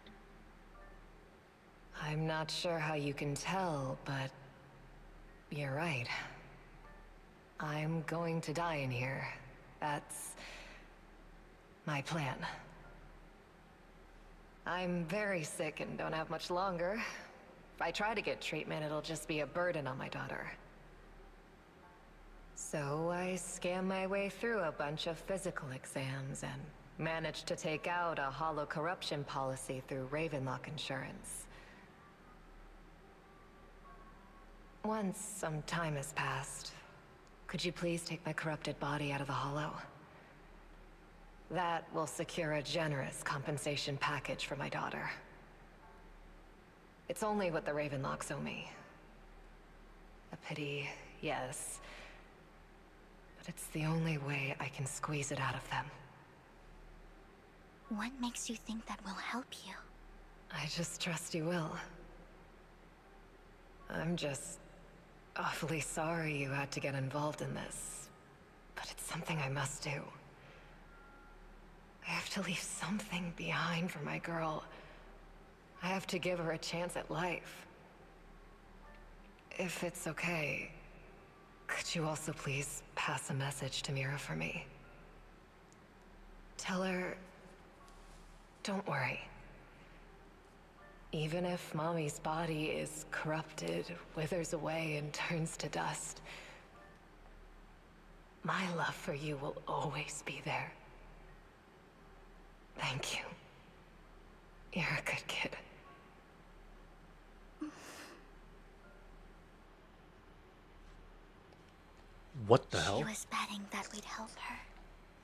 I'm not sure how you can tell, but you're right. I'm going to die in here. That's my plan. I'm very sick and don't have much longer. If I try to get treatment, it'll just be a burden on my daughter. So I scam my way through a bunch of physical exams and managed to take out a hollow corruption policy through Ravenlock Insurance. Once some time has passed, could you please take my corrupted body out of the hollow? That will secure a generous compensation package for my daughter. It's only what the Ravenlocks owe me. A pity, yes. But it's the only way I can squeeze it out of them. What makes you think that will help you? I just trust you will. I'm just awfully sorry you had to get involved in this. But it's something I must do. I have to leave something behind for my girl. I have to give her a chance at life. If it's okay, could you also please pass a message to Mira for me? Tell her, don't worry. Even if Mommy's body is corrupted, withers away, and turns to dust, my love for you will always be there. Thank you. You're a good kid. What the hell? She was betting that we'd help her.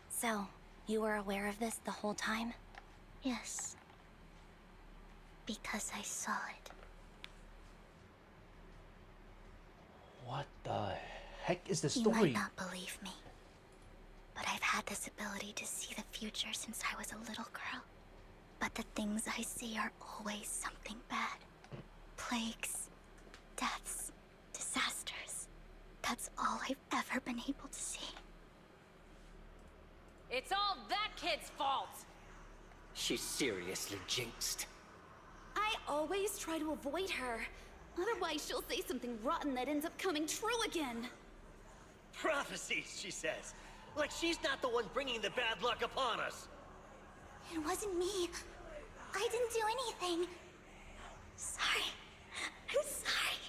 So, you were aware of this the whole time? Yes. Because I saw it. What the heck is the You story? might not believe me, but I've had this ability to see the future since I was a little girl. But the things I see are always something bad. Plagues, deaths, disasters. That's all I've ever been able to see. It's all that kid's fault! She's seriously jinxed. I always try to avoid her. Otherwise, she'll say something rotten that ends up coming true again. Prophecies, she says. Like she's not the one bringing the bad luck upon us. It wasn't me. I didn't do anything. Sorry. I'm sorry.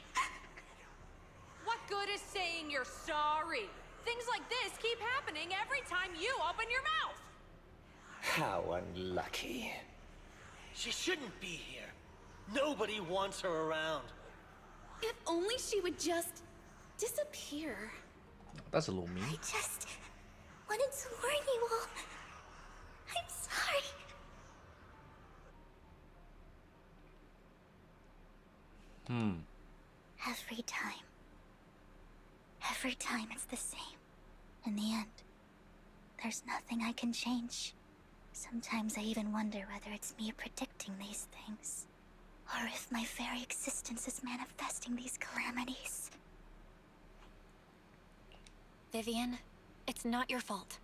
What good is saying you're sorry? Things like this keep happening every time you open your mouth! How unlucky. She shouldn't be here. Nobody wants her around. If only she would just disappear. That's a little mean. I just wanted to warn you all. I'm sorry. Every time. Every time it's the same. In the end, there's nothing I can change. Sometimes I even wonder whether it's me predicting these things, or if my very existence is manifesting these calamities. Vivian, it's not your fault.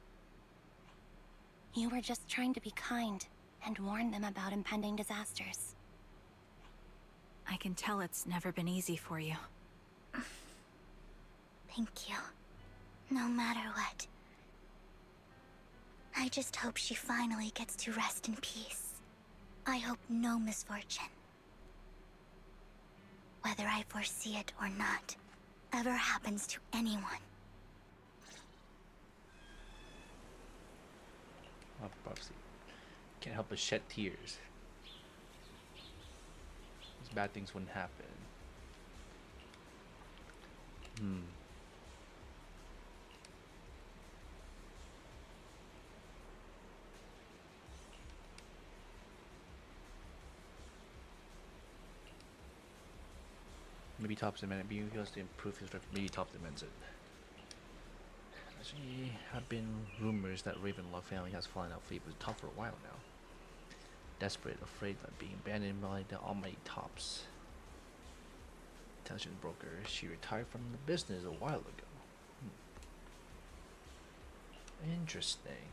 You were just trying to be kind and warn them about impending disasters. I can tell it's never been easy for you. Thank you. No matter what. I just hope she finally gets to rest in peace. I hope no misfortune, whether I foresee it or not, ever happens to anyone. Prophecy. Can't help but shed tears. These bad things wouldn't happen. maybe top dimension. Because to improve his maybe top dimension. Actually, have been rumors that Ravenlock family has fallen out fleet with top for a while now. Desperate, afraid of being abandoned by the almighty tops. Tension broker. She retired from the business a while ago. Interesting.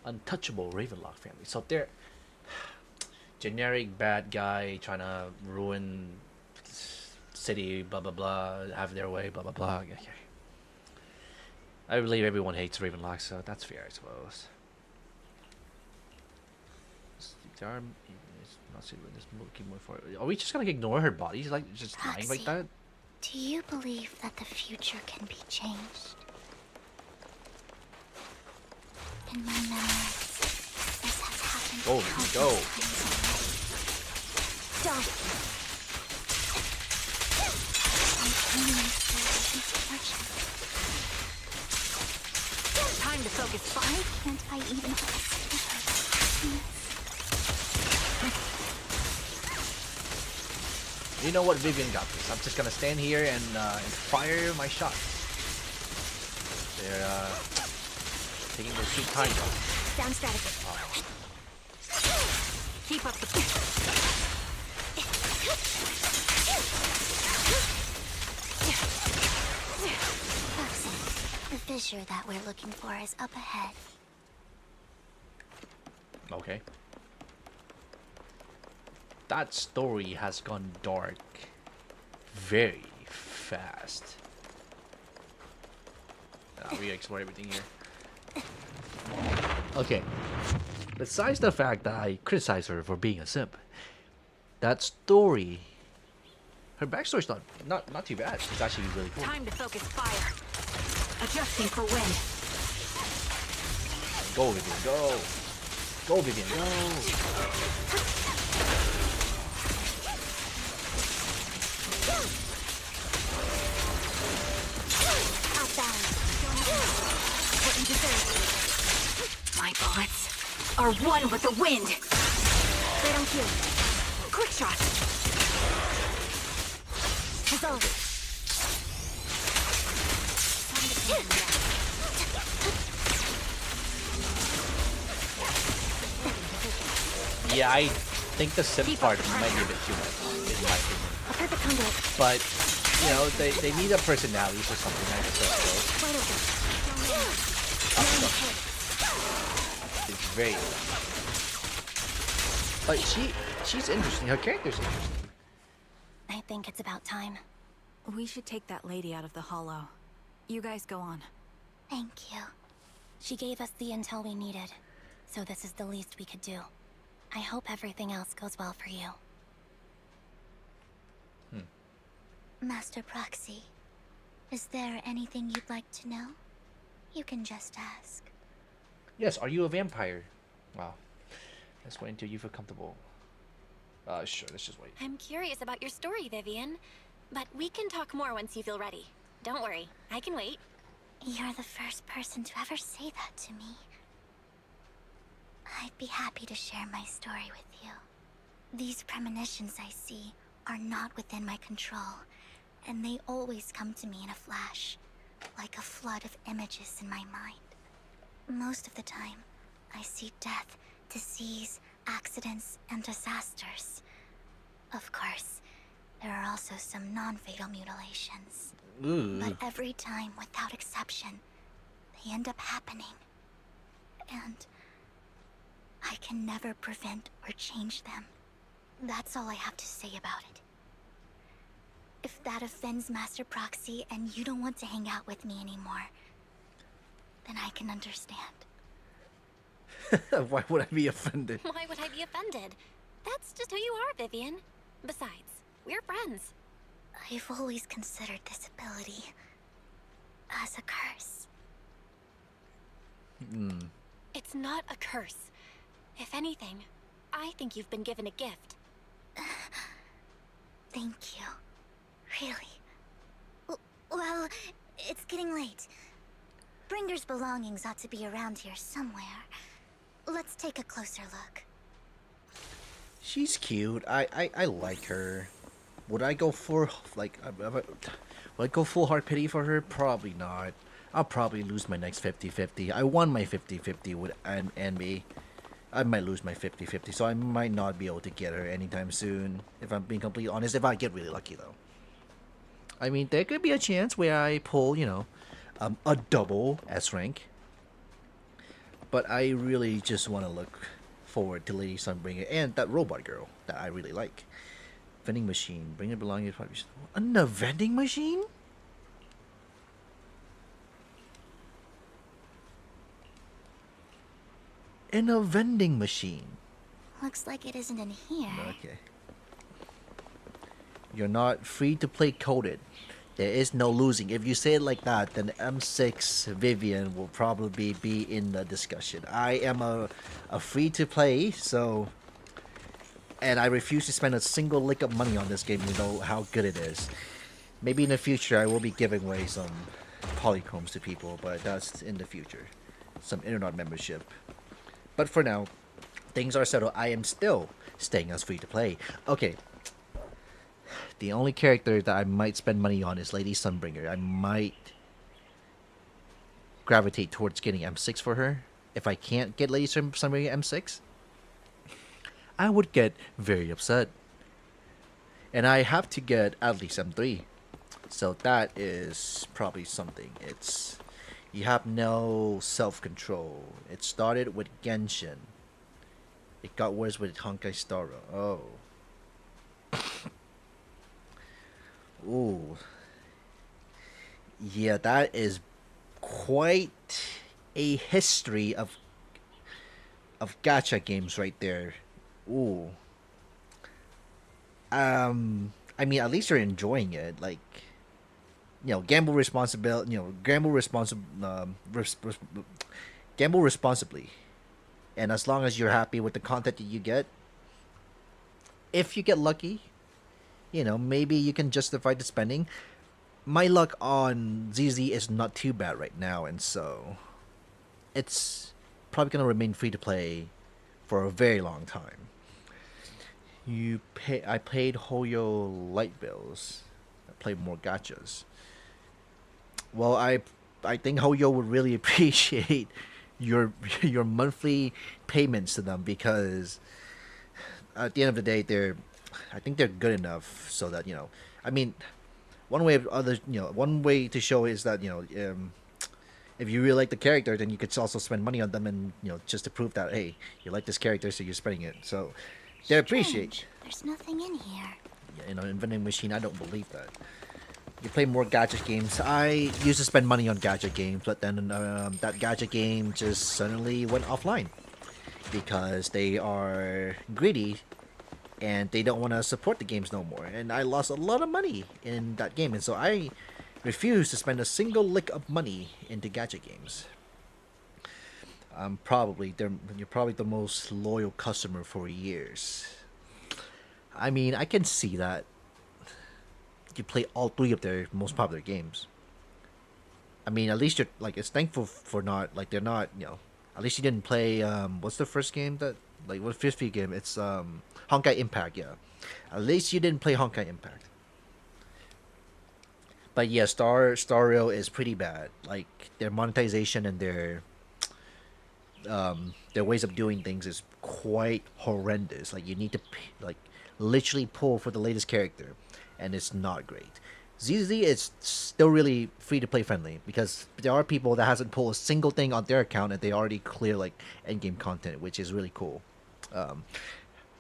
Untouchable Ravenlock family. So they're generic bad guy trying to ruin city, blah blah blah, have their way, blah blah blah. Okay. I believe everyone hates Ravenlock, so that's fair, I suppose. Are we just gonna ignore her body? She's like just lying like that? Do you believe that the future can be changed? In my memories, this has happened. Go, go. Don't. I came myself. Time to focus. Why can't I even ask? You know what, Vivian got this. I'm just gonna stand here and fire my shot. They're taking their sweet time though. Down strategy. Keep up the The fissure that we're looking for is up ahead. Okay. That story has gone dark very fast. We explore everything here. Okay. Besides the fact that I criticize her for being a simp, that story, her backstory's not too bad. It's actually really cool. Time to focus fire. Adjusting for wind. Go, Vivian, go. Go, Vivian, go. What you deserve. My bullets are one with the wind. They don't kill. Quick shot. Dissolve. Yeah, I think the simp part might be a bit too much, in my opinion. A perfect conduit. But, you know, they need a personality for something like this. Wide open. It's very. But she's interesting. Her character's interesting. I think it's about time. We should take that lady out of the hollow. You guys go on. Thank you. She gave us the intel we needed, so this is the least we could do. I hope everything else goes well for you. Master Proxy, is there anything you'd like to know? You can just ask. Yes, are you a vampire? Wow. Let's wait until you feel comfortable. Sure, let's just wait. I'm curious about your story, Vivian. But we can talk more once you feel ready. Don't worry, I can wait. You're the first person to ever say that to me. I'd be happy to share my story with you. These premonitions I see are not within my control, and they always come to me in a flash, like a flood of images in my mind. Most of the time, I see death, disease, accidents, and disasters. Of course, there are also some non-fatal mutilations. Ooh. But every time, without exception, they end up happening. And I can never prevent or change them. That's all I have to say about it. If that offends Master Proxy and you don't want to hang out with me anymore, then I can understand. Why would I be offended? Why would I be offended? That's just who you are, Vivian. Besides, we're friends. I've always considered this ability as a curse. It's not a curse. If anything, I think you've been given a gift. Thank you. Really? Well, it's getting late. Bringer's belongings ought to be around here somewhere. Let's take a closer look. She's cute. I like her. Would I go for like? Would I go full hard pity for her? Probably not. I'll probably lose my next 50-50. I won my 50-50 with S.Anby. I might lose my 50-50, so I might not be able to get her anytime soon. If I'm being completely honest, if I get really lucky though. I mean, there could be a chance where I pull, a double S rank. But I really just want to look forward to Lady Sunbringer and that robot girl that I really like. Vending machine. Bring it belongings. A vending machine? In a vending machine. Looks like it isn't in here. Okay. You're not free to play coded. There is no losing. If you say it like that, then M6 Vivian will probably be in the discussion. I am a free to play, so, and I refuse to spend a single lick of money on this game. You know how good it is. Maybe in the future I will be giving away some polychromes to people, but that's in the future. Some internet membership. But for now, things are settled. I am still staying as free to play. Okay. The only character that I might spend money on is Lady Sunbringer. I might gravitate towards getting M6 for her. If I can't get Lady Sunbringer M6, I would get very upset. And I have to get at least M3. So that is probably something. You have no self-control. It started with Genshin. It got worse with Honkai Star Rail. Oh. Ooh. Yeah, that is quite a history of gacha games right there. Ooh. I mean, at least you're enjoying it. Like, gamble responsibly. Gamble responsibly. And as long as you're happy with the content that you get, if you get lucky, maybe you can justify the spending. My luck on ZZ is not too bad right now, and so it's probably gonna remain free to play for a very long time. I played Hoyo light bills. I played more gachas. Well, I think Hoyo would really appreciate your monthly payments to them, because at the end of the day, I think they're good enough so that I mean, one way to show is that if you really like the character, then you could also spend money on them, and just to prove that, hey, you like this character, so you're spending it. So they appreciate. There's nothing in here. Yeah, in vending machine, I don't believe that. You play more gadget games. I used to spend money on gadget games, but then that gadget game just suddenly went offline because they are greedy and they don't want to support the games no more. And I lost a lot of money in that game, and so I refuse to spend a single lick of money into gadget games. You're probably the most loyal customer for years. I mean, I can see that. You play all 3 of their most popular games. I mean, at least you're it's thankful for not they're not at least you didn't play what's the first game that what fifth game? It's Honkai Impact. Yeah, at least you didn't play Honkai Impact. But yeah, Star Rail is pretty bad. Like, their monetization and their ways of doing things is quite horrendous. Like, you need to literally pull for the latest character, and it's not great. ZZZ is still really free to play friendly, because there are people that hasn't pulled a single thing on their account and they already clear end game content, which is really cool.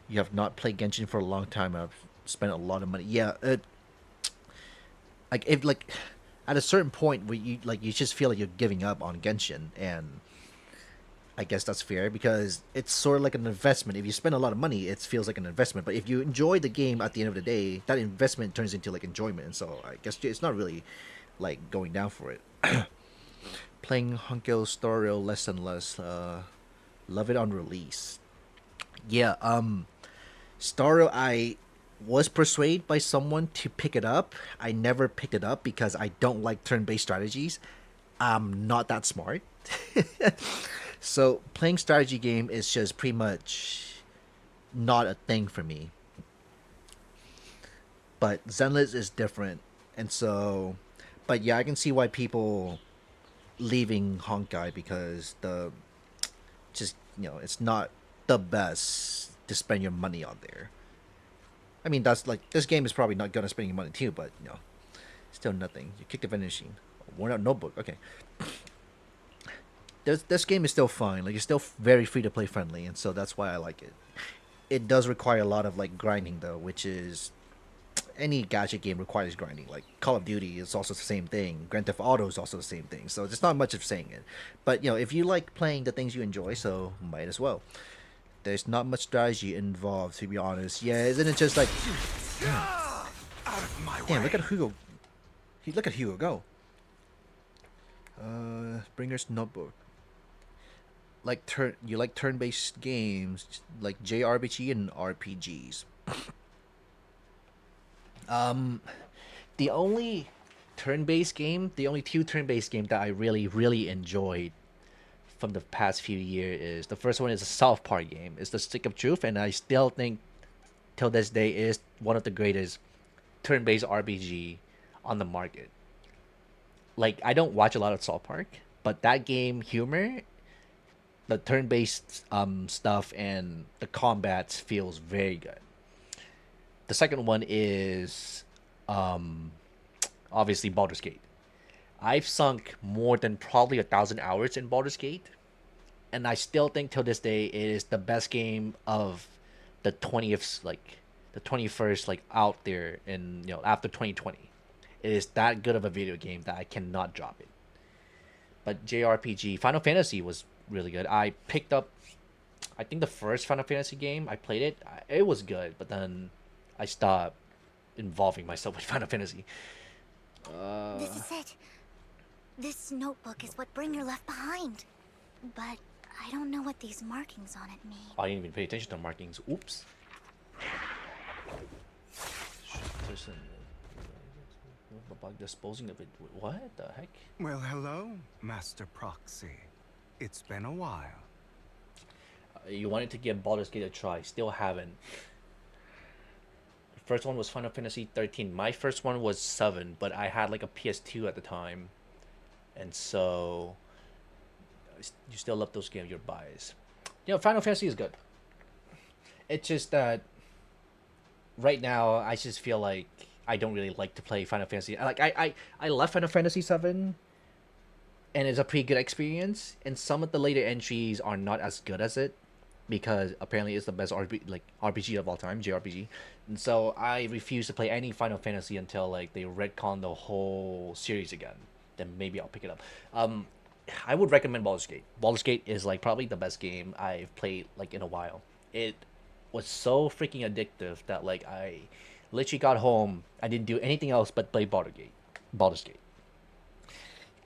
You have not played Genshin for a long time. I've spent a lot of money. Yeah, at a certain point where you just feel like you're giving up on Genshin, and I guess that's fair, because it's sort of like an investment. If you spend a lot of money, it feels like an investment. But if you enjoy the game at the end of the day, that investment turns into enjoyment. And so I guess it's not really going down for it. Playing Honkai Star Rail less and less. Love it on release. Yeah, Star Rail, I was persuaded by someone to pick it up. I never picked it up because I don't like turn-based strategies. I'm not that smart. So playing strategy game is just pretty much not a thing for me. but Zenless is different, and so, but yeah, I can see why people leaving Honkai because the just it's not the best to spend your money on there. I mean, that's like this game is probably not gonna spend your money too, but still nothing. You kick the vending machine. Worn out notebook. Okay. This game is still fine. Like it's still very free to play friendly, and so that's why I like it. It does require a lot of like grinding though, which is any gadget game requires grinding. Like Call of Duty is also the same thing. Grand Theft Auto is also the same thing. So it's not much of saying it. But if you like playing the things you enjoy, so might as well. There's not much strategy involved, to be honest. Yeah, isn't it just like damn, look at Hugo. Look at Hugo go. Bringer's Notebook. You like turn-based games like JRPG and RPGs. The only turn-based game, the only two turn-based game that I really, really enjoyed from the past few years is the first one is a South Park game. It's the Stick of Truth, and I still think till this day is one of the greatest turn-based RPG on the market. Like I don't watch a lot of South Park, but that game humor, the turn-based stuff, and the combat feels very good. The second one is obviously Baldur's Gate. I've sunk more than probably 1,000 hours in Baldur's Gate, and I still think till this day it is the best game of the 21st out there in after 2020. It is that good of a video game that I cannot drop it. But JRPG, Final Fantasy was really good. I picked up, I think the first Final Fantasy game, I played it. It was good, but then I stopped involving myself with Final Fantasy. This is it. This notebook is what Bringer left behind. But I don't know what these markings on it mean. I didn't even pay attention to the markings. Oops. About disposing of it. What the heck? Well, hello, Master Proxy. It's been a while. You wanted to give Baldur's Gate a try. Still haven't. The first one was Final Fantasy 13. My first one was 7, but I had like a PS2 at the time. And so you still love those games, you're biased. Final Fantasy is good. It's just that right now I just feel like I don't really like to play Final Fantasy. I left Final Fantasy 7 and it's a pretty good experience, and some of the later entries are not as good as it because apparently it's the best RPG of all time, JRPG. And so I refuse to play any Final Fantasy until they retcon the whole series again. Then maybe I'll pick it up. I would recommend Baldur's Gate. Baldur's Gate is probably the best game I've played in a while. It was so freaking addictive that I literally got home, I didn't do anything else but play Baldur's Gate.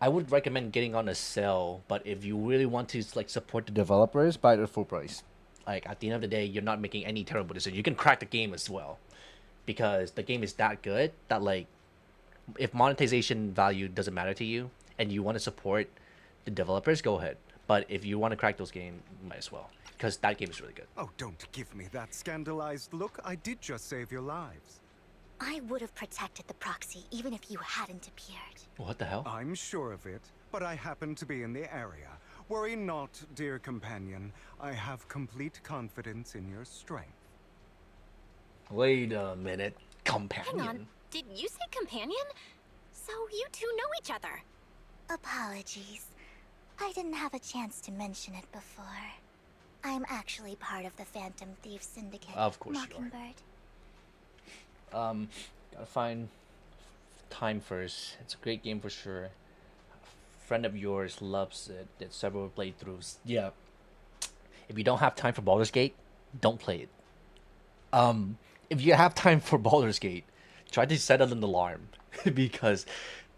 I would recommend getting on a sale, but if you really want to support the developers, buy it at full price. At the end of the day, you're not making any terrible decisions. You can crack the game as well, because the game is that good that if monetization value doesn't matter to you and you want to support the developers, go ahead. But if you want to crack those games, might as well, because that game is really good. Oh, don't give me that scandalized look. I did just save your lives. I would have protected the proxy even if you hadn't appeared. What the hell? I'm sure of it, but I happen to be in the area. Worry not, dear companion. I have complete confidence in your strength. Wait a minute. Companion? Hang on. Did you say companion? So you two know each other. Apologies. I didn't have a chance to mention it before. I'm actually part of the Phantom Thief Syndicate. Of course Mockingbird. you are. Gotta find time first. It's a great game for sure. A friend of yours loves it. Did several playthroughs. Yeah. If you don't have time for Baldur's Gate, don't play it. If you have time for Baldur's Gate, try to set an alarm because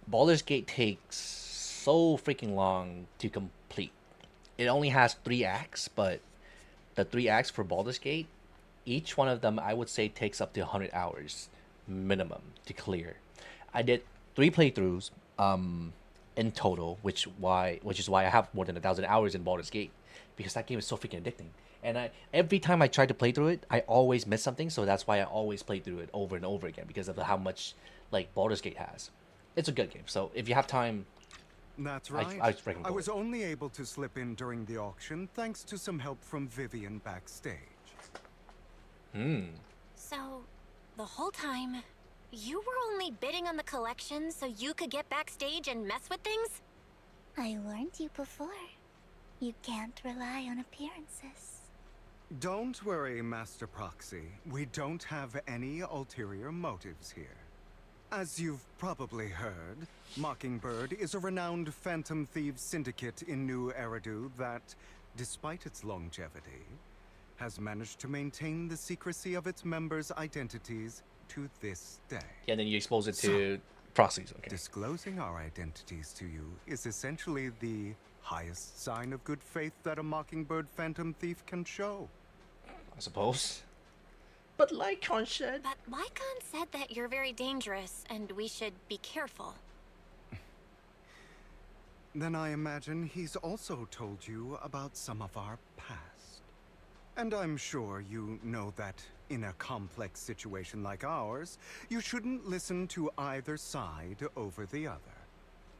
Baldur's Gate takes so freaking long to complete. It only has 3 acts, but the 3 acts for Baldur's Gate, each one of them I would say takes up to 100 hours minimum to clear. I did 3 playthroughs in total, which is why I have more than 1,000 hours in Baldur's Gate. because that game is so freaking addicting. And every time I try to play through it, I always miss something. So that's why I always play through it over and over again, because of how much like Baldur's Gate has. It's a good game. So if you have time, that's right. I recommend I was it. only able to slip in during the auction thanks to some help from Vivian backstage. So, the whole time, you were only bidding on the collection so you could get backstage and mess with things? I warned you before. You can't rely on appearances. Don't worry, Master Proxy. We don't have any ulterior motives here. As you've probably heard, Mockingbird is a renowned Phantom Thieves syndicate in New Eridu that, despite its longevity, has managed to maintain the secrecy of its members' identities to this day. Yeah, and then you expose it to proxies. Okay. Disclosing our identities to you is essentially the highest sign of good faith that a Mockingbird Phantom Thief can show. I suppose. But Lycon said... But Lycon said that you're very dangerous, and we should be careful. Then I imagine he's also told you about some of our past. And I'm sure you know that in a complex situation like ours, you shouldn't listen to either side over the other.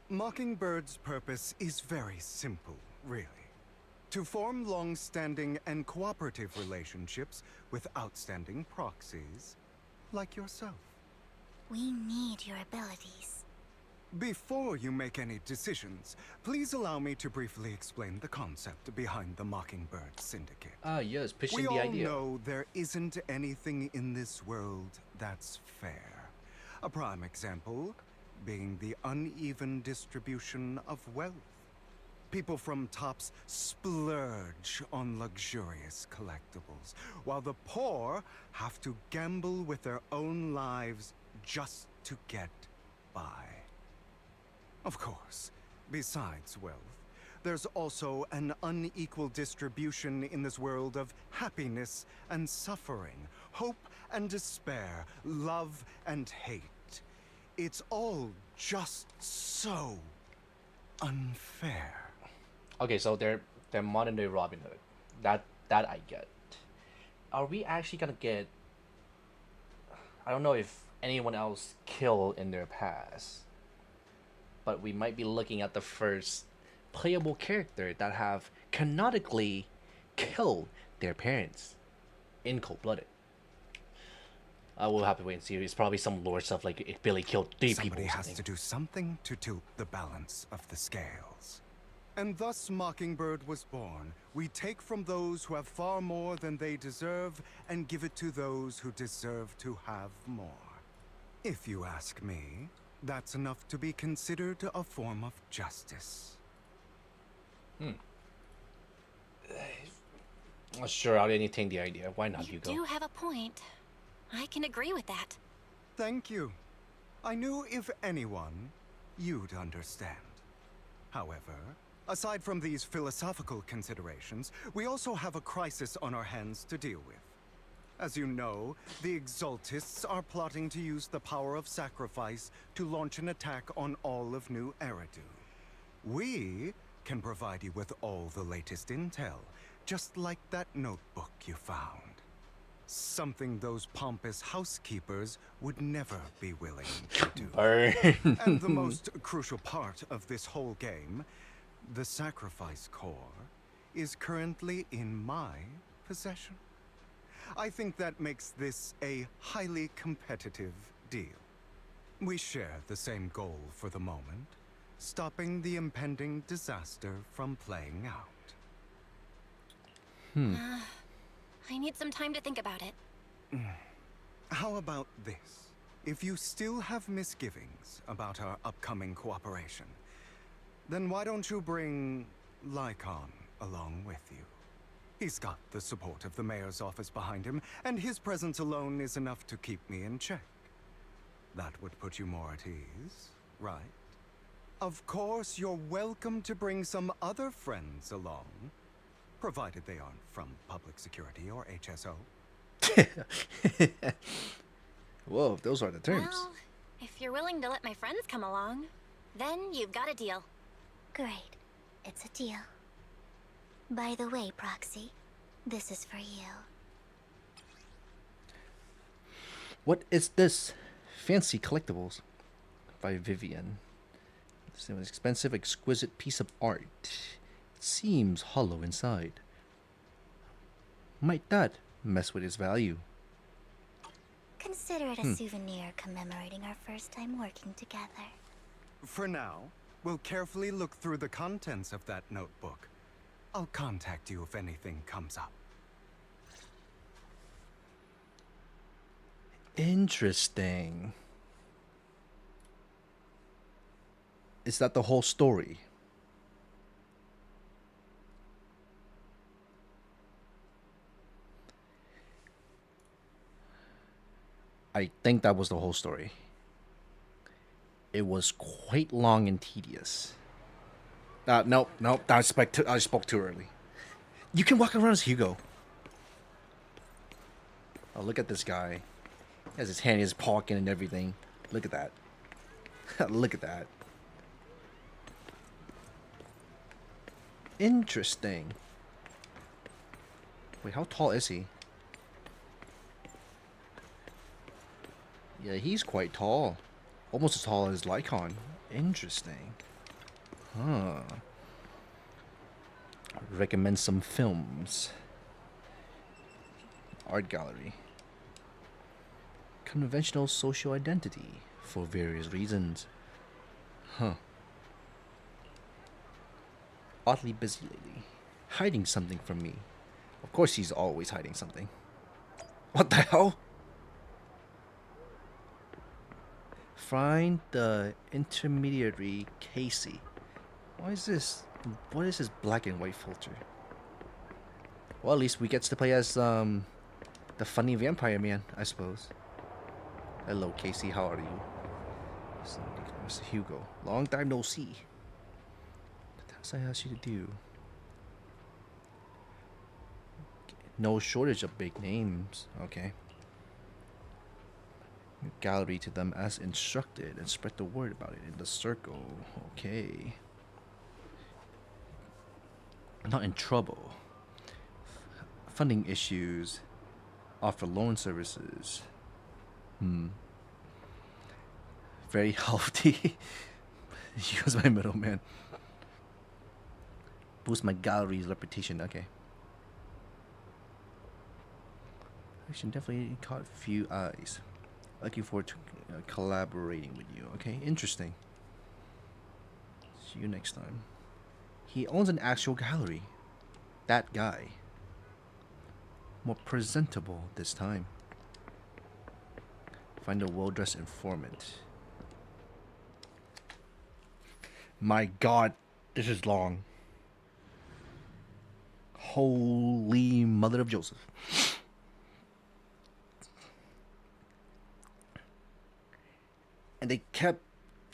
Mockingbird's purpose is very simple, really. To form long-standing and cooperative relationships with outstanding proxies like yourself. We need your abilities. Before you make any decisions, please allow me to briefly explain the concept behind the Mockingbird Syndicate. Yes, pitching we the all idea. know there isn't anything in this world that's fair. A prime example being the uneven distribution of wealth. People from tops splurge on luxurious collectibles, while the poor have to gamble with their own lives just to get by. Of course, besides wealth, there's also an unequal distribution in this world of happiness and suffering, hope and despair, love and hate. It's all just so unfair. Okay, so they're modern day Robin Hood. That I get. Are we actually gonna get? I don't know if anyone else killed in their past, but we might be looking at the first playable character that have canonically killed their parents in cold-blooded. We'll have to wait and see. It's probably some lore stuff like it Billy killed 3 people. Somebody has to do something to tilt the balance of the scales. And thus Mockingbird was born. We take from those who have far more than they deserve and give it to those who deserve to have more. If you ask me, that's enough to be considered a form of justice. Sure, I'll entertain the idea. Why not, Hugo? You do have a point. I can agree with that. Thank you. I knew if anyone, you'd understand. However, aside from these philosophical considerations, we also have a crisis on our hands to deal with. As you know, the Exaltists are plotting to use the power of sacrifice to launch an attack on all of New Eridu. We can provide you with all the latest intel, just like that notebook you found. Something those pompous housekeepers would never be willing to do. Burn. And the most crucial part of this whole game, the sacrifice core, is currently in my possession. I think that makes this a highly competitive deal. We share the same goal for the moment, stopping the impending disaster from playing out. I need some time to think about it. How about this? If you still have misgivings about our upcoming cooperation, then why don't you bring Lycon along with you? He's got the support of the mayor's office behind him, and his presence alone is enough to keep me in check. That would put you more at ease, right? Of course, you're welcome to bring some other friends along, provided they aren't from public security or HSO. Whoa, those are the terms. Well, if you're willing to let my friends come along, then you've got a deal. Great. It's a deal. By the way, Proxy, this is for you. What is this? Fancy collectibles by Vivian. It's an expensive, exquisite piece of art. It seems hollow inside. Might that mess with its value? Consider it a souvenir commemorating our first time working together. For now, we'll carefully look through the contents of that notebook. I'll contact you if anything comes up. Interesting. Is that the whole story? I think that was the whole story. It was quite long and tedious. Nope. I spoke too early. You can walk around as Hugo. Oh, look at this guy. He has his hand in his pocket and everything. Look at that. Look at that. Interesting. Wait, how tall is he? Yeah, he's quite tall. Almost as tall as Lycon. Interesting. Huh. Recommend some films. Art gallery. Conventional social identity for various reasons. Huh. Oddly busy lately. Hiding something from me. Of course he's always hiding something. What the hell? Find the intermediary Casey. What is this black and white filter? Well, at least we get to play as the funny vampire man, I suppose. Hello, Casey. How are you? Mr. Hugo. Long time no see. What else I asked you to do? No shortage of big names. Okay. Gallery to them as instructed and spread the word about it in the circle. Okay. Not in trouble. Funding issues. Offer loan services. Very healthy. He was my middleman. Boost my gallery's reputation. Okay. Action definitely caught a few eyes. Looking forward to collaborating with you. Okay, interesting. See you next time. He owns an actual gallery. That guy. More presentable this time. Find a well-dressed informant. My God, this is long. Holy Mother of Joseph. And they kept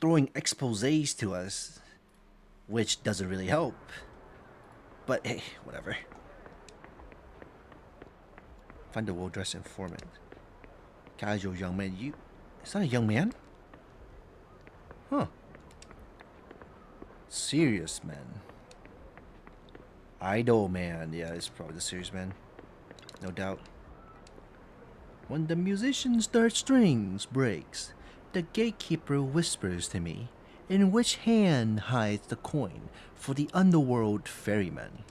throwing exposés to us, which doesn't really help. But hey, whatever. Find a well-dressed informant. Casual young man. Is that a young man? Huh. Serious man. Idol man. Yeah, it's probably the serious man. No doubt. When the musician third strings breaks, the gatekeeper whispers to me, in which hand hides the coin for the underworld ferryman.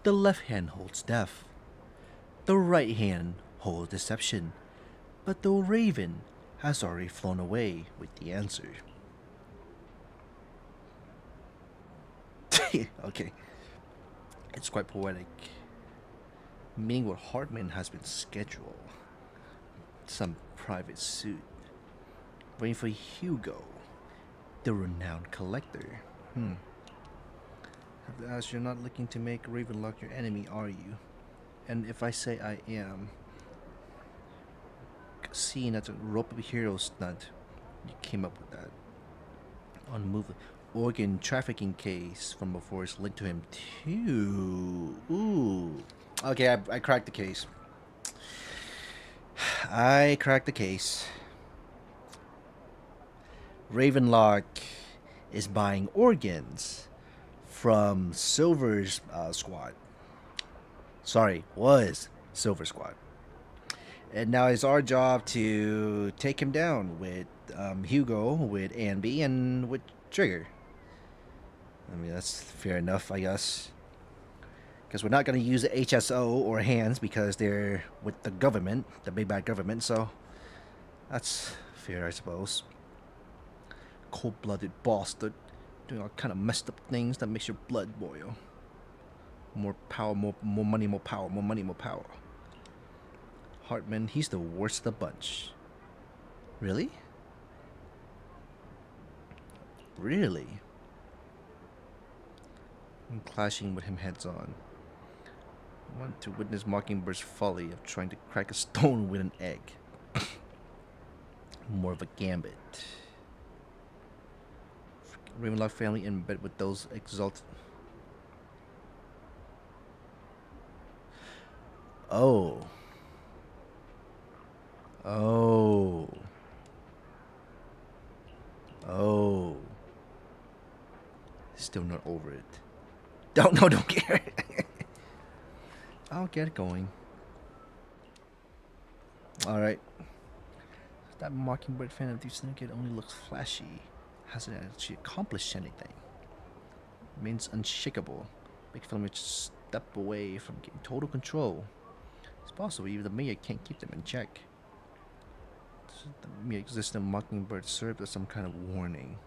The left hand holds death. The right hand holds deception. But the raven has already flown away with the answer. Okay. It's quite poetic. Meaning what Hartman has been scheduled. Some private suit. Waiting for Hugo, the renowned collector. Have to ask, you're not looking to make Ravenlock your enemy, are you? And if I say I am, seeing as a rope of hero stunt, you came up with that. On the move, organ trafficking case from before is linked to him too. Ooh. Okay, I cracked the case. I cracked the case. Ravenlock is buying organs from Silver's squad. Sorry, was Silver Squad. And now it's our job to take him down with Hugo, with S.Anby, and with Trigger. I mean, that's fair enough, I guess. Because we're not going to use the HSO or hands because they're with the government, the big bad government, so that's fair, I suppose. Cold-blooded bastard, doing all kind of messed up things that makes your blood boil. More power, more money, more power, more money, more power. Hartman, he's the worst of the bunch. Really? Really? I'm clashing with him heads on. I want to witness Mockingbird's folly of trying to crack a stone with an egg. More of a gambit. Ravenlock family in bed with those exalted. Oh. Oh. Oh. Still not over it. Don't care. I'll get going. Alright. That Mockingbird fan of the syndicate only looks flashy. Hasn't actually accomplished anything. Remains unshakable. Big fella just step away from getting total control. It's possible even the mayor can't keep them in check. The mere existence of Mockingbird served as some kind of warning.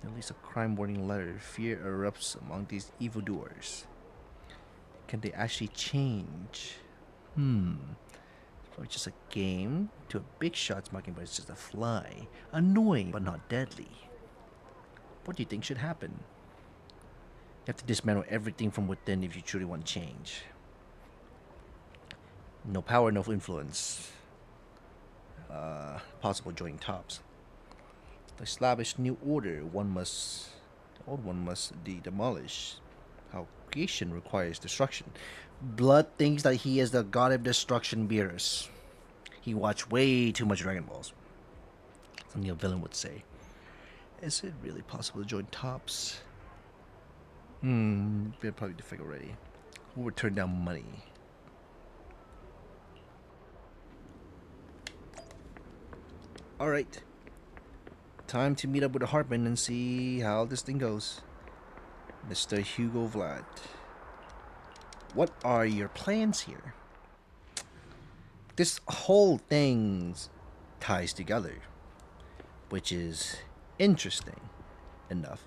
At least a crime warning letter. Fear erupts among these evildoers. Can they actually change? It's probably just a game. To a big shot's Mockingbird is just a fly. Annoying, but not deadly. What do you think should happen? You have to dismantle everything from within if you truly want change. No power, no influence. Possible joint tops. To establish new order, the old one must be demolished. How creation requires destruction. Blood thinks that he is the god of destruction bearers. He watched way too much Dragon Balls. Something a villain would say. Is it really possible to join tops? We'll probably defect already. Who would turn down money? Alright. Time to meet up with Hartman and see how this thing goes. Mr. Hugo Vlad. What are your plans here? This whole thing ties together, which is interesting enough.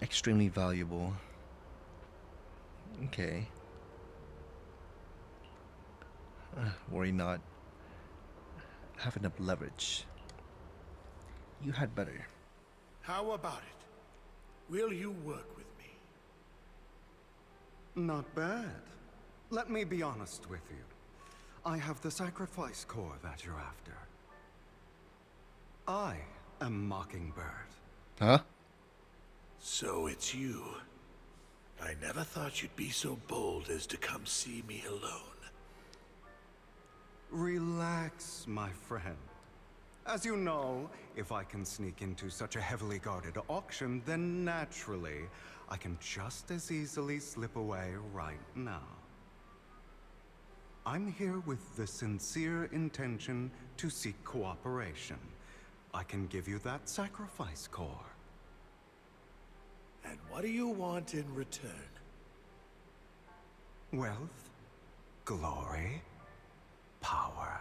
Extremely valuable. Okay. Worry not. Have enough leverage. You had better. How about it? Will you work with me? Not bad. Let me be honest with you. I have the sacrifice core that you're after. I am Mockingbird. Huh? So it's you. I never thought you'd be so bold as to come see me alone. Relax, my friend. As you know, if I can sneak into such a heavily guarded auction, then naturally, I can just as easily slip away right now. I'm here with the sincere intention to seek cooperation. I can give you that sacrifice core. And what do you want in return? Wealth, glory, power.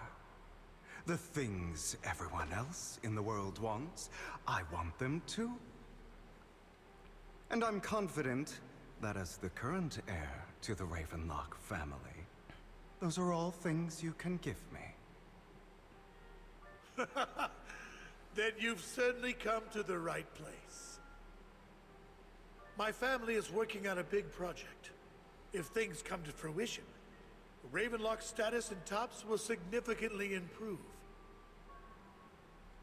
The things everyone else in the world wants, I want them too. And I'm confident that as the current heir to the Ravenlock family, those are all things you can give me. Then you've certainly come to the right place. My family is working on a big project. If things come to fruition, Ravenlock's status in tops will significantly improve.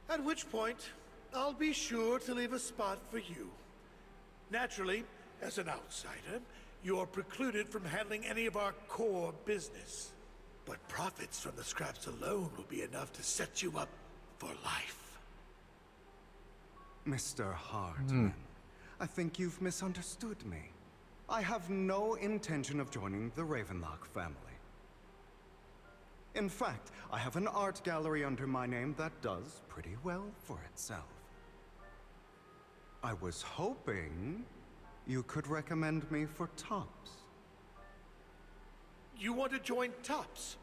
At which point, I'll be sure to leave a spot for you. Naturally, as an outsider, you're precluded from handling any of our core business. But profits from the scraps alone will be enough to set you up for life. Mr. Hartman, I think you've misunderstood me. I have no intention of joining the Ravenlock family. In fact, I have an art gallery under my name that does pretty well for itself. I was hoping you could recommend me for Tops. You want to join Tops?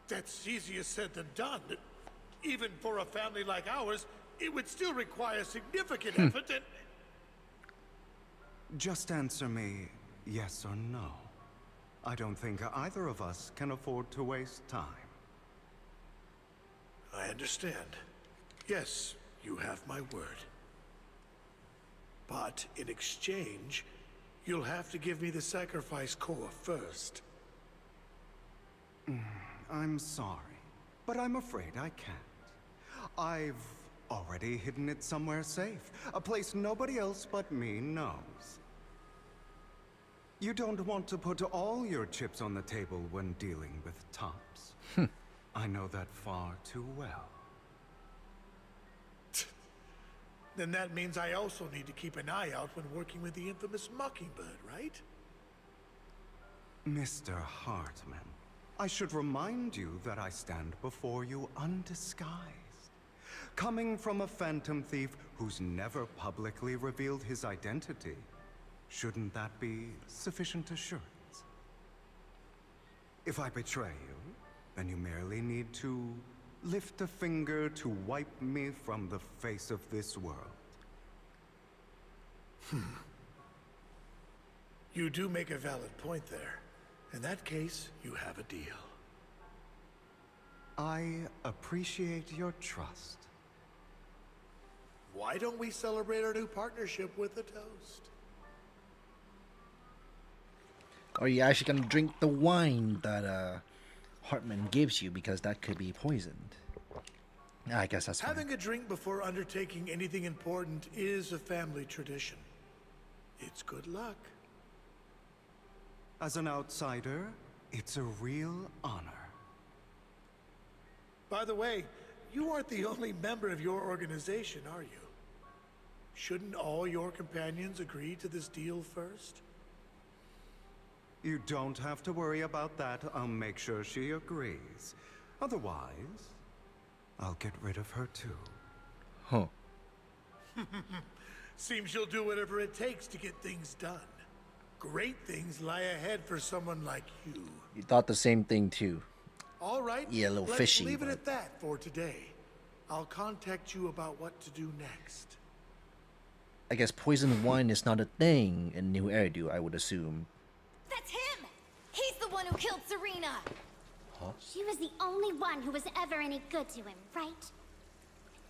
That's easier said than done. Even for a family like ours, it would still require significant effort and... Just answer me yes or no. I don't think either of us can afford to waste time. I understand. Yes, you have my word. But in exchange, you'll have to give me the sacrifice core first. I'm sorry, but I'm afraid I can't. I've already hidden it somewhere safe, a place nobody else but me knows. You don't want to put all your chips on the table when dealing with Tops. I know that far too well. Then that means I also need to keep an eye out when working with the infamous Mockingbird, right? Mr. Hartman, I should remind you that I stand before you undisguised. Coming from a phantom thief who's never publicly revealed his identity, shouldn't that be sufficient assurance? If I betray you, then you merely need to lift a finger to wipe me from the face of this world. You do make a valid point there. In that case, you have a deal. I appreciate your trust. Why don't we celebrate our new partnership with a toast? Are you actually gonna drink the wine that Hartman gives you, because that could be poisoned? I guess that's fine. Having a drink before undertaking anything important is a family tradition. It's good luck. As an outsider, it's a real honor. By the way, you aren't the only member of your organization, are you? Shouldn't all your companions agree to this deal first? You don't have to worry about that. I'll make sure she agrees. Otherwise, I'll get rid of her too. Huh. Seems you'll do whatever it takes to get things done. Great things lie ahead for someone like you. You thought the same thing too. All right, Yeah, a little let's fishy. leave it but- at that for today. I'll contact you about what to do next. I guess poisoned wine is not a thing in New Eridu, I would assume. That's him! He's the one who killed Serena! Huh? She was the only one who was ever any good to him, right?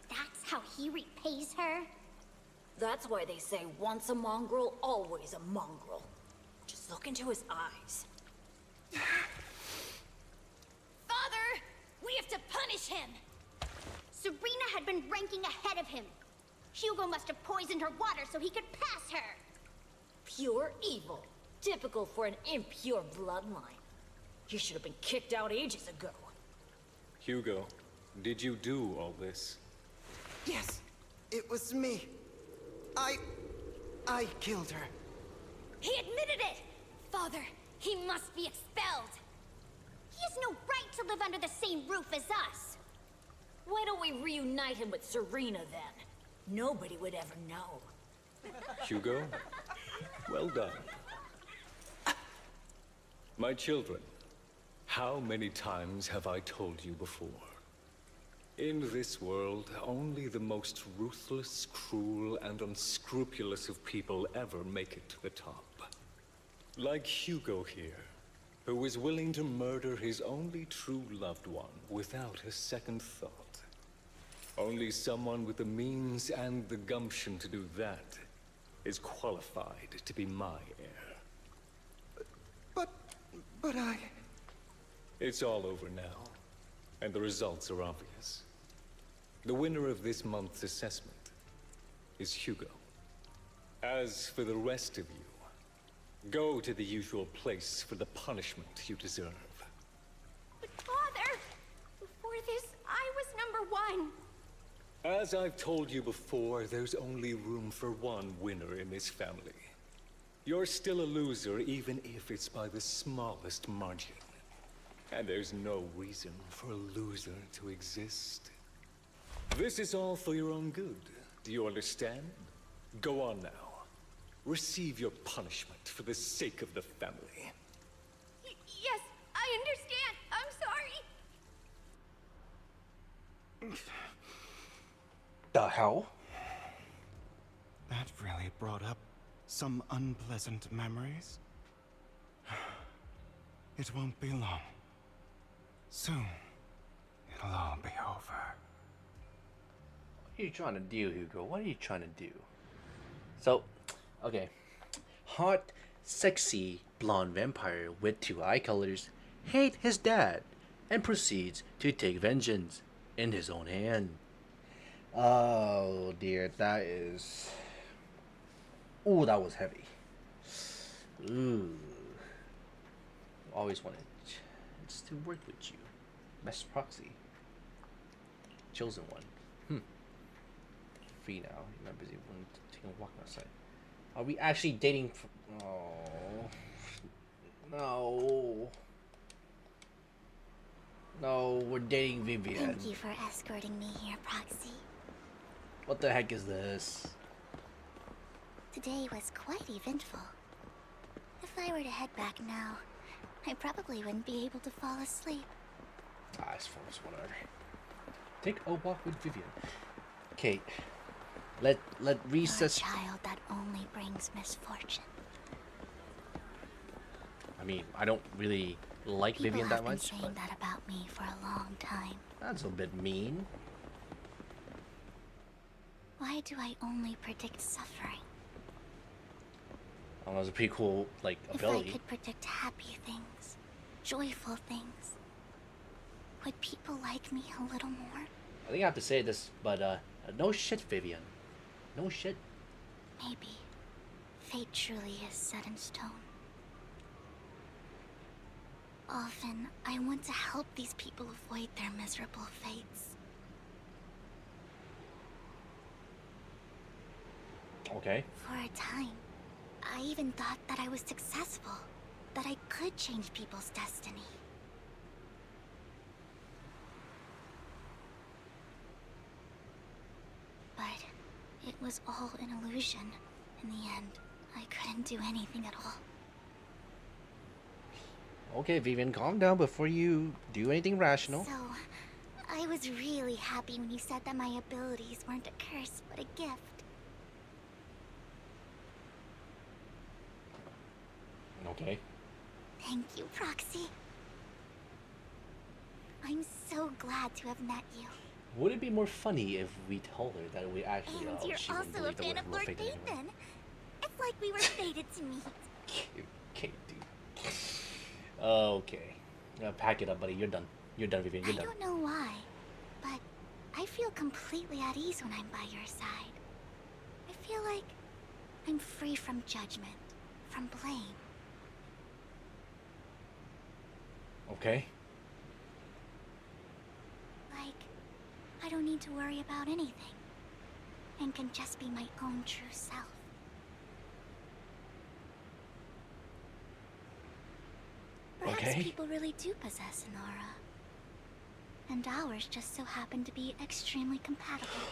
That's how he repays her? That's why they say once a mongrel, always a mongrel. Just look into his eyes. Father! We have to punish him! Serena had been ranking ahead of him. Hugo must have poisoned her water so he could pass her. Pure evil. Typical for an impure bloodline. You should have been kicked out ages ago. Hugo, did you do all this? Yes, it was me. I killed her. He admitted it! Father, he must be expelled. He has no right to live under the same roof as us. Why don't we reunite him with Serena then? Nobody would ever know. Hugo, well done. My children, how many times have I told you before? In this world, only the most ruthless, cruel, and unscrupulous of people ever make it to the top. Like Hugo here, who was willing to murder his only true loved one without a second thought. Only someone with the means and the gumption to do that is qualified to be my heir. But I... It's all over now, and the results are obvious. The winner of this month's assessment is Hugo. As for the rest of you, go to the usual place for the punishment you deserve. But Father, before this, I was number one. As I've told you before, there's only room for one winner in this family. You're still a loser, even if it's by the smallest margin. And there's no reason for a loser to exist. This is all for your own good. Do you understand? Go on now. Receive your punishment for the sake of the family. Yes, I understand. I'm sorry. The hell? That really brought up some unpleasant memories. It won't be long. Soon, it'll all be over. What are you trying to do, Hugo? What are you trying to do? So, okay. Hot, sexy, blonde vampire with 2 eye colors hates his dad and proceeds to take vengeance in his own hand. Oh dear, that is... Ooh, that was heavy. Ooh. Always wanted to work with you. Best proxy. Chosen one. Free now. You're not busy taking a walk outside. Are we actually dating? Oh. No. No, we're dating Vivian. Thank you for escorting me here, Proxy. What the heck is this? Today was quite eventful. If I were to head back now, I probably wouldn't be able to fall asleep. I suppose, whatever. Take a walk with Vivian. Okay. Let recess. You're a child that only brings misfortune. I mean, I don't really like People Vivian that have been much. saying But that about me for a long time. that's a bit mean. Why do I only predict suffering? That was a pretty cool, like, If ability. I could predict happy things, joyful things, would people like me a little more? I think I have to say this, but no shit, Vivian. No shit. Maybe fate truly is set in stone. Often, I want to help these people avoid their miserable fates. Okay. For a time, I even thought that I was successful, that I could change people's destiny. But it was all an illusion. In the end, I couldn't do anything at all. Okay, Vivian, calm down before you do anything rational. So, I was really happy when you said that my abilities weren't a curse, but a gift. Okay. Thank you, Proxy. I'm so glad to have met you. Would it be more funny if we told her that we actually... And oh, you're she wouldn't also a believe that fan we're of Lord fated anyway. Nathan. It's like we were fated to meet. Okay, dude. Okay. Pack it up, buddy. You're done. You're done, Vivian. You're I done. don't know why, but I feel completely at ease when I'm by your side. I feel like I'm free from judgment, from blame. Okay. Like, I don't need to worry about anything, and can just be my own true self. Perhaps Okay. people really do possess an aura. And ours just so happen to be extremely compatible.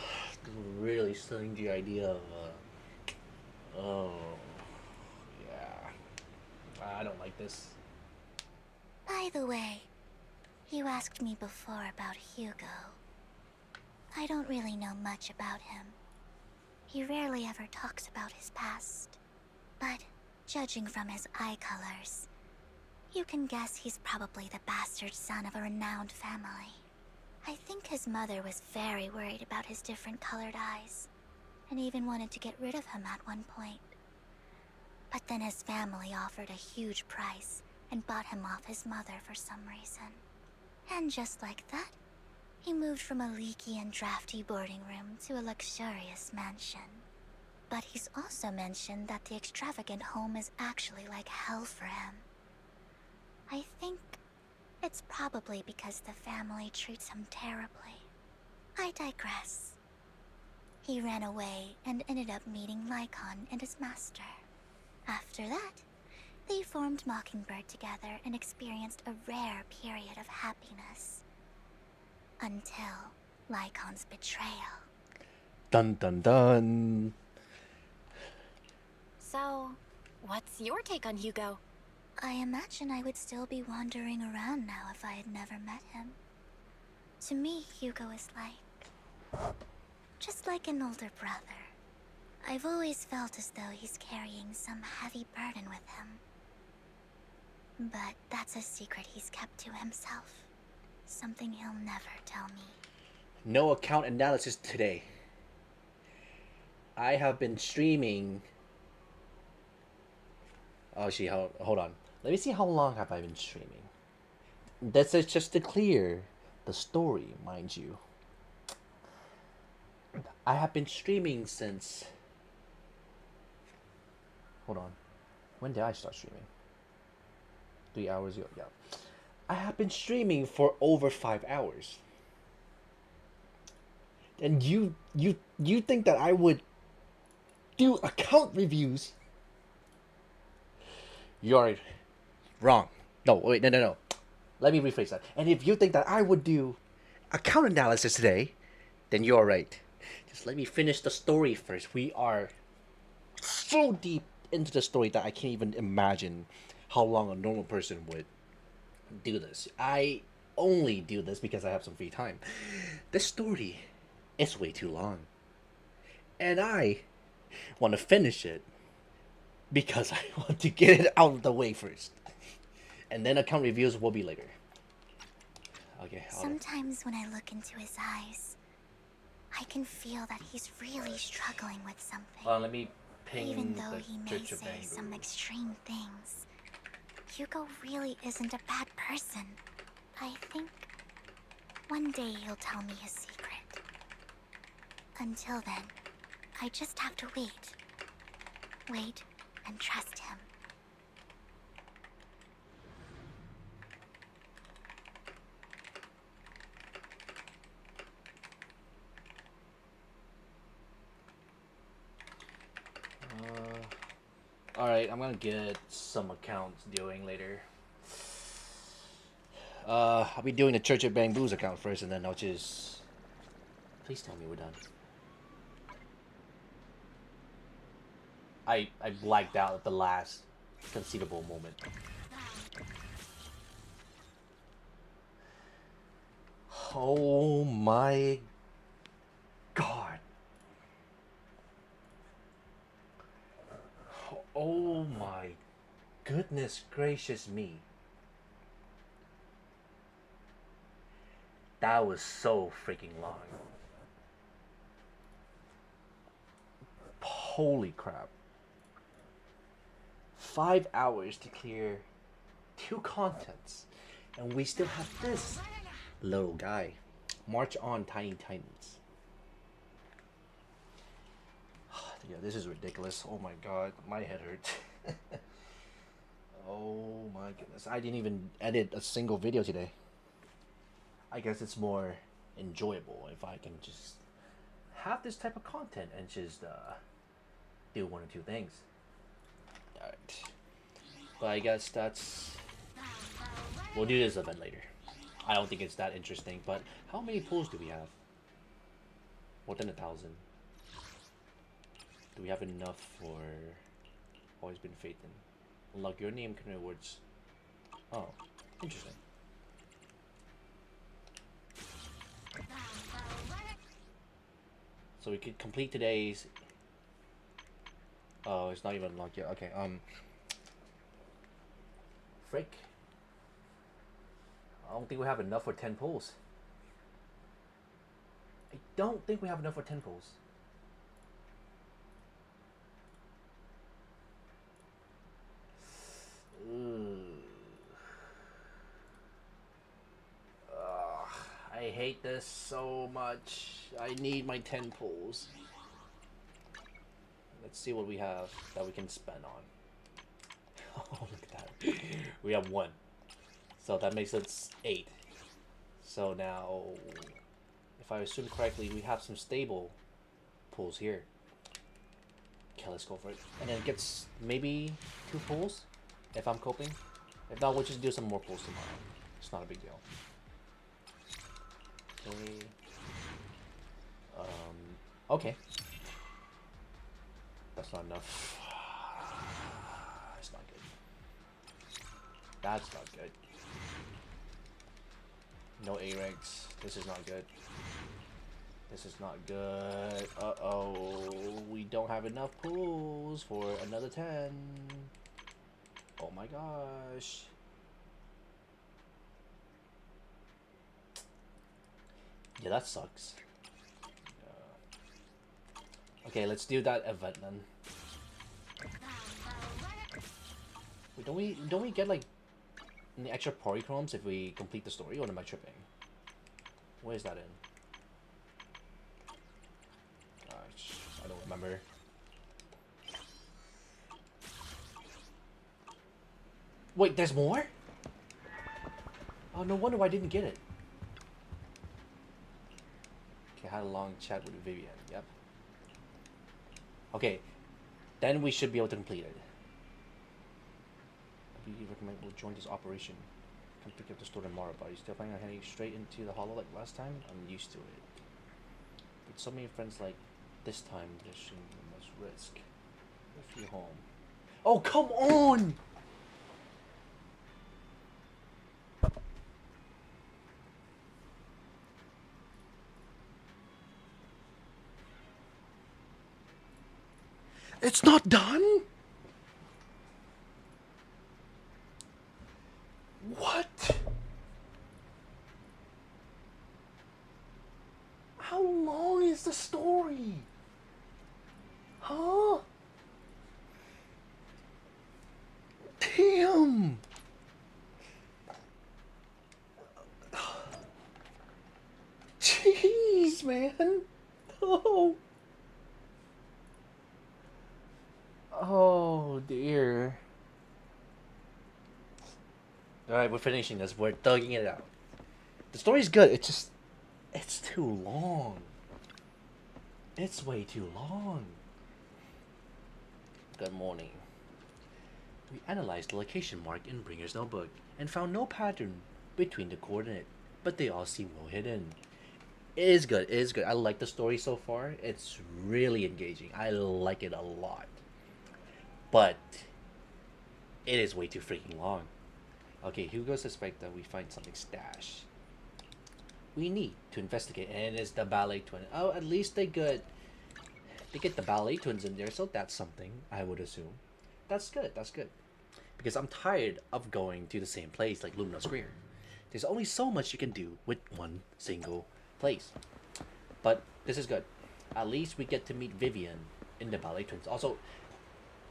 Really selling the idea of, oh, yeah. I don't like this. By the way, you asked me before about Hugo. I don't really know much about him. He rarely ever talks about his past. But judging from his eye colors, you can guess he's probably the bastard son of a renowned family. I think his mother was very worried about his different colored eyes, and even wanted to get rid of him at one point. But then his family offered a huge price and bought him off his mother for some reason. And just like that, he moved from a leaky and drafty boarding room to a luxurious mansion. But he's also mentioned that the extravagant home is actually like hell for him. I think it's probably because the family treats him terribly. I digress. He ran away and ended up meeting Lycon and his master. After that, they formed Mockingbird together and experienced a rare period of happiness. Until Lycon's betrayal. Dun dun dun. So, what's your take on Hugo? I imagine I would still be wandering around now if I had never met him. To me, Hugo is just like an older brother. I've always felt as though he's carrying some heavy burden with him. But that's a secret he's kept to himself. Something he'll never tell me. No account analysis today. I have been streaming. Oh, hold on. Let me see how long have I been streaming. This is just to clear the story, mind you. I have been streaming since... Hold on. When did I start streaming? 3 hours ago, yeah. I have been streaming for over 5 hours. And you think that I would do account reviews? You're wrong. No, wait, no. Let me rephrase that. And if you think that I would do account analysis today, then you're right. Just let me finish the story first. We are so deep into the story that I can't even imagine how long a normal person would do this. I only do this because I have some free time. This story is way too long. And I want to finish it because I want to get it out of the way first. And then account reviews will be later. Okay. Sometimes when I look into his eyes, I can feel that he's really struggling with something. Let me ping Even though he may Church of say BANGBOO. some extreme things, Hugo really isn't a bad person. I think one day he'll tell me his secret. Until then, I just have to wait. Wait and trust him. Alright, I'm gonna get some accounts doing later. I'll be doing the Church of BANGBOO's account first, and then I'll just... Please tell me we're done. I blacked out at the last conceivable moment. Oh my god. Oh my goodness gracious me. That was so freaking long. Holy crap. 5 hours to clear 2 contents. And we still have this little guy. March on, Tiny Titans. Yeah, this is ridiculous. Oh my god, my head hurts. Oh my goodness. I didn't even edit a single video today. I guess it's more enjoyable if I can just have this type of content and just do 1 or 2 things. Alright. But I guess that's... We'll do this event later. I don't think it's that interesting, but how many pulls do we have? More than 1,000. Do we have enough for Always Been Faith in? Unlock your name can rewards. Oh, interesting. So we could complete today's... Oh, it's not even unlocked yet. Okay, frick. I don't think we have enough for 10 pulls. I don't think we have enough for 10 pulls. I hate this so much. I need my 10 pulls. Let's see what we have that we can spend on. Oh, look at that. We have 1. So that makes it 8. So now, if I assume correctly, we have some stable pulls here. Okay, let's go for it. And then it gets maybe 2 pulls if I'm coping. If not, we'll just do some more pulls tomorrow. It's not a big deal. Okay. Okay. That's not enough. It's not good. That's not good. No A-ranks. This is not good. This is not good. Uh-oh. We don't have enough pulls for another 10. Oh my gosh. Yeah, that sucks. Okay, let's do that event then. Wait, don't we get like the extra polychromes if we complete the story, or am I tripping? Where is that in? Gosh, I don't remember. Wait, there's more? Oh, no wonder why I didn't get it. Okay, I had a long chat with Vivian. Yep. Okay, then we should be able to complete it. We recommend we'll join this operation. Come pick up the store tomorrow, but are you still planning on heading straight into the hollow like last time? I'm used to it. With so many friends like this time, there shouldn't be much risk. If you're home. Oh, come on! It's not done? What? How long is the story? Huh? Damn! Jeez, man! Oh! Oh dear. Alright, we're finishing this. We're thugging it out. The story's good. It's just... it's too long. It's way too long. Good morning. We analyzed the location mark in Bringer's notebook and found no pattern between the coordinate, but they all seem well hidden. It is good. It is good. I like the story so far. It's really engaging. I like it a lot. But it is way too freaking long. Okay, Hugo suspects that we find something stashed. We need to investigate, and it's the ballet twin. Oh, at least they get the ballet twins in there, so that's something, I would assume. That's good, that's good. Because I'm tired of going to the same place like Lumina Square. There's only so much you can do with one single place. But this is good. At least we get to meet Vivian in the ballet twins. Also,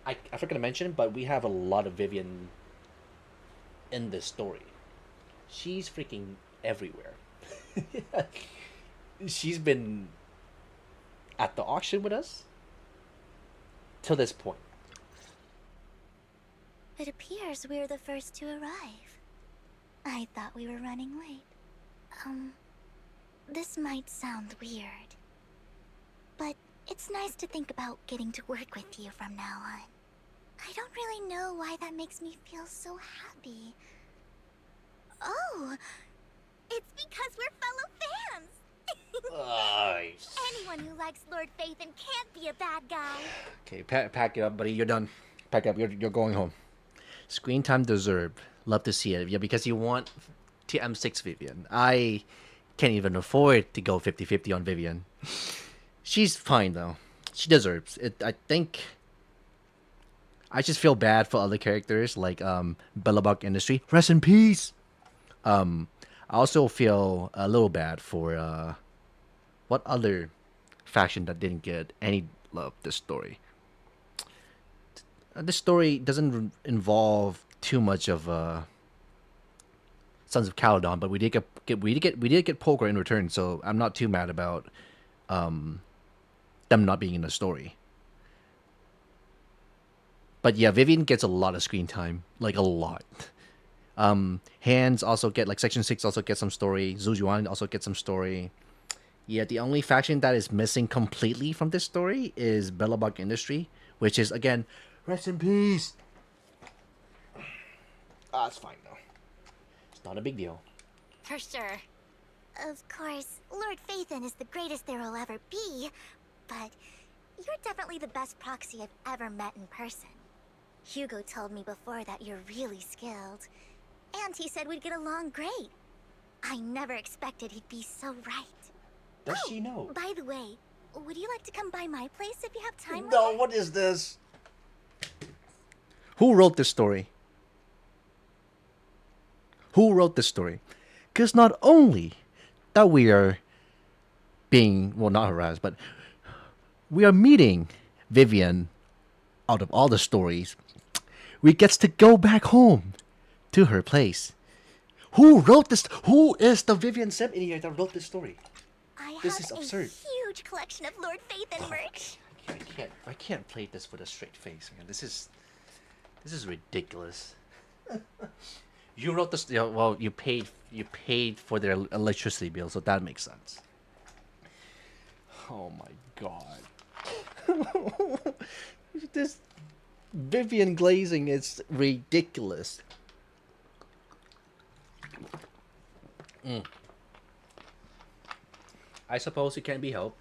I forgot to mention, but we have a lot of Vivian in this story. She's freaking everywhere. She's been at the auction with us till this point. It appears we're the first to arrive. I thought we were running late. This might sound weird, but it's nice to think about getting to work with you from now on. I don't really know why that makes me feel so happy. Oh, it's because we're fellow fans! Nice. Anyone who likes Lord Phaethon can't be a bad guy. Okay, pack it up, buddy. You're done. Pack up. You're going home. Screen time deserved. Love to see it. Yeah, because you want TM6 Vivian. I can't even afford to go 50-50 on Vivian. She's fine though. She deserves it. I think. I just feel bad for other characters like Bellabug Industry. Rest in peace. I also feel a little bad for what other faction that didn't get any love this story. This story doesn't involve too much of Sons of Caledon, but we did get Pulchra in return, so I'm not too mad about them not being in the story. But yeah, Vivian gets a lot of screen time, like a lot. Hands also get, like Section 6 also gets some story. Zhu Yuan also gets some story. Yeah, the only faction that is missing completely from this story is Bellabog Industry, which is again, rest in peace. Ah, it's fine though. It's not a big deal. For sure. Of course, Lord Phaethon is the greatest there will ever be, but you're definitely the best proxy I've ever met in person. Hugo told me before that you're really skilled, and he said we'd get along great. I never expected he'd be so right. Does she know? By the way, would you like to come by my place if you have time? No, what is this? Who wrote this story? Who wrote this story? Because not only that we are being, well, not harassed, but we are meeting Vivian out of all the stories. We gets to go back home to her place. Who wrote this? Who is the Vivian Sim idiot that wrote this story? This is absurd. A huge collection of Lord Phaethon merch. I can't play this with a straight face, man. This is ridiculous. You wrote this. Well, you paid for their electricity bill, so that makes sense. Oh my god. This Vivian glazing is ridiculous. I suppose it can be helped.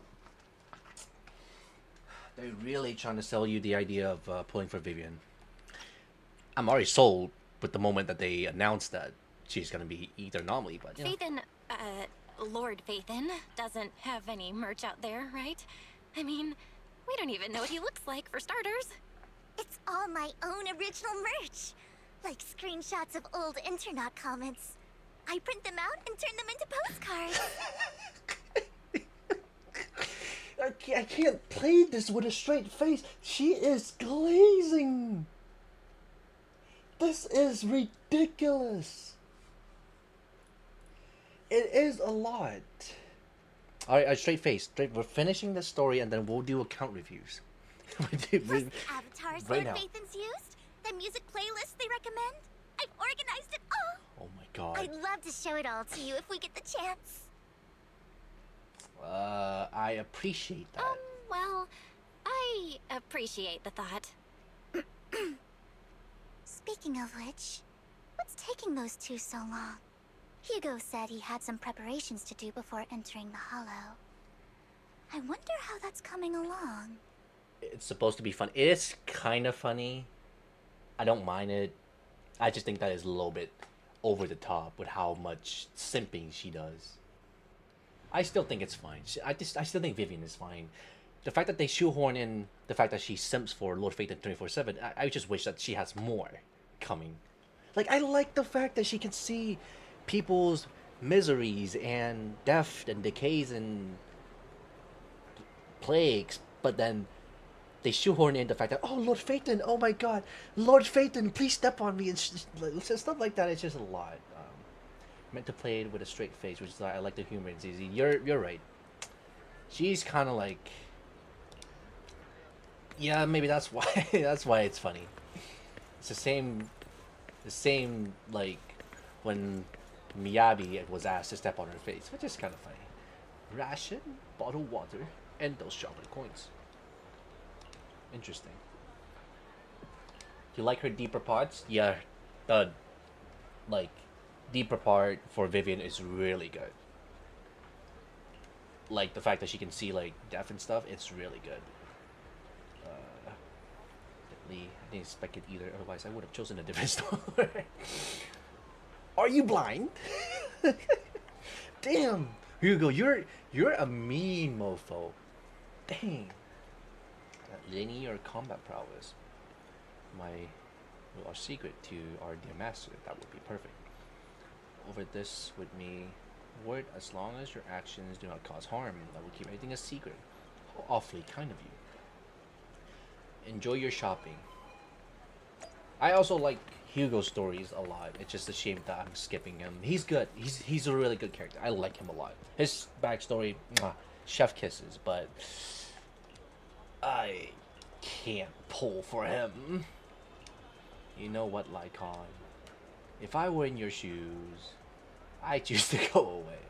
They're really trying to sell you the idea of pulling for Vivian. I'm already sold with the moment that they announced that she's gonna be either anomaly, but you know. Phaethon, Lord Phaethon doesn't have any merch out there, right? I mean, we don't even know what he looks like, for starters. It's all my own original merch. Like screenshots of old internet comments. I print them out and turn them into postcards. I can't play this with a straight face. She is glazing. This is ridiculous. It is a lot. Alright, a straight face. We're finishing the story and then we'll do account reviews. Plus the avatars right Lord now. Phaethon's used, the music playlists they recommend. I've organized it all. Oh my god. I'd love to show it all to you if we get the chance. I appreciate that. Well, I appreciate the thought. Speaking of which, what's taking those two so long? Hugo said he had some preparations to do before entering the Hollow. I wonder how that's coming along. It's supposed to be fun. It is kind of funny. I don't mind it. I just think that is a little bit over the top with how much simping she does. I still think it's fine. I still think Vivian is fine. The fact that they shoehorn in the fact that she simps for Lord Phaethon 24/7, I just wish that she has more coming. Like, I like the fact that she can see people's miseries and death and decays and plagues, but then they shoehorn in the fact that, oh, Lord Phaethon, oh my god, Lord Phaethon, please step on me, and stuff like that. It's just a lot. Meant to play it with a straight face, which is I like the humor. It's easy. You're right. She's kind of like, yeah, maybe that's why that's why it's funny. It's the same like when Miyabi was asked to step on her face, which is kind of funny. Ration, bottled water, and those chocolate coins. Interesting. You like her deeper parts? Yeah, like deeper part for Vivian is really good. Like the fact that she can see like death and stuff, it's really good. I didn't expect it either. Otherwise, I would have chosen a different store. Are you blind? Damn, Hugo, you're a mean mofo. Dang. That linear combat prowess. Our secret to our dear master. That would be perfect. Over this with me, word, as long as your actions do not cause harm, I will keep everything a secret. How awfully kind of you. Enjoy your shopping. I also like Hugo's stories a lot. It's just a shame that I'm skipping him. He's good. He's a really good character. I like him a lot. His backstory, chef kisses, but I can't pull for him. You know what, Lycon? If I were in your shoes, I choose to go away.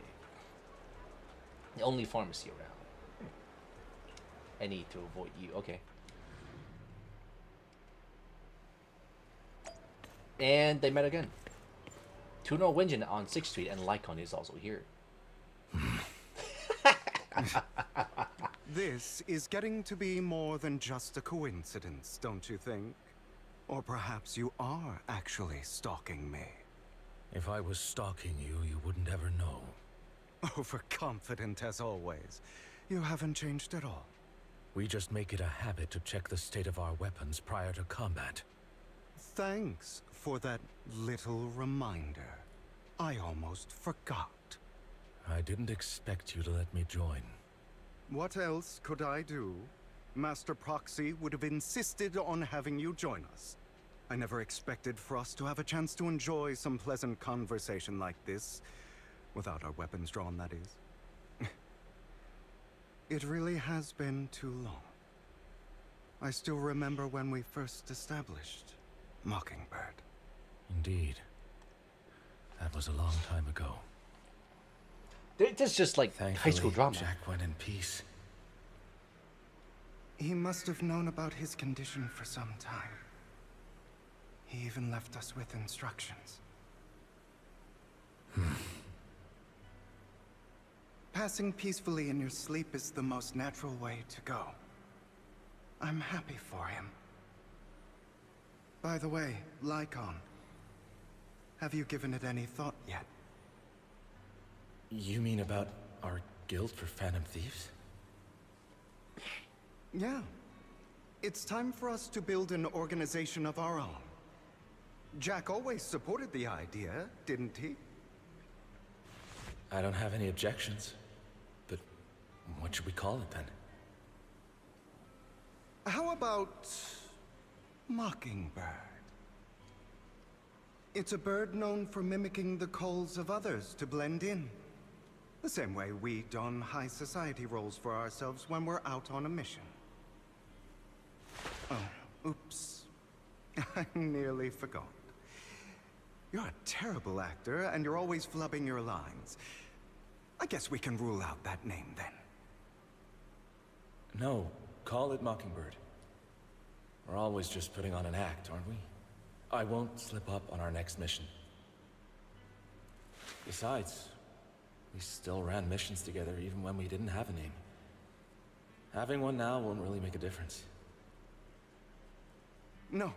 The only pharmacy around. I need to avoid you. Okay. And they met again. Tuno Winjin on 6th Street, and Lycon is also here. This is getting to be more than just a coincidence, don't you think? Or perhaps you are actually stalking me. If I was stalking you, you wouldn't ever know. Overconfident as always. You haven't changed at all. We just make it a habit to check the state of our weapons prior to combat. Thanks for that little reminder. I almost forgot. I didn't expect you to let me join. What else could I do? Master Proxy would have insisted on having you join us. I never expected for us to have a chance to enjoy some pleasant conversation like this. Without our weapons drawn, that is. It really has been too long. I still remember when we first established Mockingbird. Indeed. That was a long time ago. It's just like high school drama. Jack went in peace. He must have known about his condition for some time. He even left us with instructions. Passing peacefully in your sleep is the most natural way to go. I'm happy for him. By the way, Lycon, have you given it any thought yet? You mean about our guild for Phantom Thieves? Yeah. It's time for us to build an organization of our own. Jack always supported the idea, didn't he? I don't have any objections. But what should we call it then? How about Mockingbird? It's a bird known for mimicking the calls of others to blend in. The same way we don high society roles for ourselves when we're out on a mission. Oh, oops. I nearly forgot. You're a terrible actor, and you're always flubbing your lines. I guess we can rule out that name, then. No, call it Mockingbird. We're always just putting on an act, aren't we? I won't slip up on our next mission. Besides, we still ran missions together even when we didn't have a name. Having one now won't really make a difference. No.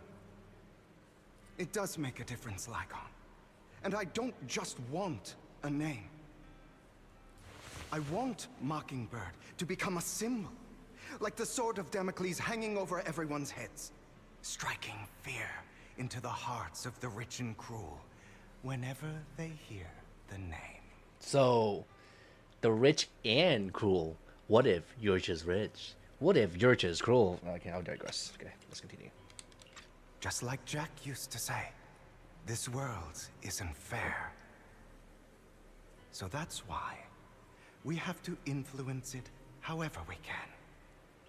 It does make a difference, Lycon. And I don't just want a name. I want Mockingbird to become a symbol. Like the sword of Damocles hanging over everyone's heads. Striking fear into the hearts of the rich and cruel whenever they hear the name. So, the rich and cruel. What if you're just rich? What if you're just cruel? Okay, I'll digress. Okay, let's continue. Just like Jack used to say, this world isn't fair. So that's why we have to influence it however we can.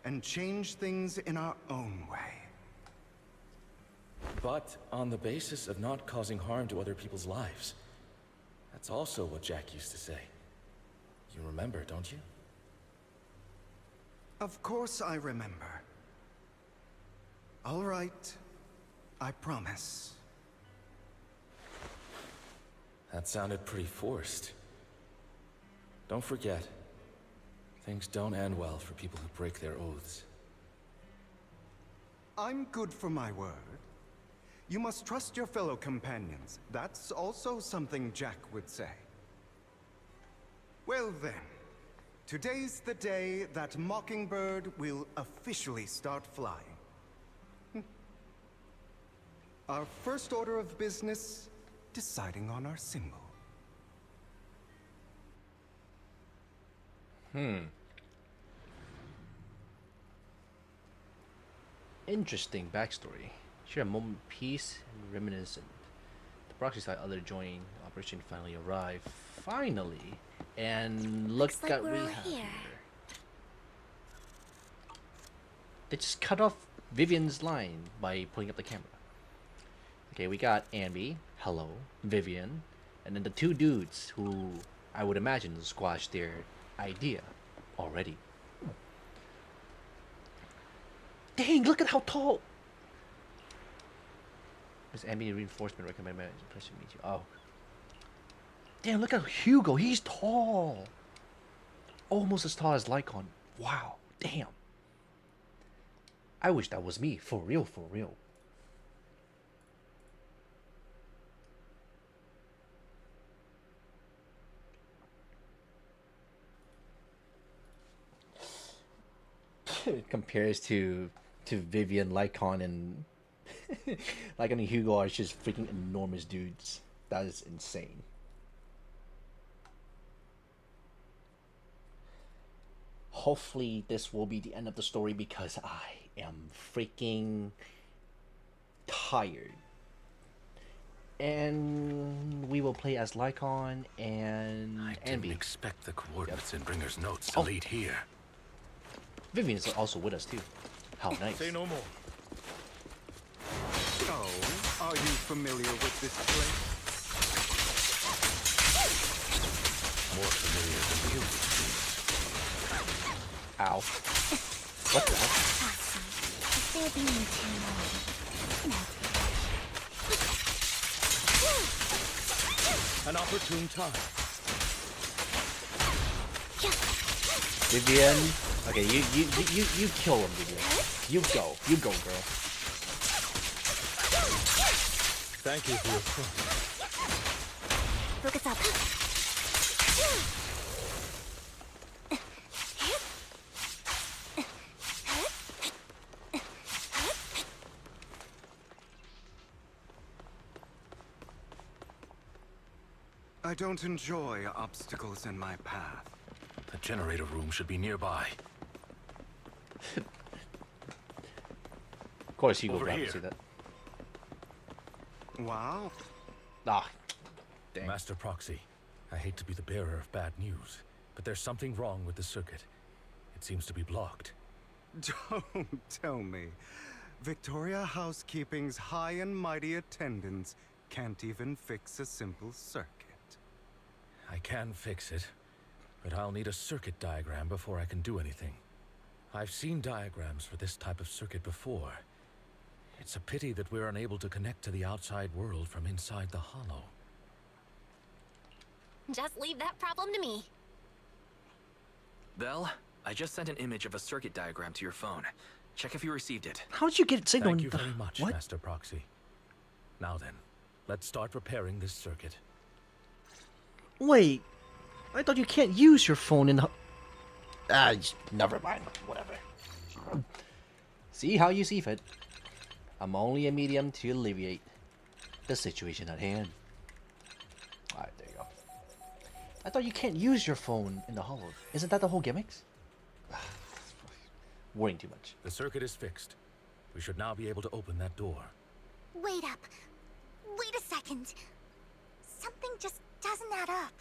And change things in our own way. But on the basis of not causing harm to other people's lives. That's also what Jack used to say. You remember, don't you? Of course I remember. All right. I promise. That sounded pretty forced. Don't forget, things don't end well for people who break their oaths. I'm good for my word. You must trust your fellow companions. That's also something Jack would say. Well then, today's the day that Mockingbird will officially start flying. Our first order of business, deciding on our symbol. Interesting backstory. Share a moment of peace and reminiscent. The proxy side other joining operation finally arrived. Finally! And look Looks like at we're we all have here. here. They just cut off Vivian's line by pulling up the camera. Okay, we got S.Anby, hello, Vivian, and then the two dudes who I would imagine squashed their idea already. Dang, look at how tall. S.Anby reinforcement recommended by impression meet you. Oh. Damn, look at Hugo. He's tall. Almost as tall as Lycon. Wow. Damn. I wish that was me. For real, for real. It compares to Vivian, Lycon, and Lycon and Hugo are just freaking enormous dudes. That is insane. Hopefully this will be the end of the story because I am freaking tired. And we will play as Lycon and I S.Anby. didn't expect the coordinates in Bringer's notes to lead here. Vivian is also with us too. How nice. Say no more. So, are you familiar with this place? More familiar than you. Ow. What the heck? They're being too long. An opportune time. Vivian. Okay, you kill him, Vivian. You go, girl. Thank you for your trust. Focus up. I don't enjoy obstacles in my path. The generator room should be nearby. Of course, Hugo Over got to here. see that. Wow. Ah, dang. Master Proxy, I hate to be the bearer of bad news, but there's something wrong with the circuit. It seems to be blocked. Don't tell me. Victoria Housekeeping's high and mighty attendants can't even fix a simple circuit. I can fix it, but I'll need a circuit diagram before I can do anything. I've seen diagrams for this type of circuit before. It's a pity that we're unable to connect to the outside world from inside the hollow. Just leave that problem to me. Belle, I just sent an image of a circuit diagram to your phone. Check if you received it. How did you get signal? Thank you very much, Master Proxy. Now then, let's start repairing this circuit. Wait, I thought you can't use your phone in the... never mind. Whatever. See how you see fit. I'm only a medium to alleviate the situation at hand. Alright, there you go. I thought you can't use your phone in the hollow. Isn't that the whole gimmicks? Worrying too much. The circuit is fixed. We should now be able to open that door. Wait up. Wait a second. Something just doesn't add up.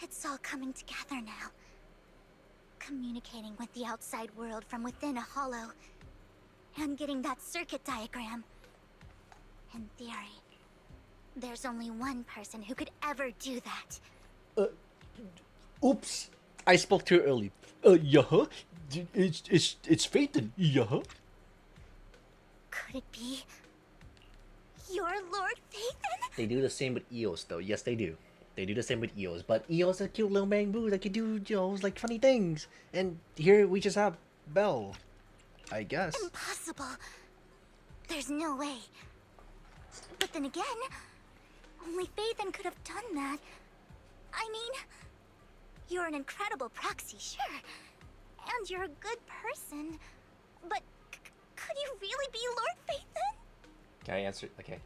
It's all coming together now. Communicating with the outside world from within a hollow. And getting that circuit diagram. In theory, there's only one person who could ever do that. Oops. I spoke too early. Yeah. It's Phaeton. Yeah. Could it be your Lord Phaeton? They do the same with Eos, though. Yes, they do. They do the same with Eos. But Eos is a cute little BANGBOO that can do, like funny things. And here we just have Belle. I guess. Impossible. There's no way. But then again, only Phaeton could have done that. I mean, you're an incredible proxy, sure. And you're a good person. But could you really be Lord Phaeton? Can I answer? Okay.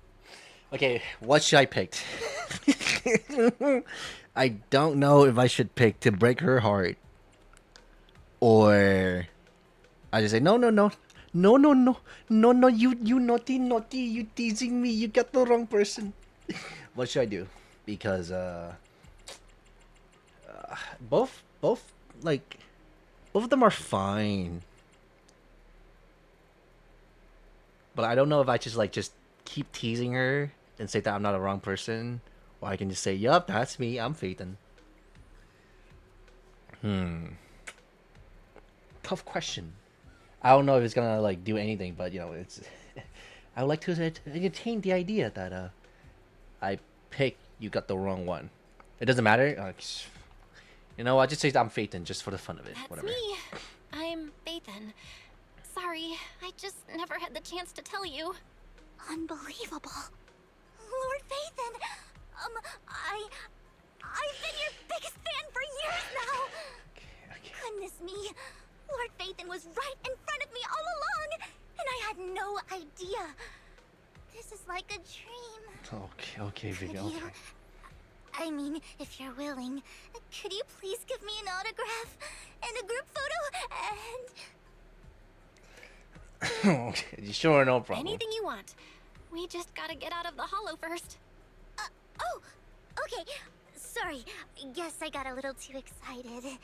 Okay, what should I pick? I don't know if I should pick to break her heart. Or I just say no, you naughty, you teasing me, you got the wrong person. What should I do? Because both of them are fine. But I don't know if I just keep teasing her and say that I'm not a wrong person, or I can just say, yup, that's me, I'm Phaeton. Tough question. I don't know if it's gonna like do anything, but you know, it's. I would like to entertain the idea that I pick you got the wrong one. It doesn't matter. You know, I just say I'm Phaethon just for the fun of it. That's Whatever. me. I'm Phaethon. Sorry, I just never had the chance to tell you. Unbelievable. Lord Phaethon, I've been your biggest fan for years now. Okay. Goodness me. Lord Phaethon was right in front of me all along, and I had no idea. This is like a dream. Okay, Vivian. Okay. I mean, if you're willing, could you please give me an autograph and a group photo and... Okay, sure, no problem. Anything you want. We just gotta get out of the hollow first. Oh, okay. Sorry, guess I got a little too excited.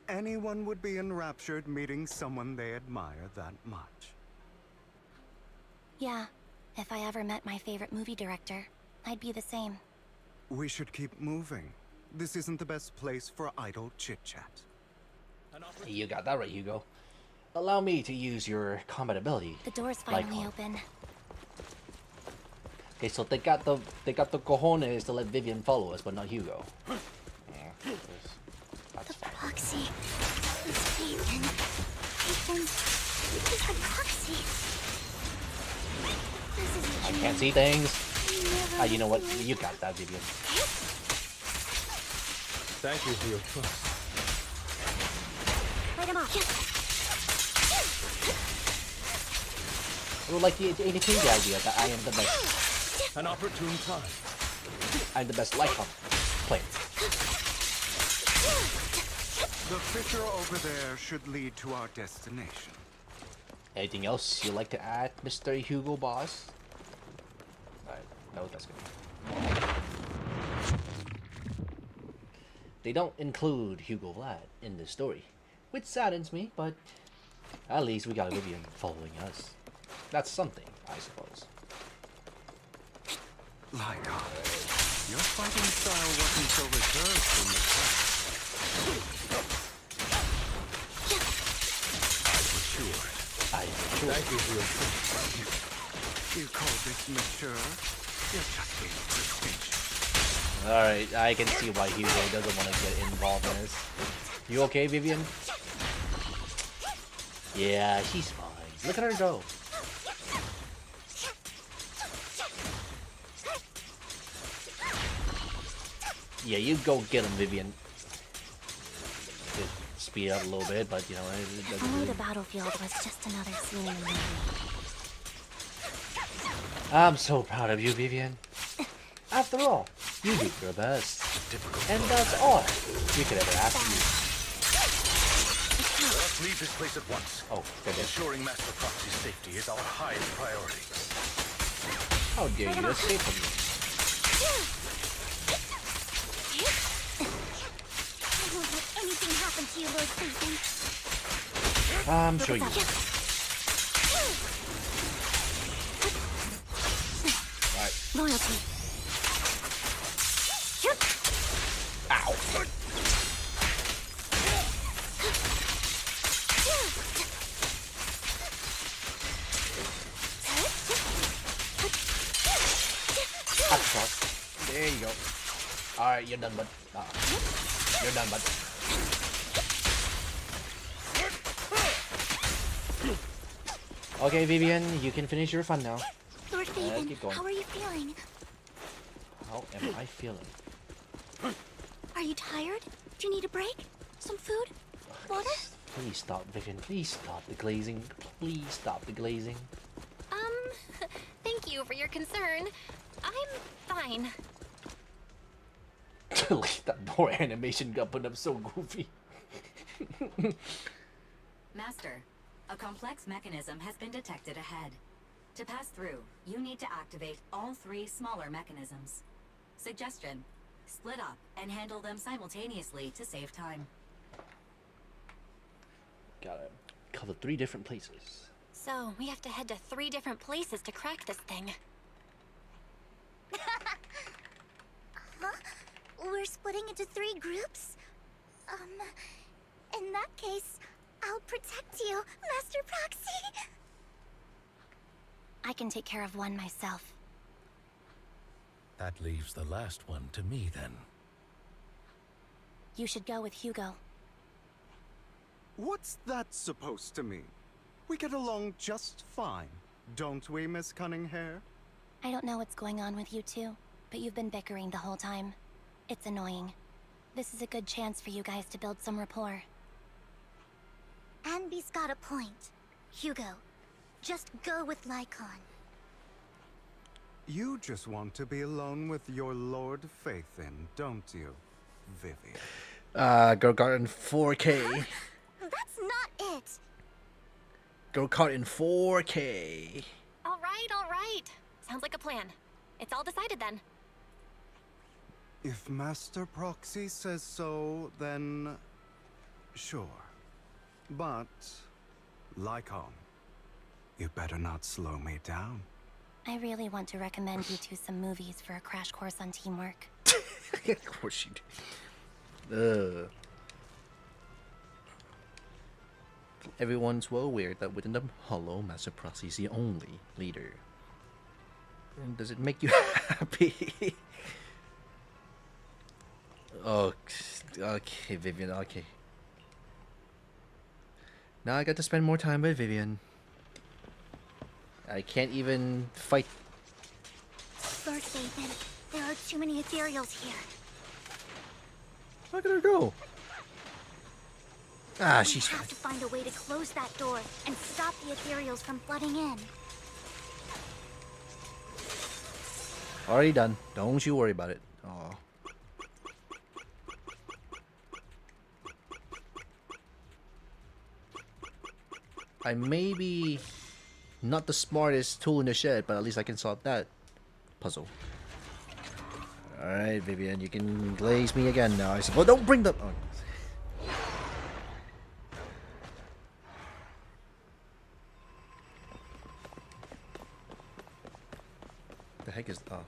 Anyone would be enraptured meeting someone they admire that much. Yeah, if I ever met my favorite movie director, I'd be the same. We should keep moving. This isn't the best place for idle chit-chat. You got that right, Hugo. Allow me to use your combat ability. The door's finally open. Okay, so they got the cojones to let Vivian follow us, but not Hugo. That's fine. Proxy. It's Phaethon. Phaethon. This is the proxy. This is a I dream. can't see things. You know what? You got that, Vivian. Thank you for your trust. Light him off. I would like to entertain the idea that I am the best. An opportune time. I'm the best Lycon player. The fissure over there should lead to our destination. Anything else you'd like to add, Mr. Hugo Boss? Alright, no, that's good. They don't include Hugo Vlad in this story, which saddens me, but at least we got Vivian following us. That's something, I suppose. Lycon, your fighting style wasn't so reserved in the past. I mature. Thank you for your trust. You call this mature? You're just being prestigious. Alright, I can see why Hugo doesn't want to get involved in this. You okay, Vivian? Yeah, she's fine. Look at her go. Yeah, you go get him, Vivian. Just speed up a little bit, but you know, it doesn't I knew really... the battlefield was just another scene in the movie. I'm so proud of you, Vivian. After all, you did your best. And that's all we could ever ask you. Let us leave this place at once. Oh, goodness. Ensuring Master Proxy's safety is our highest priority. How dare you escape from me? I won't let anything happen to you, Lord Phaethon. I'm sure you will. Alright. Loyalty. Ow. There you go. Alright, you're done, bud. You're done, bud. Okay, Vivian, you can finish your fun now. Lord Phaethon, keep going. how are you feeling? How am I feeling? Are you tired? Do you need a break? Some food? Water? Please stop, Vivian. Please stop the glazing. Please stop the glazing. Thank you for your concern. I'm fine. That door animation got put up so goofy. Master, a complex mechanism has been detected ahead. To pass through, you need to activate all 3 smaller mechanisms. Suggestion: split up and handle them simultaneously to save time. Gotta cover 3 different places. So, we have to head to 3 different places to crack this thing. Huh? we're splitting into 3 groups? In that case, I'll protect you, Master Proxy. I can take care of one myself. That leaves the last one to me, then. You should go with Hugo. What's that supposed to mean? We get along just fine, don't we, Miss Cunninghair? I don't know what's going on with you two, but you've been bickering the whole time. It's annoying. This is a good chance for you guys to build some rapport. Anby's got a point. Hugo, just go with Lycon. You just want to be alone with your Lord Faithin, don't you, Vivian? Girl got in 4K. Huh? That's not it. Girl caught in 4K. All right. Sounds like a plan. It's all decided then. If Master Proxy says so, then sure. But, Lycon, you better not slow me down. I really want to recommend you two some movies for a crash course on teamwork. Of course you do. Everyone's well aware that within the Hollow, Master Proxy is the only leader. And does it make you happy? Oh, okay, Vivian, okay. Now I got to spend more time with Vivian. I can't even fight. Lord Faithin, there are too many ethereals here. Look at her go. Ah, she's We have to find a way to close that door and stop the ethereals from flooding in. already done. Don't you worry about it. Oh. I may be not the smartest tool in the shed, but at least I can solve that puzzle. Alright, Vivian, you can glaze me again now, I suppose. Don't bring the... Oh. The heck is... Oh.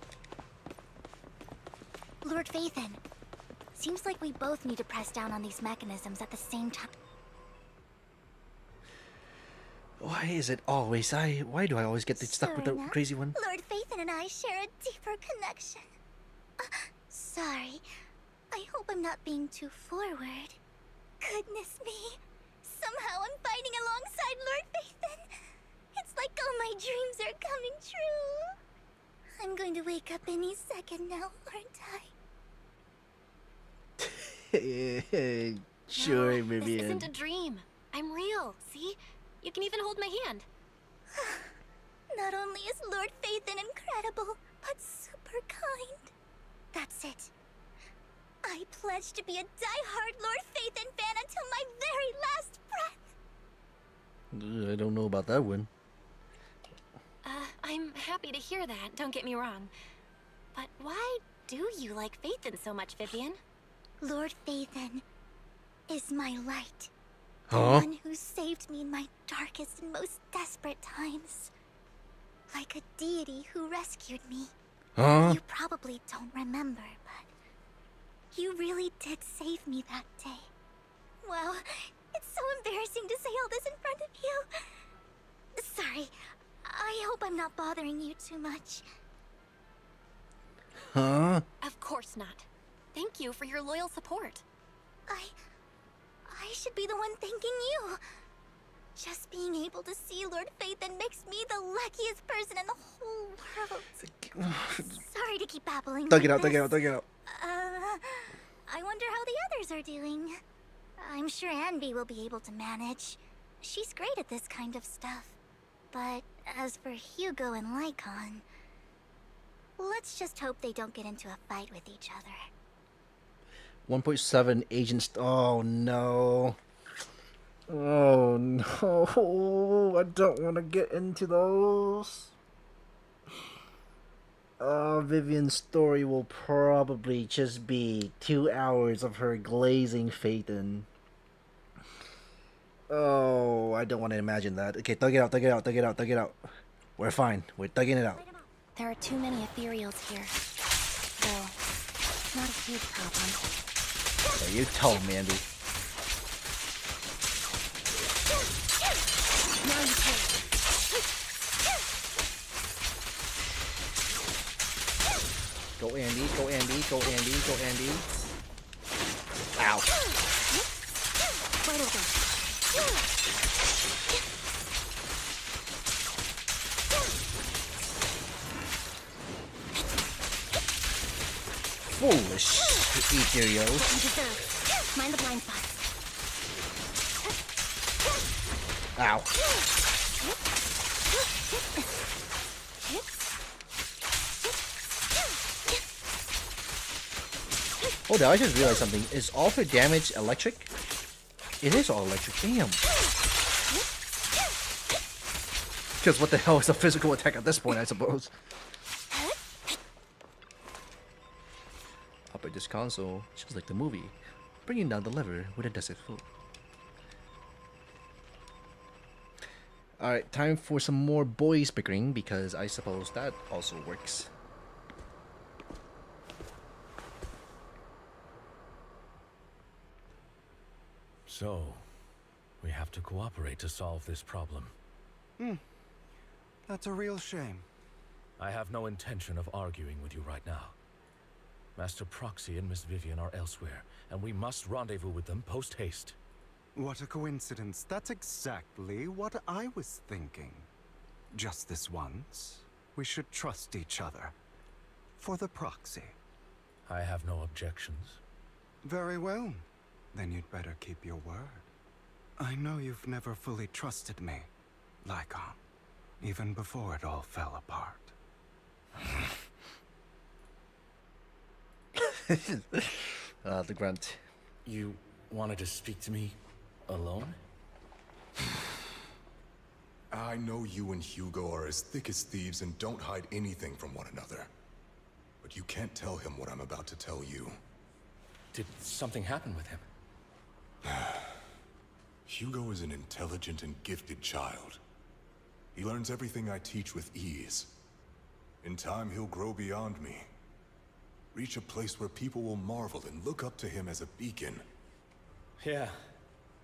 Lord Faithin, seems like we both need to press down on these mechanisms at the same time. Why is it always why do I always get stuck with the Serena, crazy one? Lord Faithin and I share a deeper connection. Sorry. I hope I'm not being too forward. Goodness me. Somehow I'm fighting alongside Lord Faithin. It's like all my dreams are coming true. I'm going to wake up any second now, aren't I? Sure, No, Vivian. this isn't a dream. I'm real, see? You can even hold my hand. Not only is Lord Faithin incredible, but super kind. That's it. I pledge to be a die-hard Lord Faithin fan until my very last breath. I don't know about that one. I'm happy to hear that, don't get me wrong. But why do you like Faithin so much, Vivian? Lord Faithin is my light. Huh? The one who saved me in my darkest and most desperate times. Like a deity who rescued me. Huh? You probably don't remember, but you really did save me that day. Wow, it's so embarrassing to say all this in front of you. Sorry, I hope I'm not bothering you too much. Huh? Of course not. Thank you for your loyal support. I should be the one thanking you. Just being able to see Lord Faithin makes me the luckiest person in the whole world. Sorry to keep babbling. Thug it out, thug it out, thug it out. I wonder how the others are doing. I'm sure S.Anby will be able to manage. She's great at this kind of stuff. But as for Hugo and Lycon, let's just hope they don't get into a fight with each other. 1.7 agents. Oh no. Oh no. I don't want to get into those. Vivian's story will probably just be 2 hours of her glazing Phaeton. Oh, I don't want to imagine that. Okay, thug it out, thug it out, thug it out, thug it out. We're fine. We're thugging it out. There are too many ethereals here. Though, not a huge problem. Yeah, you told me, Andy. Now you can. Go Andy, go Andy, go Andy, go Andy. Ow. Right over. Foolish Ethereals. What you deserve. Mind the blind spots. Ow. Oh, I just realized something. Is all her damage electric? It is all electric. Damn. Because what the hell is a physical attack at this point, I suppose? Operate this console just like the movie, bringing down the lever with a desert foot. Alright, time for some more boys bickering because I suppose that also works. So, we have to cooperate to solve this problem. That's a real shame. I have no intention of arguing with you right now. Master Proxy and Miss Vivian are elsewhere, and we must rendezvous with them post-haste. What a coincidence. That's exactly what I was thinking. Just this once, we should trust each other. For the proxy. I have no objections. Very well. Then you'd better keep your word. I know you've never fully trusted me, Lycon, even before it all fell apart. The grunt. You wanted to speak to me alone? I know you and Hugo are as thick as thieves and don't hide anything from one another. But you can't tell him what I'm about to tell you. Did something happen with him? Hugo is an intelligent and gifted child. He learns everything I teach with ease. In time, he'll grow beyond me. Reach a place where people will marvel and look up to him as a beacon. Yeah.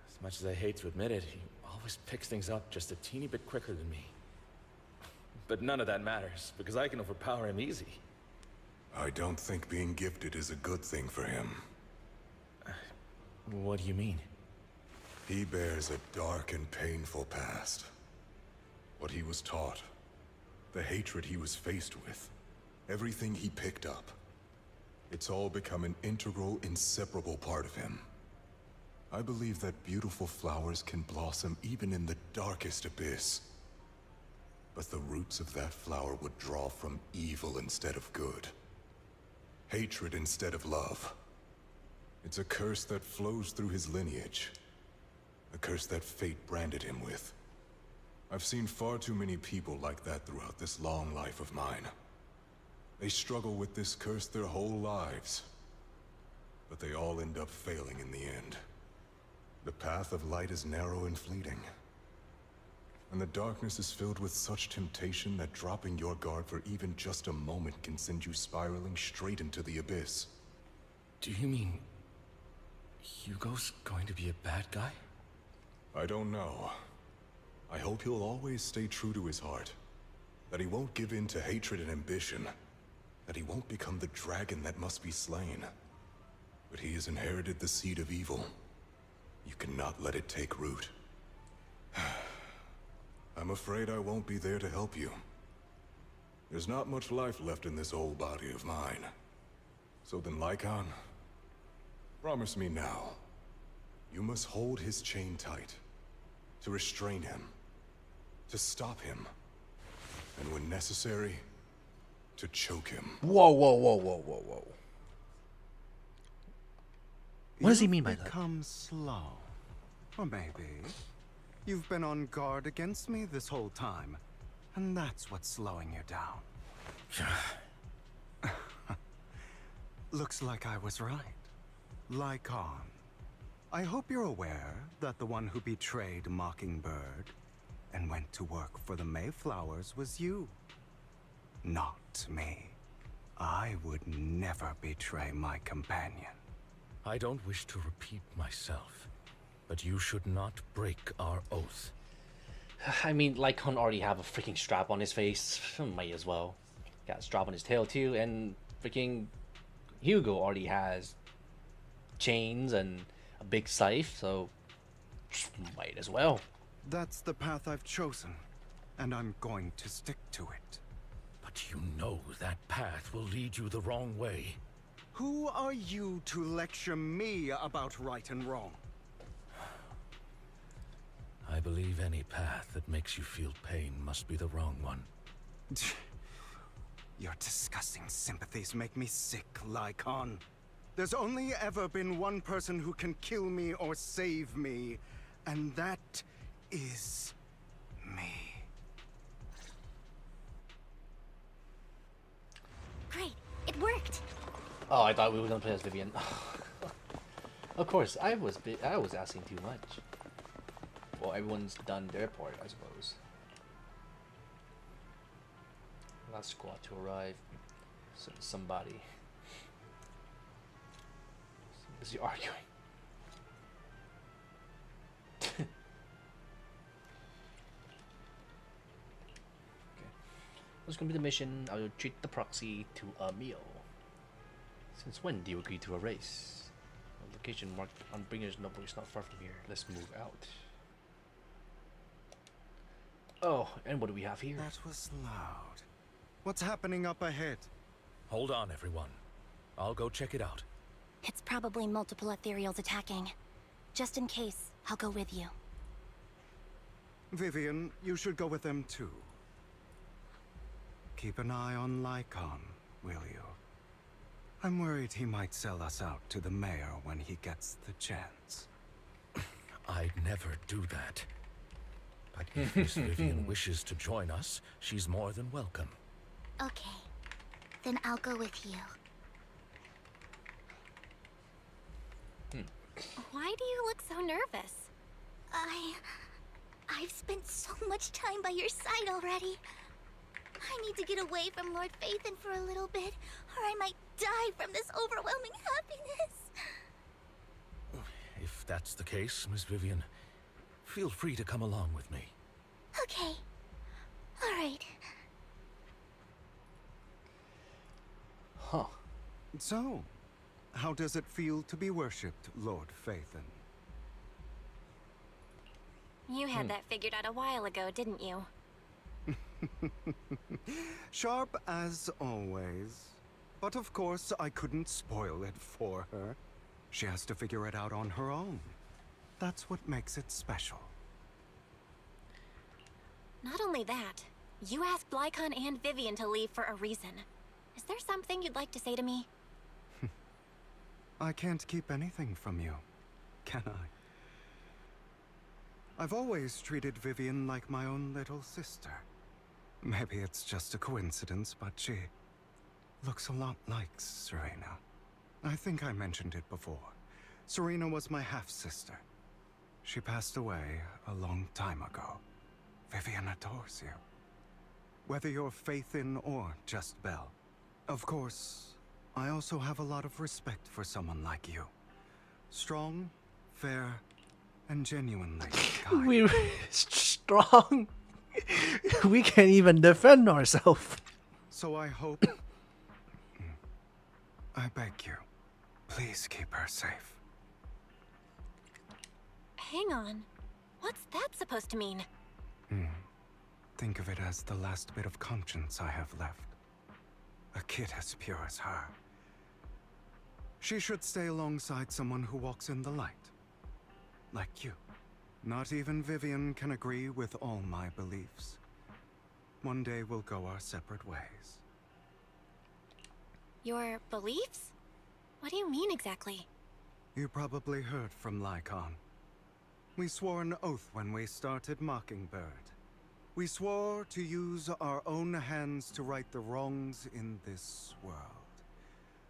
As much as I hate to admit it, he always picks things up just a teeny bit quicker than me. But none of that matters, because I can overpower him easy. I don't think being gifted is a good thing for him. What do you mean? He bears a dark and painful past. What he was taught, the hatred he was faced with, everything he picked up. It's all become an integral, inseparable part of him. I believe that beautiful flowers can blossom even in the darkest abyss. But the roots of that flower would draw from evil instead of good. Hatred instead of love. It's a curse that flows through his lineage. A curse that fate branded him with. I've seen far too many people like that throughout this long life of mine. They struggle with this curse their whole lives. But they all end up failing in the end. The path of light is narrow and fleeting. And the darkness is filled with such temptation that dropping your guard for even just a moment can send you spiraling straight into the abyss. Do you mean Hugo's going to be a bad guy? I don't know. I hope he'll always stay true to his heart. That he won't give in to hatred and ambition. That he won't become the dragon that must be slain. But he has inherited the seed of evil. You cannot let it take root. I'm afraid I won't be there to help you. There's not much life left in this old body of mine. So then, Lycon, promise me now. You must hold his chain tight. To restrain him. To stop him. And when necessary, to choke him. Whoa, whoa, whoa, whoa, whoa, whoa. What does he mean by that? Become slow. Or maybe you've been on guard against me this whole time, and that's what's slowing you down. Looks like I was right. Lycon. I hope you're aware that the one who betrayed Mockingbird and went to work for the Mayflowers was you. Not me. I would never betray my companion. I don't wish to repeat myself, but you should not break our oath. I mean, Lycon already have a freaking strap on his face. Might as well. Got a strap on his tail too, and freaking Hugo already has chains and a big scythe, so might as well. That's the path I've chosen, and I'm going to stick to it. But you know that path will lead you the wrong way. Who are you to lecture me about right and wrong? I believe any path that makes you feel pain must be the wrong one. Your disgusting sympathies make me sick, Lycon. There's only ever been one person who can kill me or save me, and that is me. Great, it worked. Oh, I thought we were gonna play as Vivian. Of course, I was asking too much. Well, everyone's done their part, I suppose. Last squad to arrive. Somebody. Is he arguing? Okay. What's gonna be the mission? I will treat the proxy to a meal. Since when do you agree to a race? A location marked on Bringer's notebook is not far from here. Let's move out. Oh, and what do we have here? That was loud. What's happening up ahead? Hold on, everyone. I'll go check it out. It's probably multiple ethereals attacking. Just in case, I'll go with you. Vivian, you should go with them too. Keep an eye on Lycon, will you? I'm worried he might sell us out to the mayor when he gets the chance. I'd never do that. But if Miss Vivian wishes to join us, she's more than welcome. Okay, then I'll go with you. Why do you look so nervous? I've spent so much time by your side already. I need to get away from Lord Phaethon for a little bit, or I might die from this overwhelming happiness. If that's the case, Miss Vivian, feel free to come along with me. Okay. All right. Huh. So, how does it feel to be worshipped, Lord Phaethon? You had that figured out a while ago, didn't you? Sharp as always. But of course, I couldn't spoil it for her. She has to figure it out on her own. That's what makes it special. Not only that, you asked Lycon and Vivian to leave for a reason. Is there something you'd like to say to me? I can't keep anything from you, can I? I've always treated Vivian like my own little sister. Maybe it's just a coincidence, but she looks a lot like Serena. I think I mentioned it before. Serena was my half-sister. She passed away a long time ago. Vivian adores you. Whether you're Phaethon or just Belle. Of course, I also have a lot of respect for someone like you. Strong, fair, and genuinely kind. We're strong. We can't even defend ourselves. So I hope... I beg you, please keep her safe. Hang on. What's that supposed to mean? Think of it as the last bit of conscience I have left. A kid as pure as her. She should stay alongside someone who walks in the light. Like you. Not even Vivian can agree with all my beliefs. One day we'll go our separate ways. Your beliefs? What do you mean exactly? You probably heard from Lycon. We swore an oath when we started Mockingbird. We swore to use our own hands to right the wrongs in this world.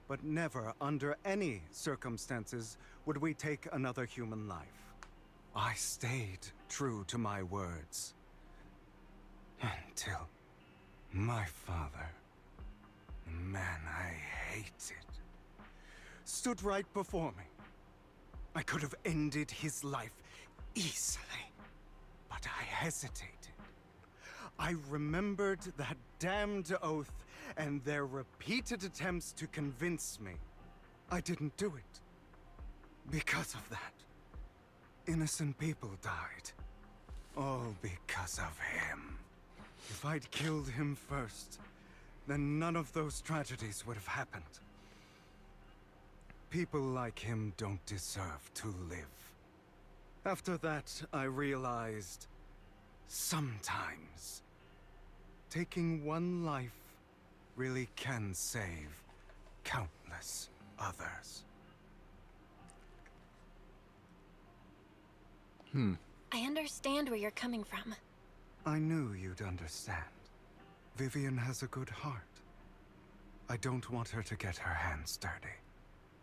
But never, under any circumstances, would we take another human life. I stayed true to my words. Until my father man, I hate it. Stood right before me. I could have ended his life easily, but I hesitated. I remembered that damned oath and their repeated attempts to convince me. I didn't do it. Because of that, innocent people died. All because of him. If I'd killed him first, then none of those tragedies would have happened. People like him don't deserve to live. After that, I realized sometimes taking one life really can save countless others. I understand where you're coming from. I knew you'd understand. Vivian has a good heart. I don't want her to get her hands dirty.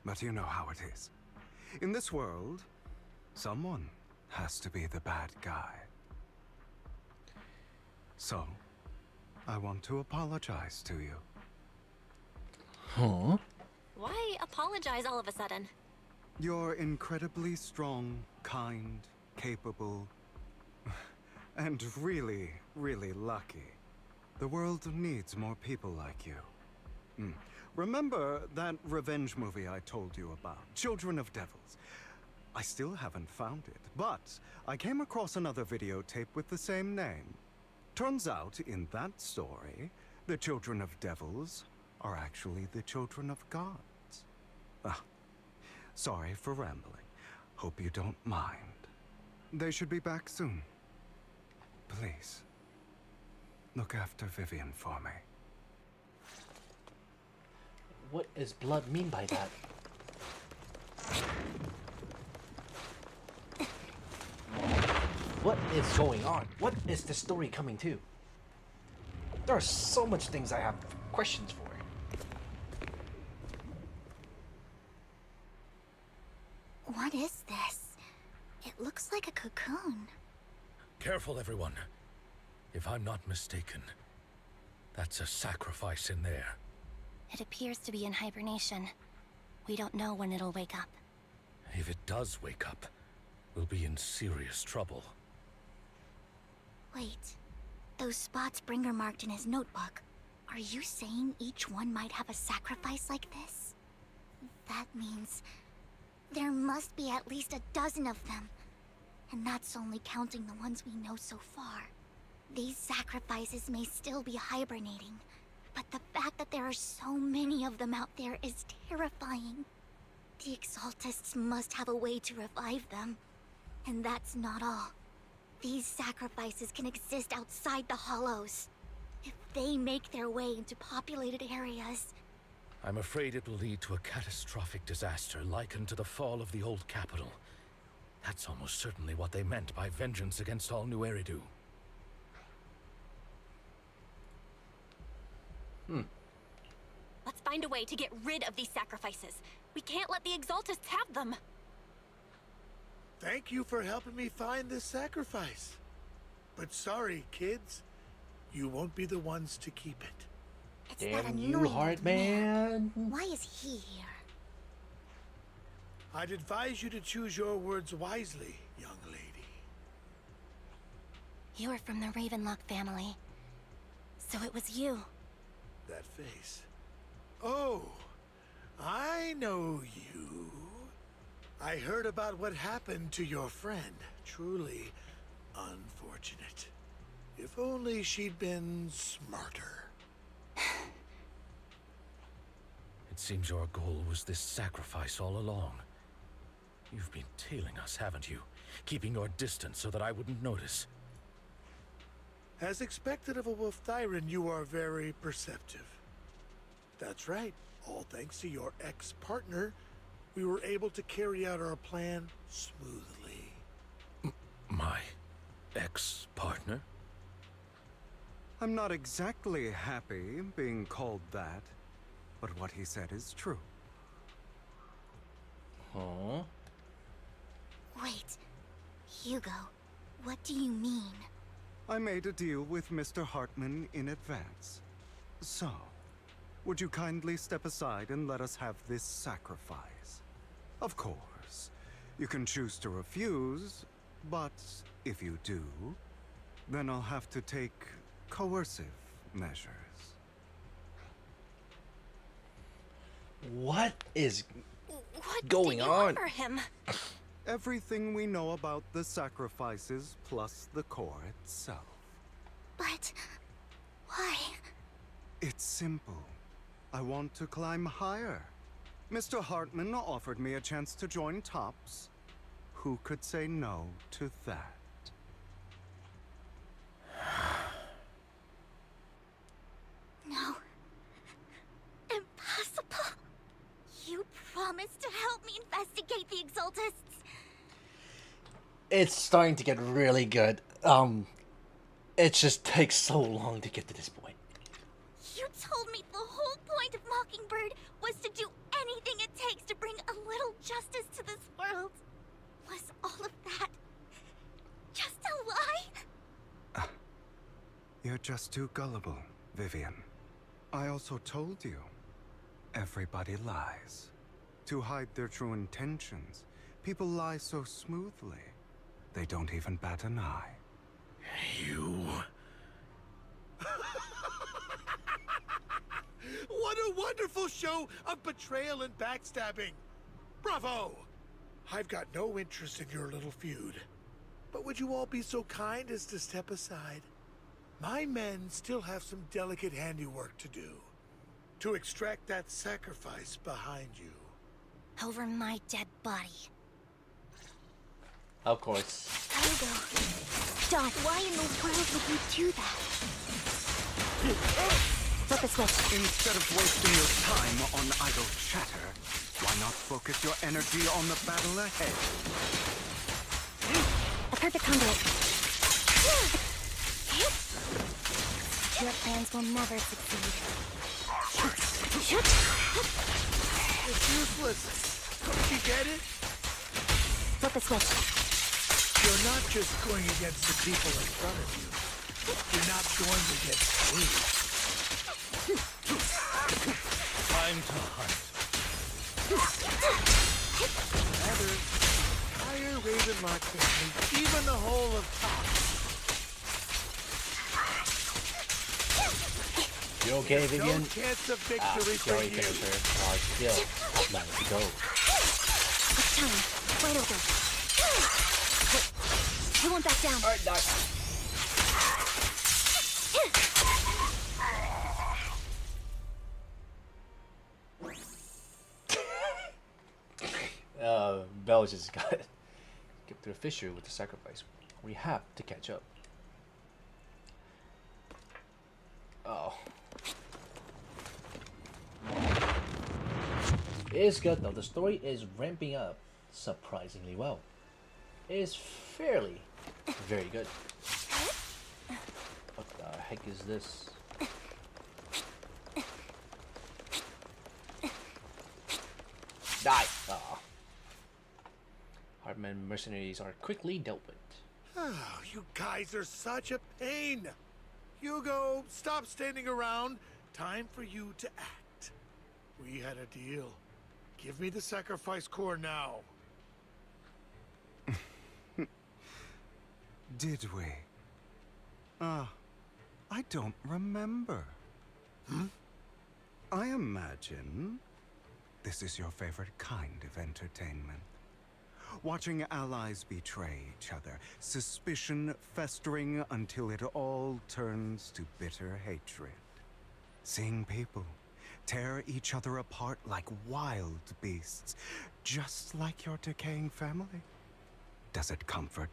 But you know how it is. In this world, someone has to be the bad guy. So, I want to apologize to you. Huh? Why apologize all of a sudden? You're incredibly strong, kind, capable, and really, really lucky. The world needs more people like you. Remember that revenge movie I told you about, Children of Devils? I still haven't found it, but I came across another videotape with the same name. Turns out, in that story, the Children of Devils are actually the children of gods. Sorry for rambling. Hope you don't mind. They should be back soon. Please, look after Vivian for me. What does blood mean by that? What is going on? What is the story coming to? There are so much things I have questions for. What is this? It looks like a cocoon. Careful, everyone. If I'm not mistaken, that's a sacrifice in there. It appears to be in hibernation. We don't know when it'll wake up. If it does wake up, we'll be in serious trouble. Wait, those spots Bringer marked in his notebook. Are you saying each one might have a sacrifice like this? That means there must be at least a dozen of them. And that's only counting the ones we know so far. These sacrifices may still be hibernating, but the fact that there are so many of them out there is terrifying. The Exaltists must have a way to revive them. And that's not all. These sacrifices can exist outside the Hollows. If they make their way into populated areas... I'm afraid it will lead to a catastrophic disaster likened to the fall of the old capital. That's almost certainly what they meant by vengeance against all New Eridu. Let's find a way to get rid of these sacrifices. We can't let the Exaltists have them. Thank you for helping me find this sacrifice. But sorry, kids. You won't be the ones to keep it. It's that Damn annoying you, old hard man. man. Why is he here? I'd advise you to choose your words wisely, young lady. You're from the Ravenlock family. So it was you. That face. Oh, I know you. I heard about what happened to your friend. Truly unfortunate. If only she'd been smarter. It seems your goal was this sacrifice all along. You've been tailing us, haven't you? Keeping your distance so that I wouldn't notice. As expected of a Wolf Tyrant, you are very perceptive. That's right. All thanks to your ex-partner, we were able to carry out our plan smoothly. My ex-partner? I'm not exactly happy being called that, but what he said is true. Huh? Wait, Hugo, what do you mean? I made a deal with Mr. Hartman in advance. So, Would you kindly step aside and let us have this sacrifice? Of course, you can choose to refuse, but if you do, then I'll have to take coercive measures. What is What going do you on? offer him? Everything we know about the sacrifices plus the core itself. But why? It's simple. I want to climb higher. Mr. Hartman offered me a chance to join Tops. Who could say no to that? No. Impossible. You promised to help me investigate the Exaltists. It's starting to get really good. It just takes so long to get to this point. You told me the whole point of Mockingbird was to do anything it takes to bring a little justice to this world. Was all of that just a lie? You're just too gullible, Vivian. I also told you, everybody lies. To hide their true intentions, people lie so smoothly, they don't even bat an eye. You... What a wonderful show of betrayal and backstabbing! Bravo! I've got no interest in your little feud. But would you all be so kind as to step aside? My men still have some delicate handiwork to do. To extract that sacrifice behind you. Over my dead body. Of course. Hugo. Dot, why in the world would you do that? Flip a switch. Instead of wasting your time on idle chatter, why not focus your energy on the battle ahead? A perfect conduit. Your plans will never succeed. It's useless. Don't you get it? Flip a switch. You're not just going against the people in front of you. You're not going against me. Time to hunt. Rather, entire Ravenlock family, even the whole of Top. You okay, Vivian? No chance of victory She for already you. finished her. Still. Let's go. It's time. Wide open. Wait. I won't back down. Alright, Doc. Bell just got it. Get through a fissure with the sacrifice. We have to catch up. Oh. It is good though. The story is ramping up surprisingly well. It is fairly very good. What the heck is this? Die! Aw. Hartman mercenaries are quickly dealt with. Oh, you guys are such a pain. Hugo, stop standing around. Time for you to act. We had a deal. Give me the sacrifice core now. Did we? I don't remember. I imagine this is your favorite kind of entertainment. Watching allies betray each other, suspicion festering until it all turns to bitter hatred. Seeing people tear each other apart like wild beasts, just like your decaying family. Does it comfort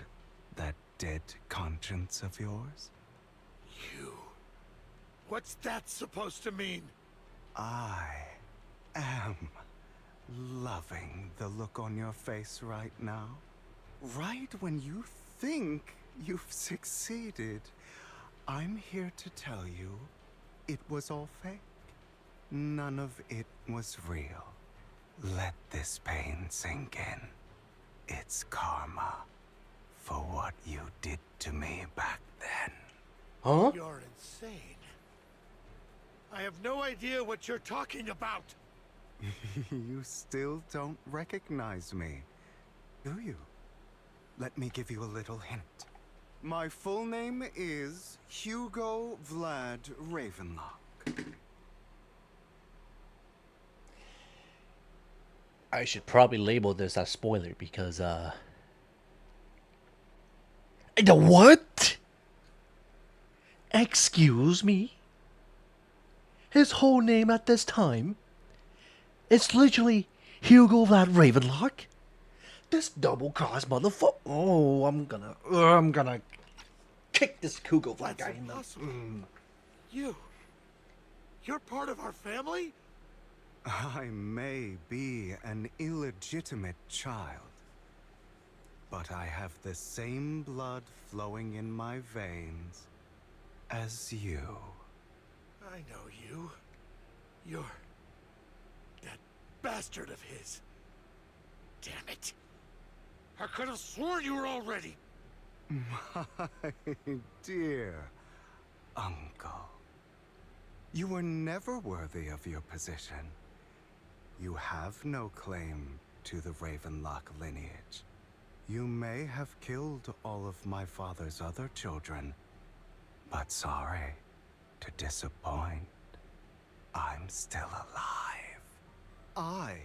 that dead conscience of yours? You. What's that supposed to mean? I am loving the look on your face right now. Right when you think you've succeeded, I'm here to tell you it was all fake. None of it was real. Let this pain sink in. It's karma for what you did to me back then. Huh? You're insane. I have no idea what you're talking about. You still don't recognize me, do you? Let me give you a little hint. My full name is Hugo Vlad Ravenlock. I should probably label this as spoiler because the what? Excuse me? His whole name at this time? It's literally Hugo Vlad Ravenlock? This double-cross motherfucker. Oh, I'm gonna kick this Hugo Vlad guy in the... You're part of our family? I may be an illegitimate child, but I have the same blood flowing in my veins as you. I know you. You're that bastard of his. Damn it. I could have sworn you were already. My dear uncle. You were never worthy of your position. You have no claim to the Ravenlock lineage. You may have killed all of my father's other children, but sorry to disappoint. I'm still alive. I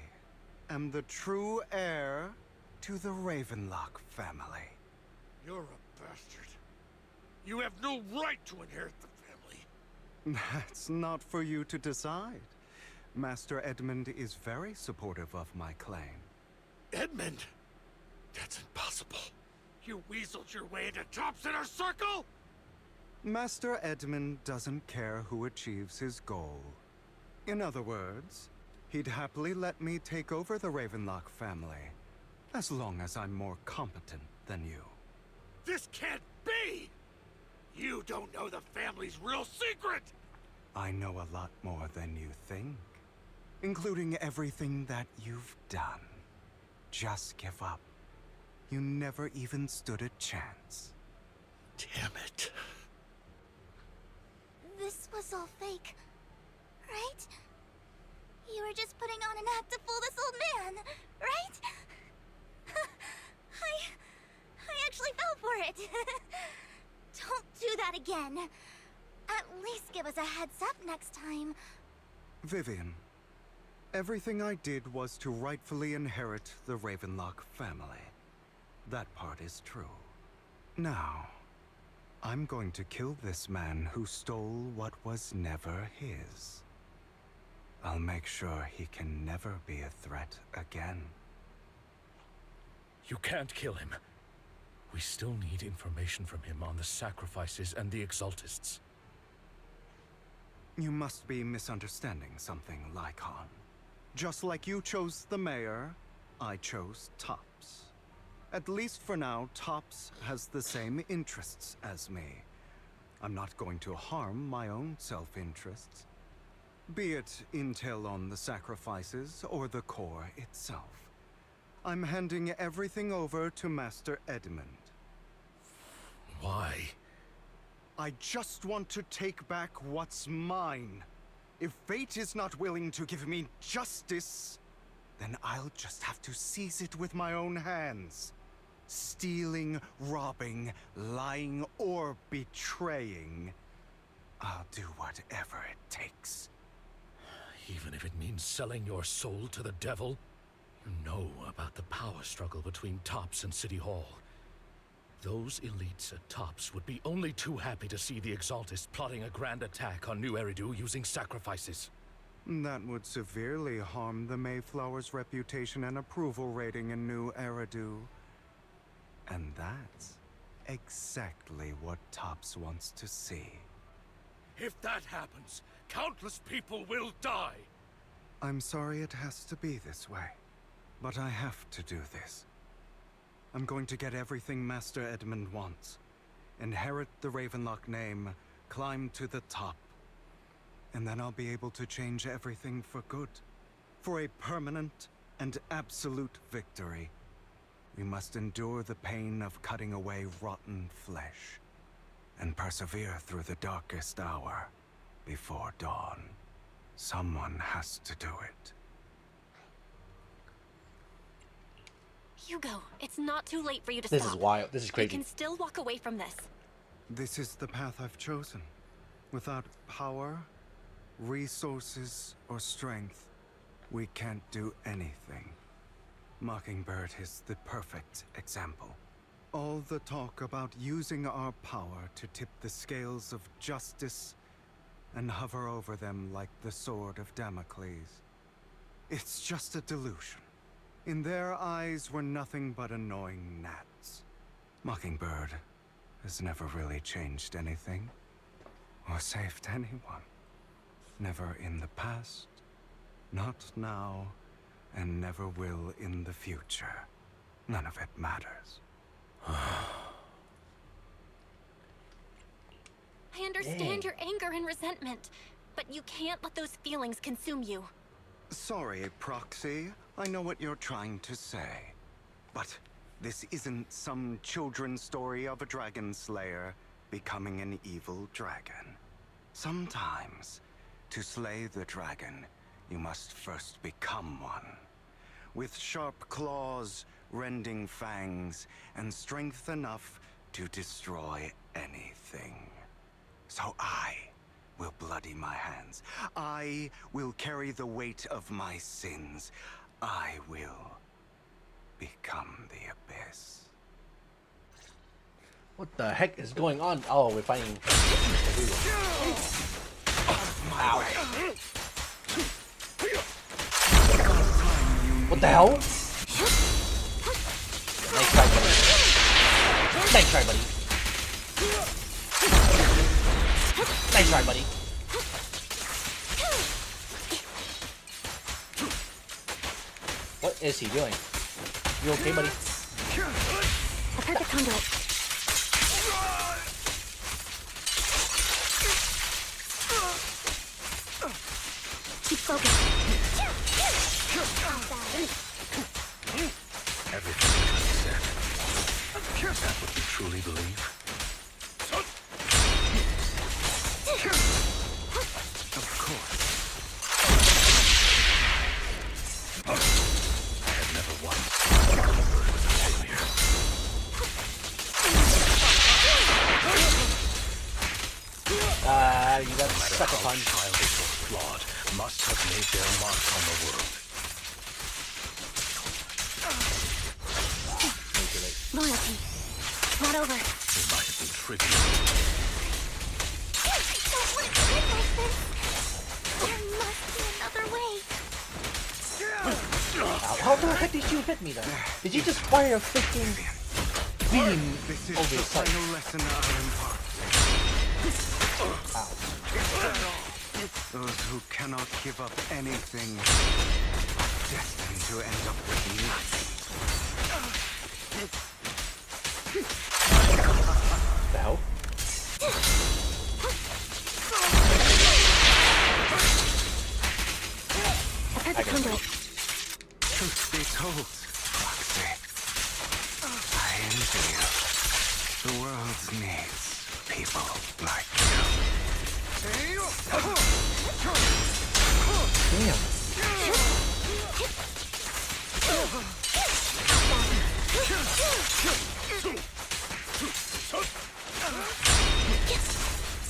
am the true heir to the Ravenlock family. You're a bastard. You have no right to inherit the family. That's not for you to decide. Master Edmund is very supportive of my claim. Edmund? That's impossible. You weaseled your way into Top's inner circle? Master Edmund doesn't care who achieves his goal. In other words, he'd happily let me take over the Ravenlock family, as long as I'm more competent than you. This can't be! You don't know the family's real secret! I know a lot more than you think, including everything that you've done. Just give up. You never even stood a chance. Damn it. This was all fake, right? You were just putting on an act to fool this old man, right? I actually fell for it. Don't do that again. At least give us a heads up next time. Vivian, everything I did was to rightfully inherit the Ravenlock family. That part is true. Now, I'm going to kill this man who stole what was never his. I'll make sure he can never be a threat again. You can't kill him. We still need information from him on the sacrifices and the Exaltists. You must be misunderstanding something, Lycon. Just like you chose the mayor, I chose Tops. At least for now, Tops has the same interests as me. I'm not going to harm my own self-interests. Be it intel on the sacrifices or the core itself. I'm handing everything over to Master Edmund. Why? I just want to take back what's mine. If fate is not willing to give me justice, then I'll just have to seize it with my own hands. Stealing, robbing, lying, or betraying. I'll do whatever it takes. Even if it means selling your soul to the devil? You know about the power struggle between Tops and City Hall. Those elites at Tops would be only too happy to see the Exaltists plotting a grand attack on New Eridu using sacrifices. That would severely harm the Mayflower's reputation and approval rating in New Eridu. And that's exactly what Tops wants to see. If that happens, countless people will die. I'm sorry it has to be this way, but I have to do this. I'm going to get everything Master Edmund wants. Inherit the Ravenlock name, climb to the top. And then I'll be able to change everything for good. For a permanent and absolute victory. We must endure the pain of cutting away rotten flesh. And persevere through the darkest hour. before dawn. Someone has to do it. Hugo, it's not too late for you to This stop. is wild. This is You crazy. can still walk away from this. This is the path I've chosen. Without power, resources, or strength, we can't do anything. Mockingbird is the perfect example. All the talk about using our power to tip the scales of justice and hover over them like the sword of Damocles. It's just a delusion. In their eyes, we're nothing but annoying gnats. Mockingbird has never really changed anything, or saved anyone. Never in the past, not now, and never will in the future. None of it matters. I understand your anger and resentment, but you can't let those feelings consume you. Sorry, Proxy. I know what you're trying to say. But this isn't some children's story of a dragon slayer becoming an evil dragon. Sometimes, to slay the dragon, you must first become one. With sharp claws, rending fangs, and strength enough to destroy anything. So I will bloody my hands. I will carry the weight of my sins. I will become the abyss. What the heck is going on? Oh, we're fighting. Ow. What the hell? Nice try, buddy. Nice try, buddy. Nice try, buddy. What is he doing? You okay, buddy? I've heard the conduit. Keep focused. Everything you just said. Is that what you truly believe? Of course. I have never once thought a bird was a failure. You got No matter sucker how punch. childish or flawed, must have made their mark on the world. Loyalty. Not over. It might have been trivial. Don't let it end like this. There must be another way. How the heck did you hit me then? Did you just fire a freaking beam This is over the his head? final lesson I impart. Ow. Those who cannot give up anything are destined to end up with nothing. The hell? I've heard the conduit. Truth be told, Roxy, I envy you. The world needs people like you. Damn.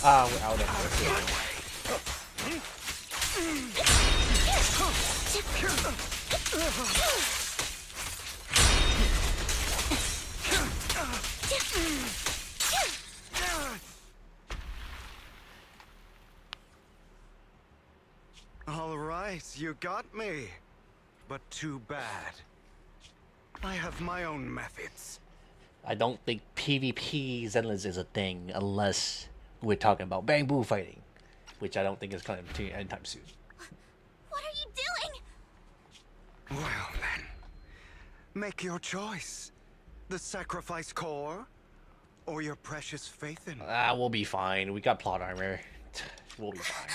Ah, we're out of All right, you got me. But too bad. I have my own methods. I don't think PvP ZZZ is a thing unless we're talking about BANGBOO fighting, which I don't think is coming to anytime soon. What are you doing? Well then, make your choice. The sacrifice core, or your precious faith in. Ah, we'll be fine. We got plot armor. We'll be fine.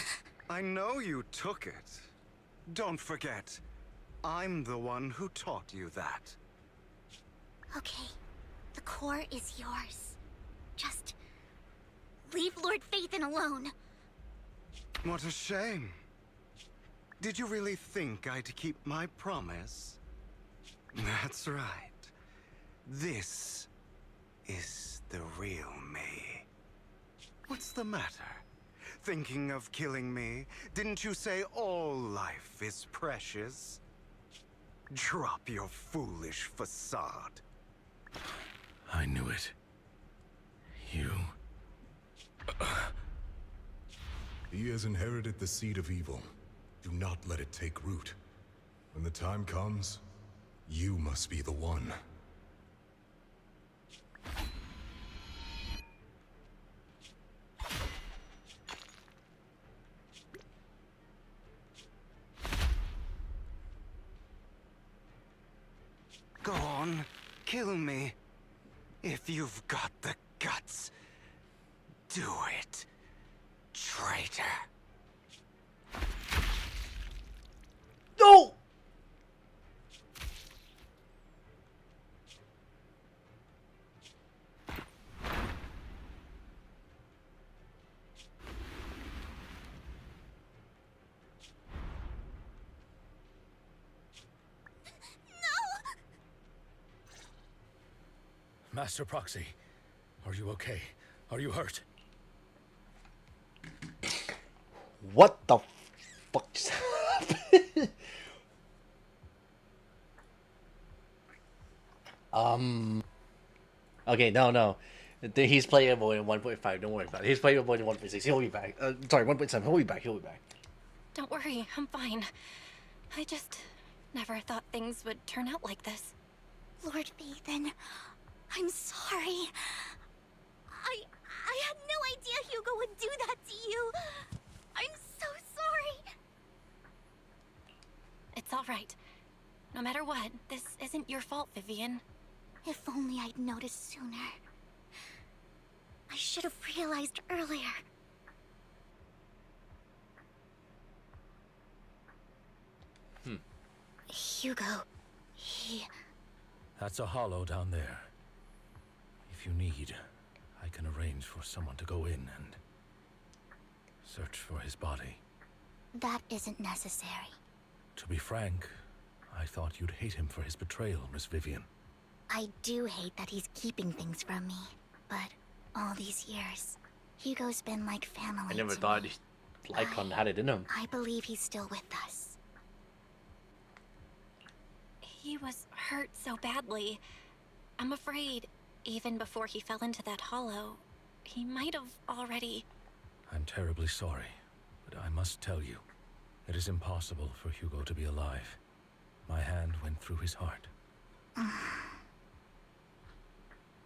I know you took it. Don't forget, I'm the one who taught you that. Okay, the core is yours. Just leave Lord Phaethon alone. What a shame. Did you really think I'd keep my promise? That's right. This is the real me. What's the matter? Thinking of killing me? Didn't you say all life is precious? Drop your foolish facade. I knew it. You... He has inherited the seed of evil. Do not let it take root. When the time comes, you must be the one. Go on, kill me. If you've got the guts, do it, traitor. No! Master Proxy, are you okay? Are you hurt? What the fuck just happened? Okay, no. He's playable in 1.5. Don't worry about it. He's playable in 1.6. He'll be back. Sorry, 1.7. He'll be back. Don't worry, I'm fine. I just never thought things would turn out like this. Lord Vathan, I'm sorry. I had no idea Hugo would do that to you. I'm so sorry. It's all right. No matter what, this isn't your fault, Vivian. If only I'd noticed sooner. I should have realized earlier. Hugo, he... That's a hollow down there. If you need, I can arrange for someone to go in and search for his body. That isn't necessary. To be frank, I thought you'd hate him for his betrayal, Miss Vivian. I do hate that he's keeping things from me, but all these years, Hugo's been like family I never to thought me. Lycon had it in him. I believe he's still with us. He was hurt so badly. I'm afraid, even before he fell into that hollow, he might have already... I'm terribly sorry, but I must tell you, it is impossible for Hugo to be alive. My hand went through his heart.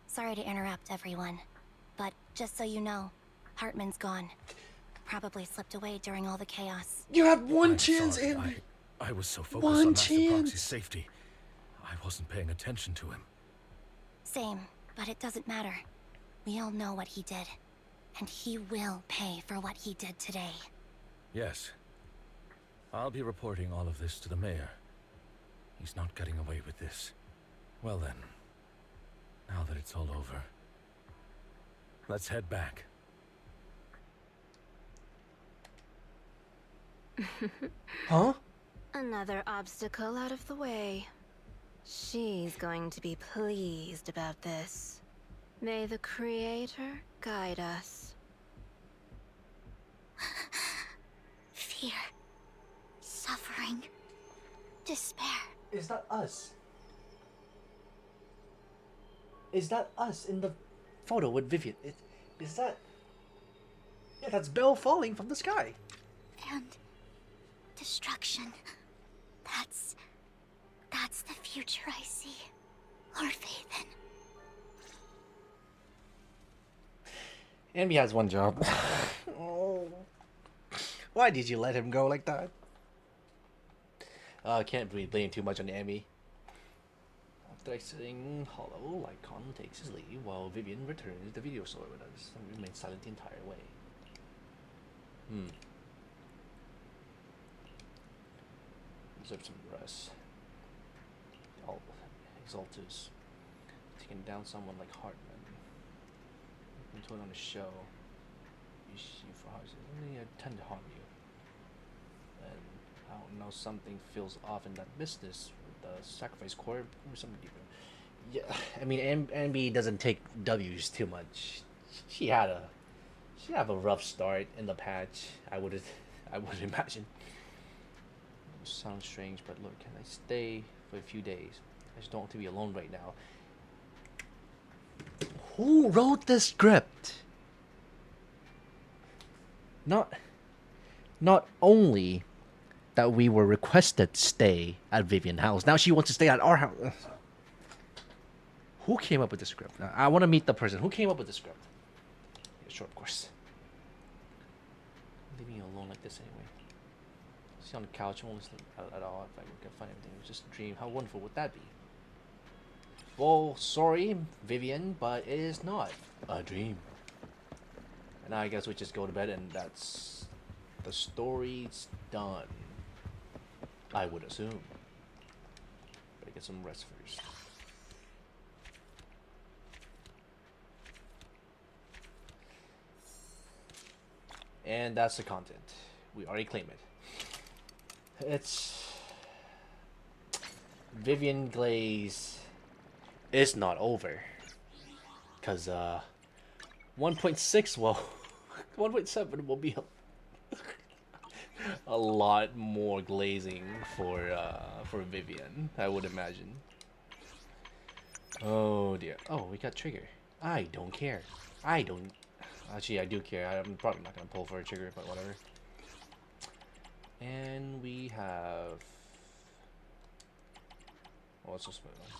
Sorry to interrupt, everyone. But just so you know, Hartman's gone. Probably slipped away during all the chaos. You had one I'm chance, sorry. Andy. I was so focused One on Master chance. Proxy's safety. I wasn't paying attention to him. Same, but it doesn't matter. We all know what he did. And he will pay for what he did today. Yes. I'll be reporting all of this to the mayor. He's not getting away with this. Well then, now that it's all over, let's head back. Huh? Another obstacle out of the way. She's going to be pleased about this. May the Creator guide us. Fear. Suffering. Despair. Is that us? Is that us in the photo with Vivian? Is that... Yeah, that's Belle falling from the sky. And... destruction. That's the future I see. Lord Vathan. Anby has one job. Oh. Why did you let him go like that? Can't really blame too much on Anby. After exiting Hollow, Lycon takes his leave while Vivian returns to the video store with us and remains silent the entire way. Deserve some rest. Exaltus taking down someone like Hartman. Been told on the show. You for hearts only intend to harm you. I don't know, something feels off in that business with the sacrifice core or something different. Yeah, I mean, S.Anby doesn't take W's too much. She had a rough start in the patch. I would imagine. Sounds strange, but look, can I stay for a few days? I just don't want to be alone right now. Who wrote this script? Not only that we were requested to stay at Vivian house, now she wants to stay at our house. Who came up with the script? I want to meet the person who came up with the script. Yeah, sure, of course. Leave me alone like this anyway. Sit on the couch, won't listen at all. If I can find everything, it was just a dream. How wonderful would that be? Well, sorry, Vivian, but it is not a dream. And now I guess we just go to bed, and that's the story's done. I would assume. Better get some rest first. And that's the content. We already claimed it. It's Vivian Glaze is not over. Cause 1.6 well 1.7 will be a lot more glazing for Vivian, I would imagine. Oh dear. Oh, we got trigger. I don't care. Actually, I do care. I'm probably not gonna pull for a trigger, but whatever. And we have... Oh, let's just put it on.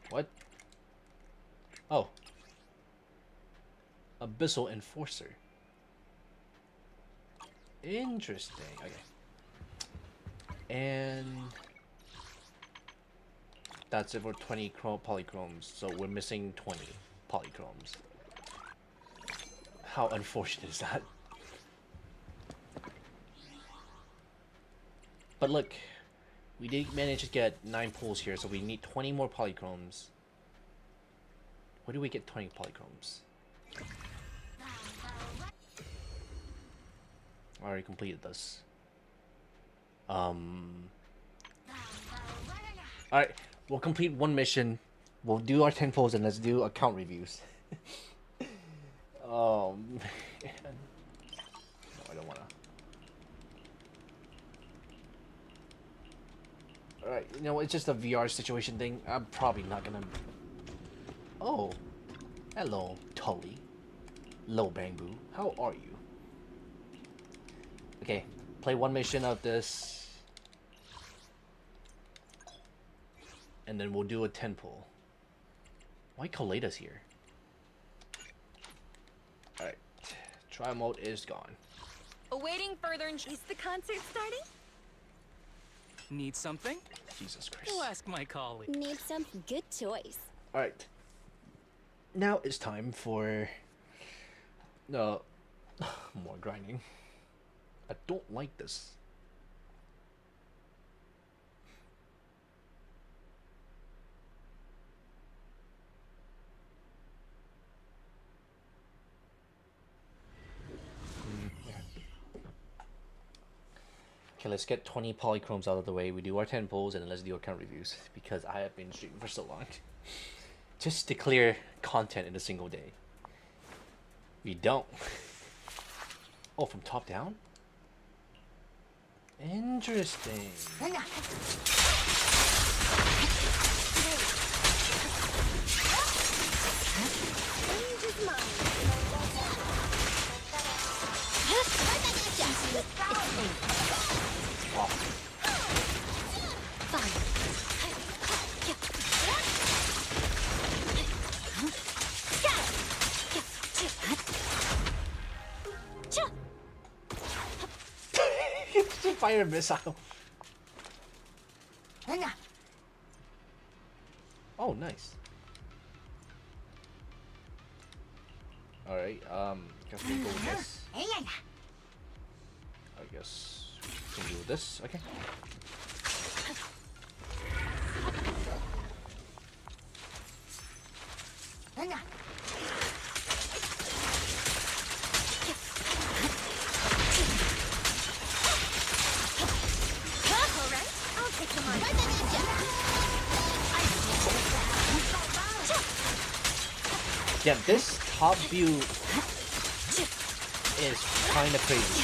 What? Oh. Abyssal Enforcer. Interesting. Okay. And... that's it for 20 polychromes. So we're missing 20 polychromes. How unfortunate is that? But look, we did manage to get 9 pulls here, so we need 20 more polychromes. Where do we get 20 polychromes? I already completed this. Alright, we'll complete one mission. We'll do our 10 pulls and let's do account reviews. Oh man. No, I don't wanna. Alright, you know, it's just a VR situation thing. I'm probably not gonna... Oh. Hello, Tully. Hello, BANGBOO. How are you? Okay, play one mission of this. And then we'll do a 10 pull. Why Kaleta's here? Alright. Trial mode is gone. Awaiting further Is the concert starting? Need something? Jesus Christ. Go ask my colleague. Need some good choice. Alright. Now it's time for... more grinding. I don't like this. Okay, let's get 20 polychromes out of the way. We do our 10 pulls and then let's do our count reviews. Because I have been streaming for so long. Just to clear content in a single day. We don't. Oh, from top down? Interesting. Fire missile. Oh, nice. Alright, guess we'll go with this. I guess we can do this. Okay. Damn, this top view is kind of crazy.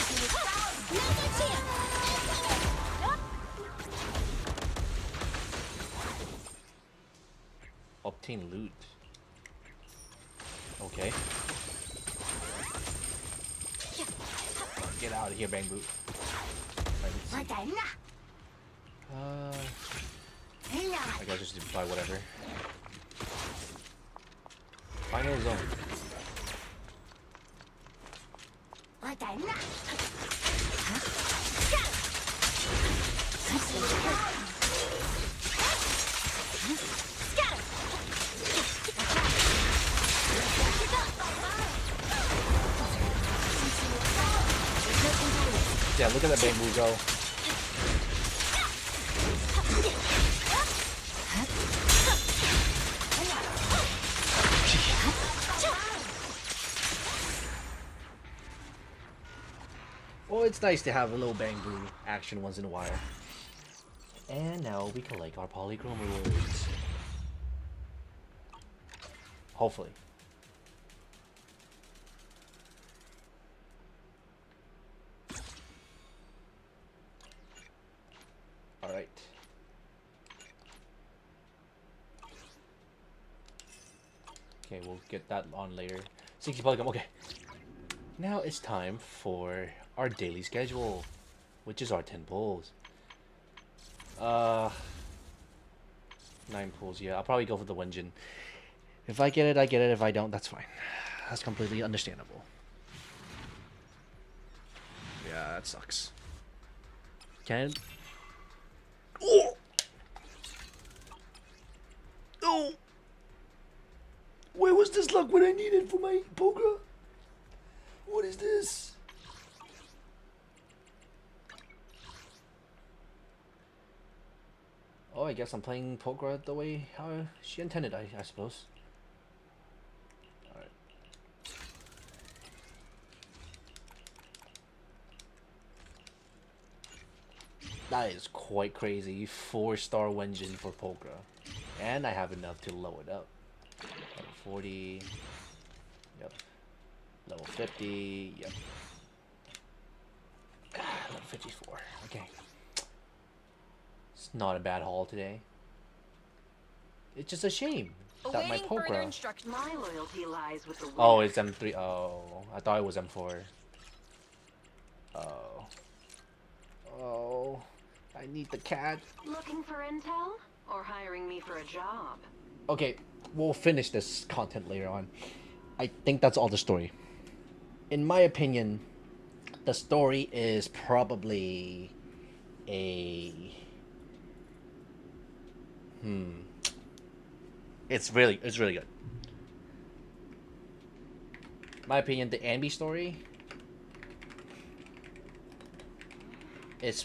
Obtain loot. Okay. Get out of here, BANGBOO. Right, I guess just buy whatever. Final zone. Yeah, look at that BANGBOO go. Well, it's nice to have a little BANGBOO action once in a while. And now we collect our polychrome rewards. Hopefully. Alright. Okay, we'll get that on later. 60 polychrome, okay. Now it's time for our daily schedule, which is our 10 pulls. 9 pulls, yeah. I'll probably go for the Wenjin. If I get it, I get it. If I don't, that's fine. That's completely understandable. Yeah, that sucks. Can... Oh! Oh! Where was this luck when I needed for my Pulchra? What is this? Oh, I guess I'm playing Pulchra the way how she intended, I suppose. Alright. That is quite crazy. 4-star Wenjin for Pulchra. And I have enough to lower it up. Level 40. Yep. Level 50. Yep. Level 54. Okay. It's not a bad haul today. It's just a shame that my Pulchra... My loyalty lies with the winner. Oh, it's M3. Oh, I thought it was M4. Oh. Oh. I need the cat. Looking for intel? Or hiring me for a job? Okay, we'll finish this content later on. I think that's all the story. In my opinion, the story is probably a... It's really good. My opinion, the S.Anby story is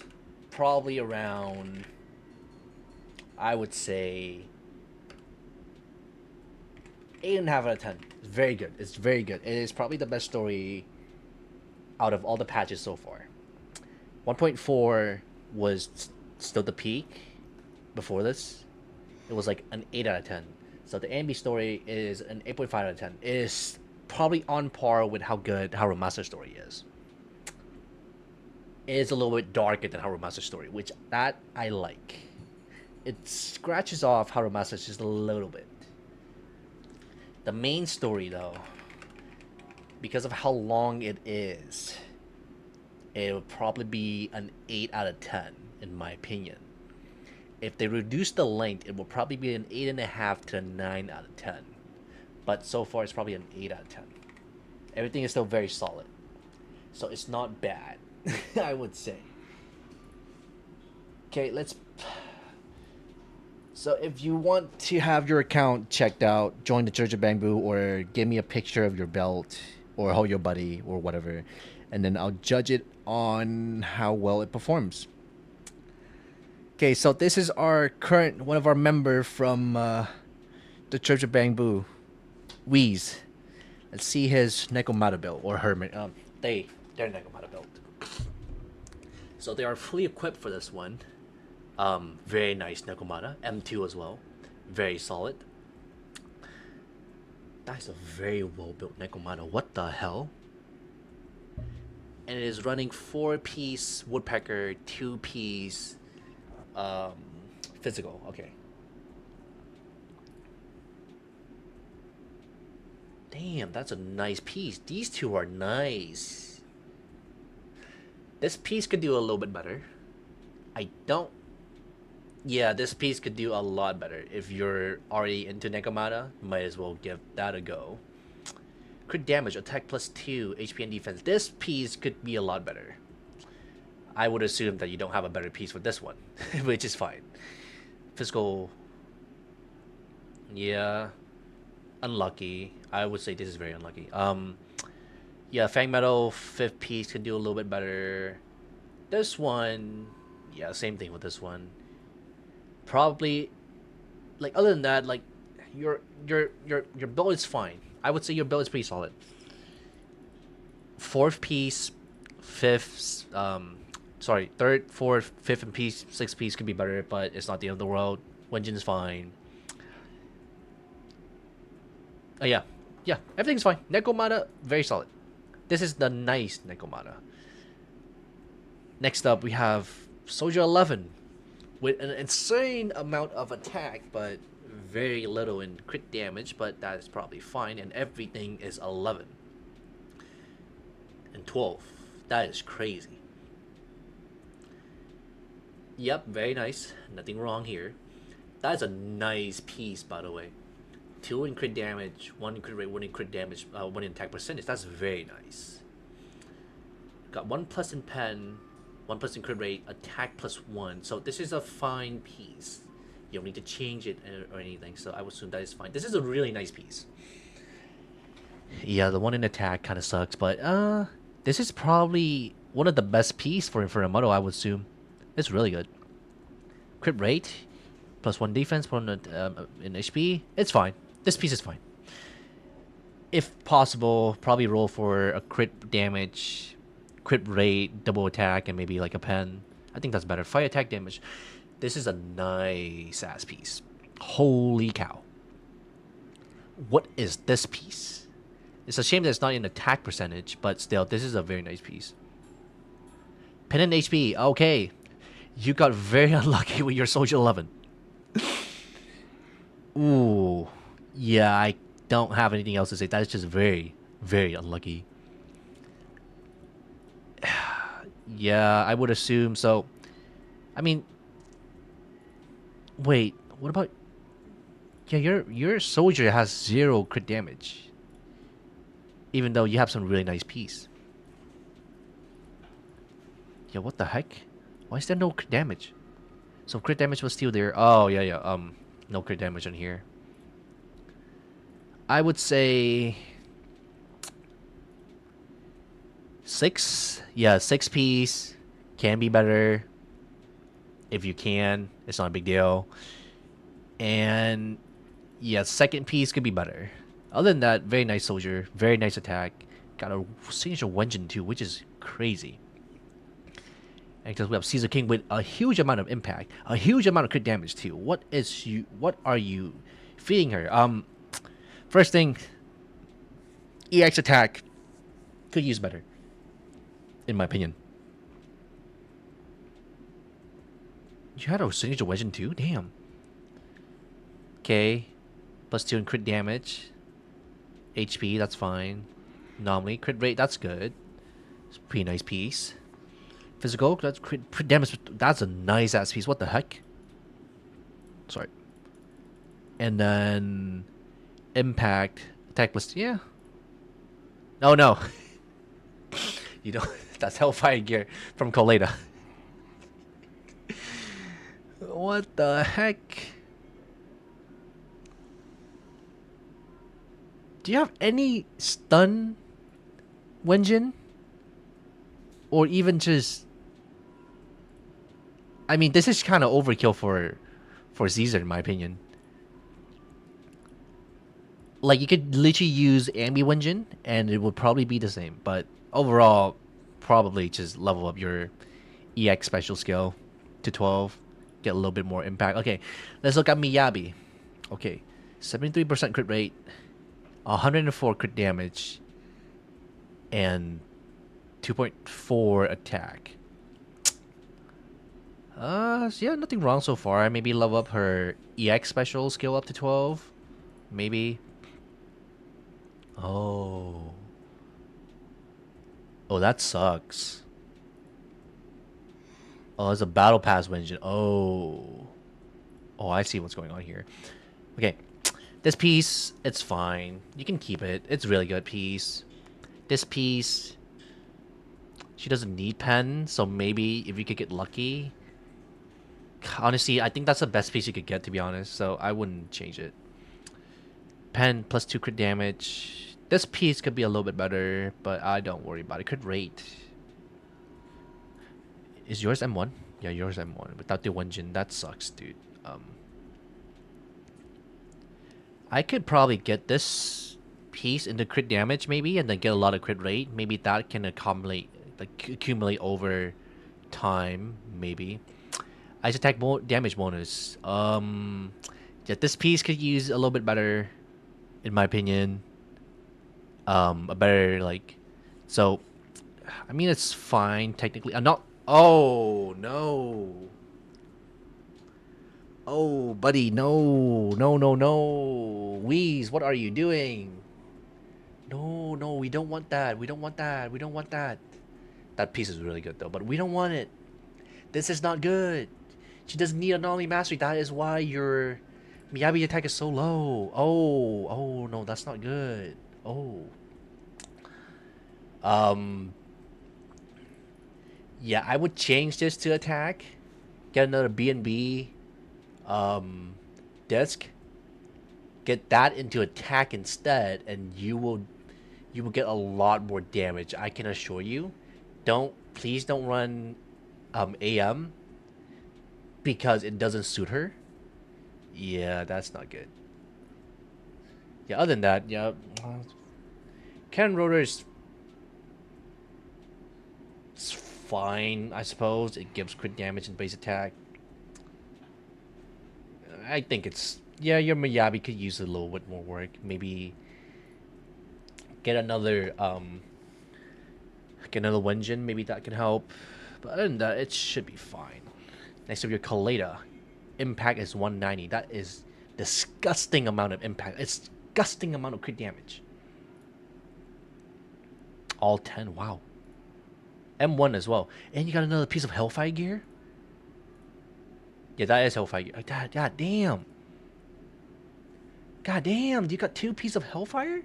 probably around, I would say, 8.5 out of 10. It's very good. It's very good. It is probably the best story out of all the patches so far. 1.4 was still the peak before this. It was like an 8 out of 10. So the S.Anby story is an 8.5 out of 10. It is probably on par with how good Haru Master's story is. It is a little bit darker than Haru Master's story, which that I like. It scratches off Haru Master's just a little bit. The main story, though, because of how long it is, it would probably be an 8 out of 10, in my opinion. If they reduce the length, it will probably be an 8.5 to a 9 out of 10. But so far, it's probably an 8 out of 10. Everything is still very solid. So it's not bad, I would say. Okay, let's... So if you want to have your account checked out, join the Church of BANGBOO, or give me a picture of your belt, or hold your buddy, or whatever. And then I'll judge it on how well it performs. Okay, so this is our current, one of our member from the Church of BANGBOO, Wheeze. Let's see his Nekomata belt, or her, their Nekomata belt. So they are fully equipped for this one. Very nice Nekomata, M2 as well, very solid. That's a very well built Nekomata. What the hell? And it is running 4-piece woodpecker, 2-piece physical. Okay. Damn, that's a nice piece. These two are nice. This piece could do a little bit better. I don't. Yeah, this piece could do a lot better. If you're already into Nekomata, might as well give that a go. Crit damage, attack +2, HP and defense. This piece could be a lot better. I would assume that you don't have a better piece for this one, which is fine. Physical. Yeah. Unlucky. I would say this is very unlucky. Yeah, Fang Metal 5th piece could do a little bit better. This one, yeah, same thing with this one. Probably, like, other than that, like, your build is fine. I would say your build is pretty solid. 4th piece, 5th, sorry, 3rd, 4th, 5th and piece, 6th piece could be better, but it's not the end of the world. Wenjin is fine. Yeah, everything's fine. Nekomata, very solid. This is the nice Nekomata. Next up, we have Soldier 11 with an insane amount of attack, but very little in crit damage, but that is probably fine, and everything is 11 and 12. That is crazy. Yep, very nice. Nothing wrong here. That is a nice piece, by the way. 2 in crit damage, 1 in crit rate, 1 in crit damage, 1 in attack percentage. That's very nice. Got 1+ in pen, 1+ in crit rate, attack +1. So this is a fine piece. You don't need to change it or anything, so I would assume that is fine. This is a really nice piece. Yeah, the 1 in attack kind of sucks, but this is probably one of the best pieces for Infernomoto, I would assume. It's really good. Crit rate, +1 defense, 1 in HP. It's fine. This piece is fine. If possible, probably roll for a crit damage, crit rate, double attack, and maybe like a pen. I think that's better. Fire attack damage. This is a nice ass piece. Holy cow. What is this piece? It's a shame that it's not in attack percentage, but still, this is a very nice piece. Pen and HP. Okay. You got very unlucky with your Soldier 11. Ooh. Yeah, I don't have anything else to say. That is just very, very unlucky. Yeah, I would assume so. I mean, wait, what about... Yeah, your soldier has 0 crit damage. Even though you have some really nice piece. Yeah, what the heck? Why is there no crit damage? So crit damage was still there. Oh, yeah. No crit damage on here. I would say 6. Yeah, 6 piece can be better. If you can, it's not a big deal. And yeah, 2nd piece could be better. Other than that, very nice soldier, very nice attack. Got a signature Wenjin too, which is crazy. And because we have Caesar King with a huge amount of impact, a huge amount of crit damage too. What are you feeding her? First thing, EX attack could use better, in my opinion. You had a signature Legend too? Damn. Okay. +2 in crit damage. HP, that's fine. Anomaly. Crit rate, that's good. It's a pretty nice piece. Physical, that's crit damage. That's a nice ass piece. What the heck? Sorry. And then impact, attack list. Yeah. Oh no. You know, that's Hellfire gear from Colada. What the heck? Do you have any stun Wenjin? Or even just... I mean, this is kind of overkill for Caesar, in my opinion. Like, you could literally use S.Anby Wenjin, and it would probably be the same. But overall, probably just level up your EX special skill to 12. Get a little bit more impact. Okay, let's look at Miyabi. Okay, 73% crit rate. 104 crit damage, and 2.4 attack. So yeah, nothing wrong so far. Maybe level up her EX special skill up to 12. Maybe. Oh. Oh, that sucks. Oh, it's a battle pass engine. Oh. Oh, I see what's going on here. Okay. This piece, it's fine. You can keep it. It's a really good piece. This piece, she doesn't need pen, so maybe if you could get lucky. Honestly, I think that's the best piece you could get, to be honest, so I wouldn't change it. Pen plus 2 crit damage. This piece could be a little bit better, but I don't worry about it. Crit rate. Is yours M1? Yeah, yours M1. Without the engine, that sucks, dude. I could probably get this piece into crit damage, maybe, and then get a lot of crit rate. Maybe that can accumulate over time, maybe. Ice attack damage bonus. Yeah, this piece could use a little bit better, in my opinion. A better, like, so, I mean, it's fine, technically. I'm not, oh, no. Oh, buddy, no. No, no, no. Wheeze, what are you doing? No, no, we don't want that. We don't want that. We don't want that. That piece is really good, though, but we don't want it. This is not good. She doesn't need anomaly mastery. That is why your Miyabi attack is so low. Oh, oh, no, that's not good. Oh. Yeah, I would change this to attack. Get another B&B disc. Get that into attack instead, and you will get a lot more damage. I can assure you. Please don't run AM because it doesn't suit her. Yeah, that's not good. Yeah, other than that, yeah, cannon rotor is fine, I suppose. It gives crit damage and base attack. I think it's, yeah, your Miyabi could use a little bit more work. Maybe get another Wenjin. Maybe that can help. But other than that, it should be fine. Next up, your Kaleda. Impact is 190. That is disgusting amount of impact. It's disgusting amount of crit damage. All 10. Wow. M1 as well. And you got another piece of Hellfire gear? Yeah, that is Hellfire gear. God damn. God damn. You got 2 pieces of Hellfire?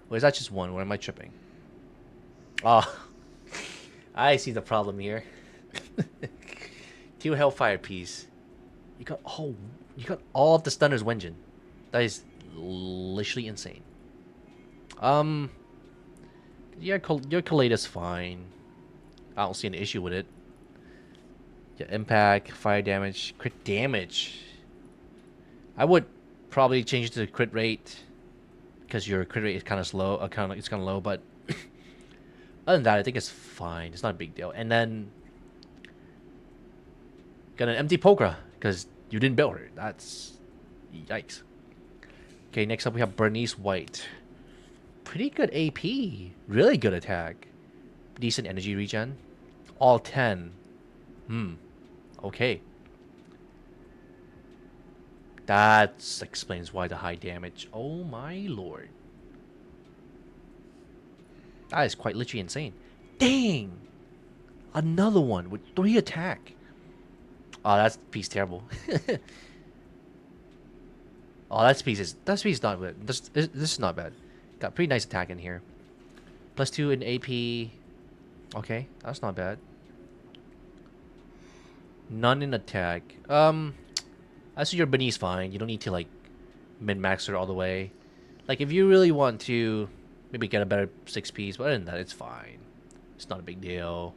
Or is that just 1? Or am I tripping? Oh. I see the problem here. 2 Hellfire piece. You got all of the Stunner's Wenjin. That is literally insane. Yeah, your Kaleda's fine. I don't see an issue with it. Yeah, impact, fire damage, crit damage. I would probably change it to crit rate because your crit rate is kind of slow. It's kind of low, but other than that, I think it's fine. It's not a big deal. And then got an empty Pulchra because you didn't build her. That's yikes. Okay, next up we have Bernice White. Pretty good AP. Really good attack. Decent energy regen. All 10. Okay. That explains why the high damage. Oh my lord. That is quite literally insane. Dang! Another one with 3 attack. Oh, that's piece terrible. Oh, that piece is not bad. This is not bad. Got pretty nice attack in here. +2 in AP. Okay, that's not bad. None in attack. I see your Benny's fine. You don't need to like min-max her all the way. Like if you really want to maybe get a better 6-piece, but other than that, it's fine. It's not a big deal.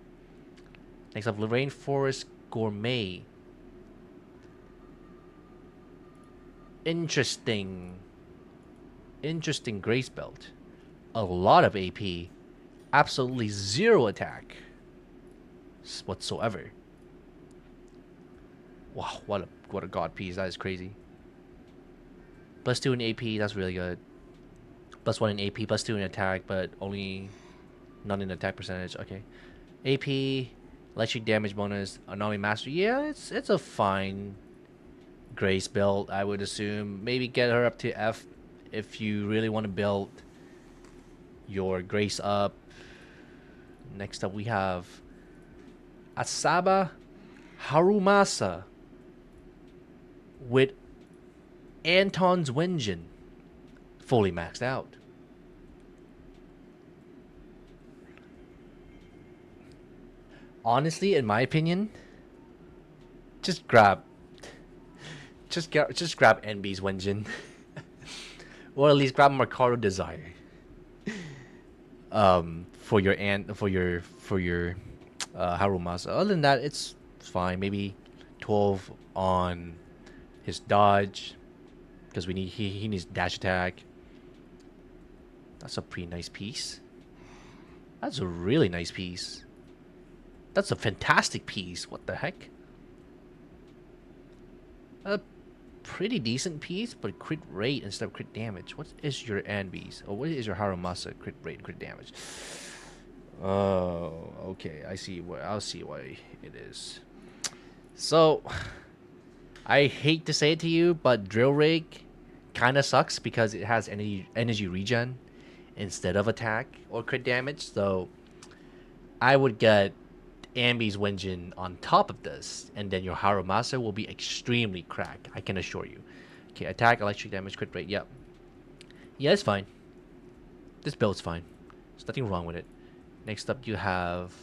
Next up, Lorraine Forest Gourmet. Interesting Grace Belt. A lot of AP. Absolutely 0 attack whatsoever. Wow, what a god piece. That is crazy. +2 in AP, that's really good. +1 in AP, +2 in attack, but only none in attack percentage. Okay. AP, electric damage bonus, anomaly mastery. Yeah, it's a fine Grace build, I would assume. Maybe get her up to F if you really want to build your Grace up. Next up we have Asaba Harumasa with Anton's Wenjin fully maxed out. Honestly, in my opinion, just grab S.Anby's Wenjin. Or at least grab Mercado Desire. For your Harumasa. Other than that, it's fine. Maybe 12 on his dodge, because he needs dash attack. That's a pretty nice piece. That's a really nice piece. That's a fantastic piece. What the heck? A pretty decent piece, but crit rate instead of crit damage. What is your S.Anby's? Or what is your Harumasa crit rate and crit damage? Oh, okay. I'll see why it is. So, I hate to say it to you, but Drill Rig kind of sucks because it has energy regen instead of attack or crit damage. So, I would get S.Anby's Wenjin on top of this, and then your Harumasa will be extremely cracked, I can assure you. Okay, attack, electric damage, crit rate, yep. Yeah, it's fine. This build's fine. There's nothing wrong with it. Next up, you have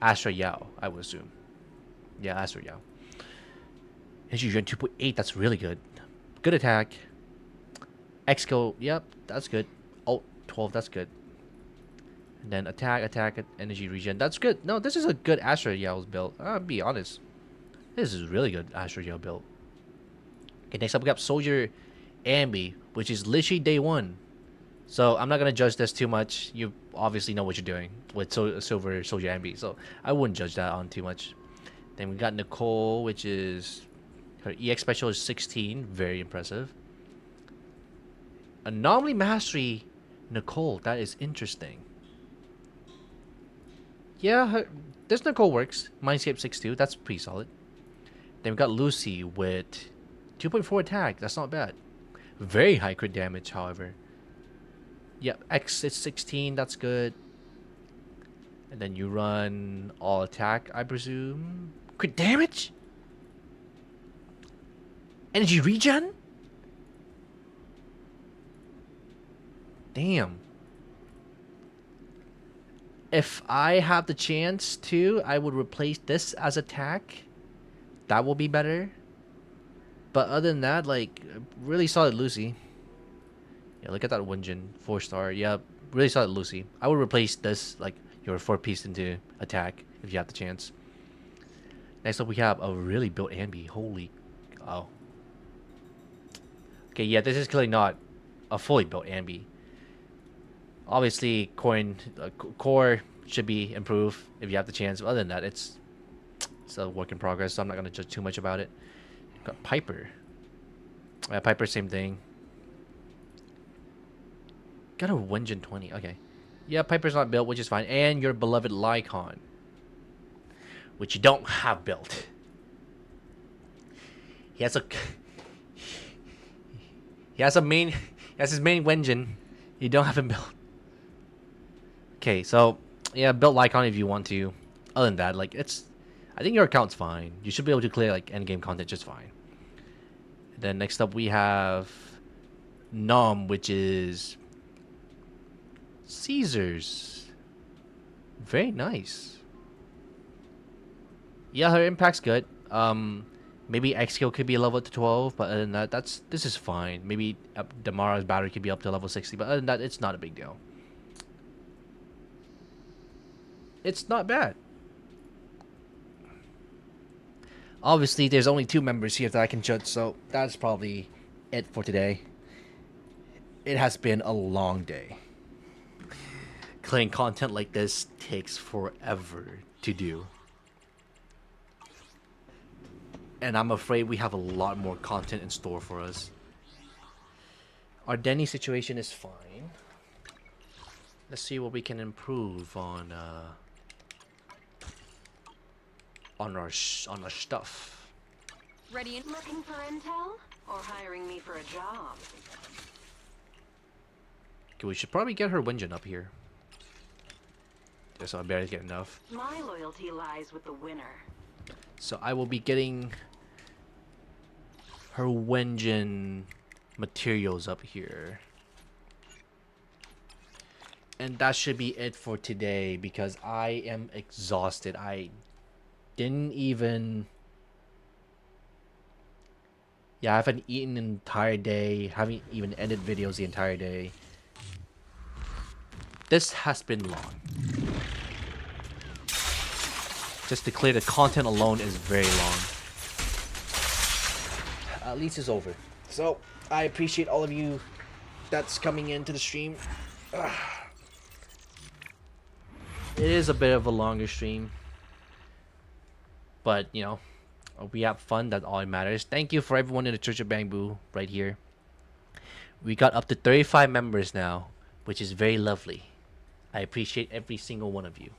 Astra Yao, I would assume. Yeah, Astra Yao. Energy regen 2.8, that's really good. Good attack. Exco, yep, that's good. Oh, 12, that's good. And then attack, energy regen. That's good. No, this is a good Astra Yao's build. I'll be honest. This is really good Astra Yao build. Okay, next up we got Soldier S.Anby, which is literally day 1. So I'm not going to judge this too much. You obviously know what you're doing with Silver Soldier S.Anby. So I wouldn't judge that on too much. Then we got Nicole, which is... her EX special is 16. Very impressive. Anomaly Mastery Nicole. That is interesting. Yeah, this Nicole works. Mindscape 6.2, that's pretty solid. Then we got Lucy with 2.4 attack. That's not bad. Very high crit damage, however. Yep, X is 16. That's good. And then you run all attack, I presume. Crit damage? Energy regen? Damn. If I have the chance to, I would replace this as attack. That will be better. But other than that, like, really solid Lucy. Yeah, look at that Wenjin. 4-star. Yeah, really solid Lucy. I would replace this, like, your 4-piece into attack if you have the chance. Next up, we have a really built S.Anby. Holy... oh. Okay, yeah, this is clearly not a fully built S.Anby. Obviously, core should be improved if you have the chance. Other than that, it's a work in progress, so I'm not going to judge too much about it. Got Piper. Piper, same thing. Got a Wenjin 20. Okay. Yeah, Piper's not built, which is fine. And your beloved Lycon, which you don't have built. He has his main Wenjin. You don't have him built. Okay, so yeah, build Lycon if you want to. Other than that, like, I think your account's fine. You should be able to clear like endgame content just fine. Then next up we have Nom, which is Caesar's. Very nice. Yeah, her impact's good. Maybe X skill could be level up to 12, but other than that, this is fine. Maybe Damara's battery could be up to level 60, but other than that, it's not a big deal. It's not bad. Obviously, there's only 2 members here that I can judge, so that's probably it for today. It has been a long day. Clearing content like this takes forever to do. And I'm afraid we have a lot more content in store for us. Our Denny situation is fine. Let's see what we can improve on our stuff. Ready and looking for intel or hiring me for a job? Okay, we should probably get her Wenjin up here. Just so I barely get enough. My loyalty lies with the winner. So I will be getting her Wenjin materials up here. And that should be it for today because I am exhausted. I didn't even... Yeah, I haven't eaten an entire day. Haven't even edited videos the entire day. This has been long. Just to clear, the content alone is very long. At least it's over. So, I appreciate all of you that's coming into the stream. It is a bit of a longer stream. But, you know, we have fun. That's all that matters. Thank you for everyone in the Church of BANGBOO right here. We got up to 35 members now, which is very lovely. I appreciate every single one of you.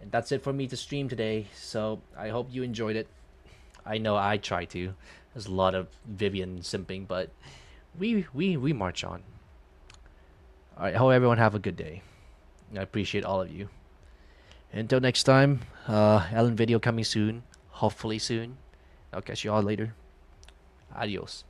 And that's it for me to stream today. So I hope you enjoyed it. I know I try to. There's a lot of Vivian simping, but we march on. Alright, hope everyone have a good day. I appreciate all of you. Until next time, Ellen video coming soon. Hopefully soon. I'll catch you all later. Adios.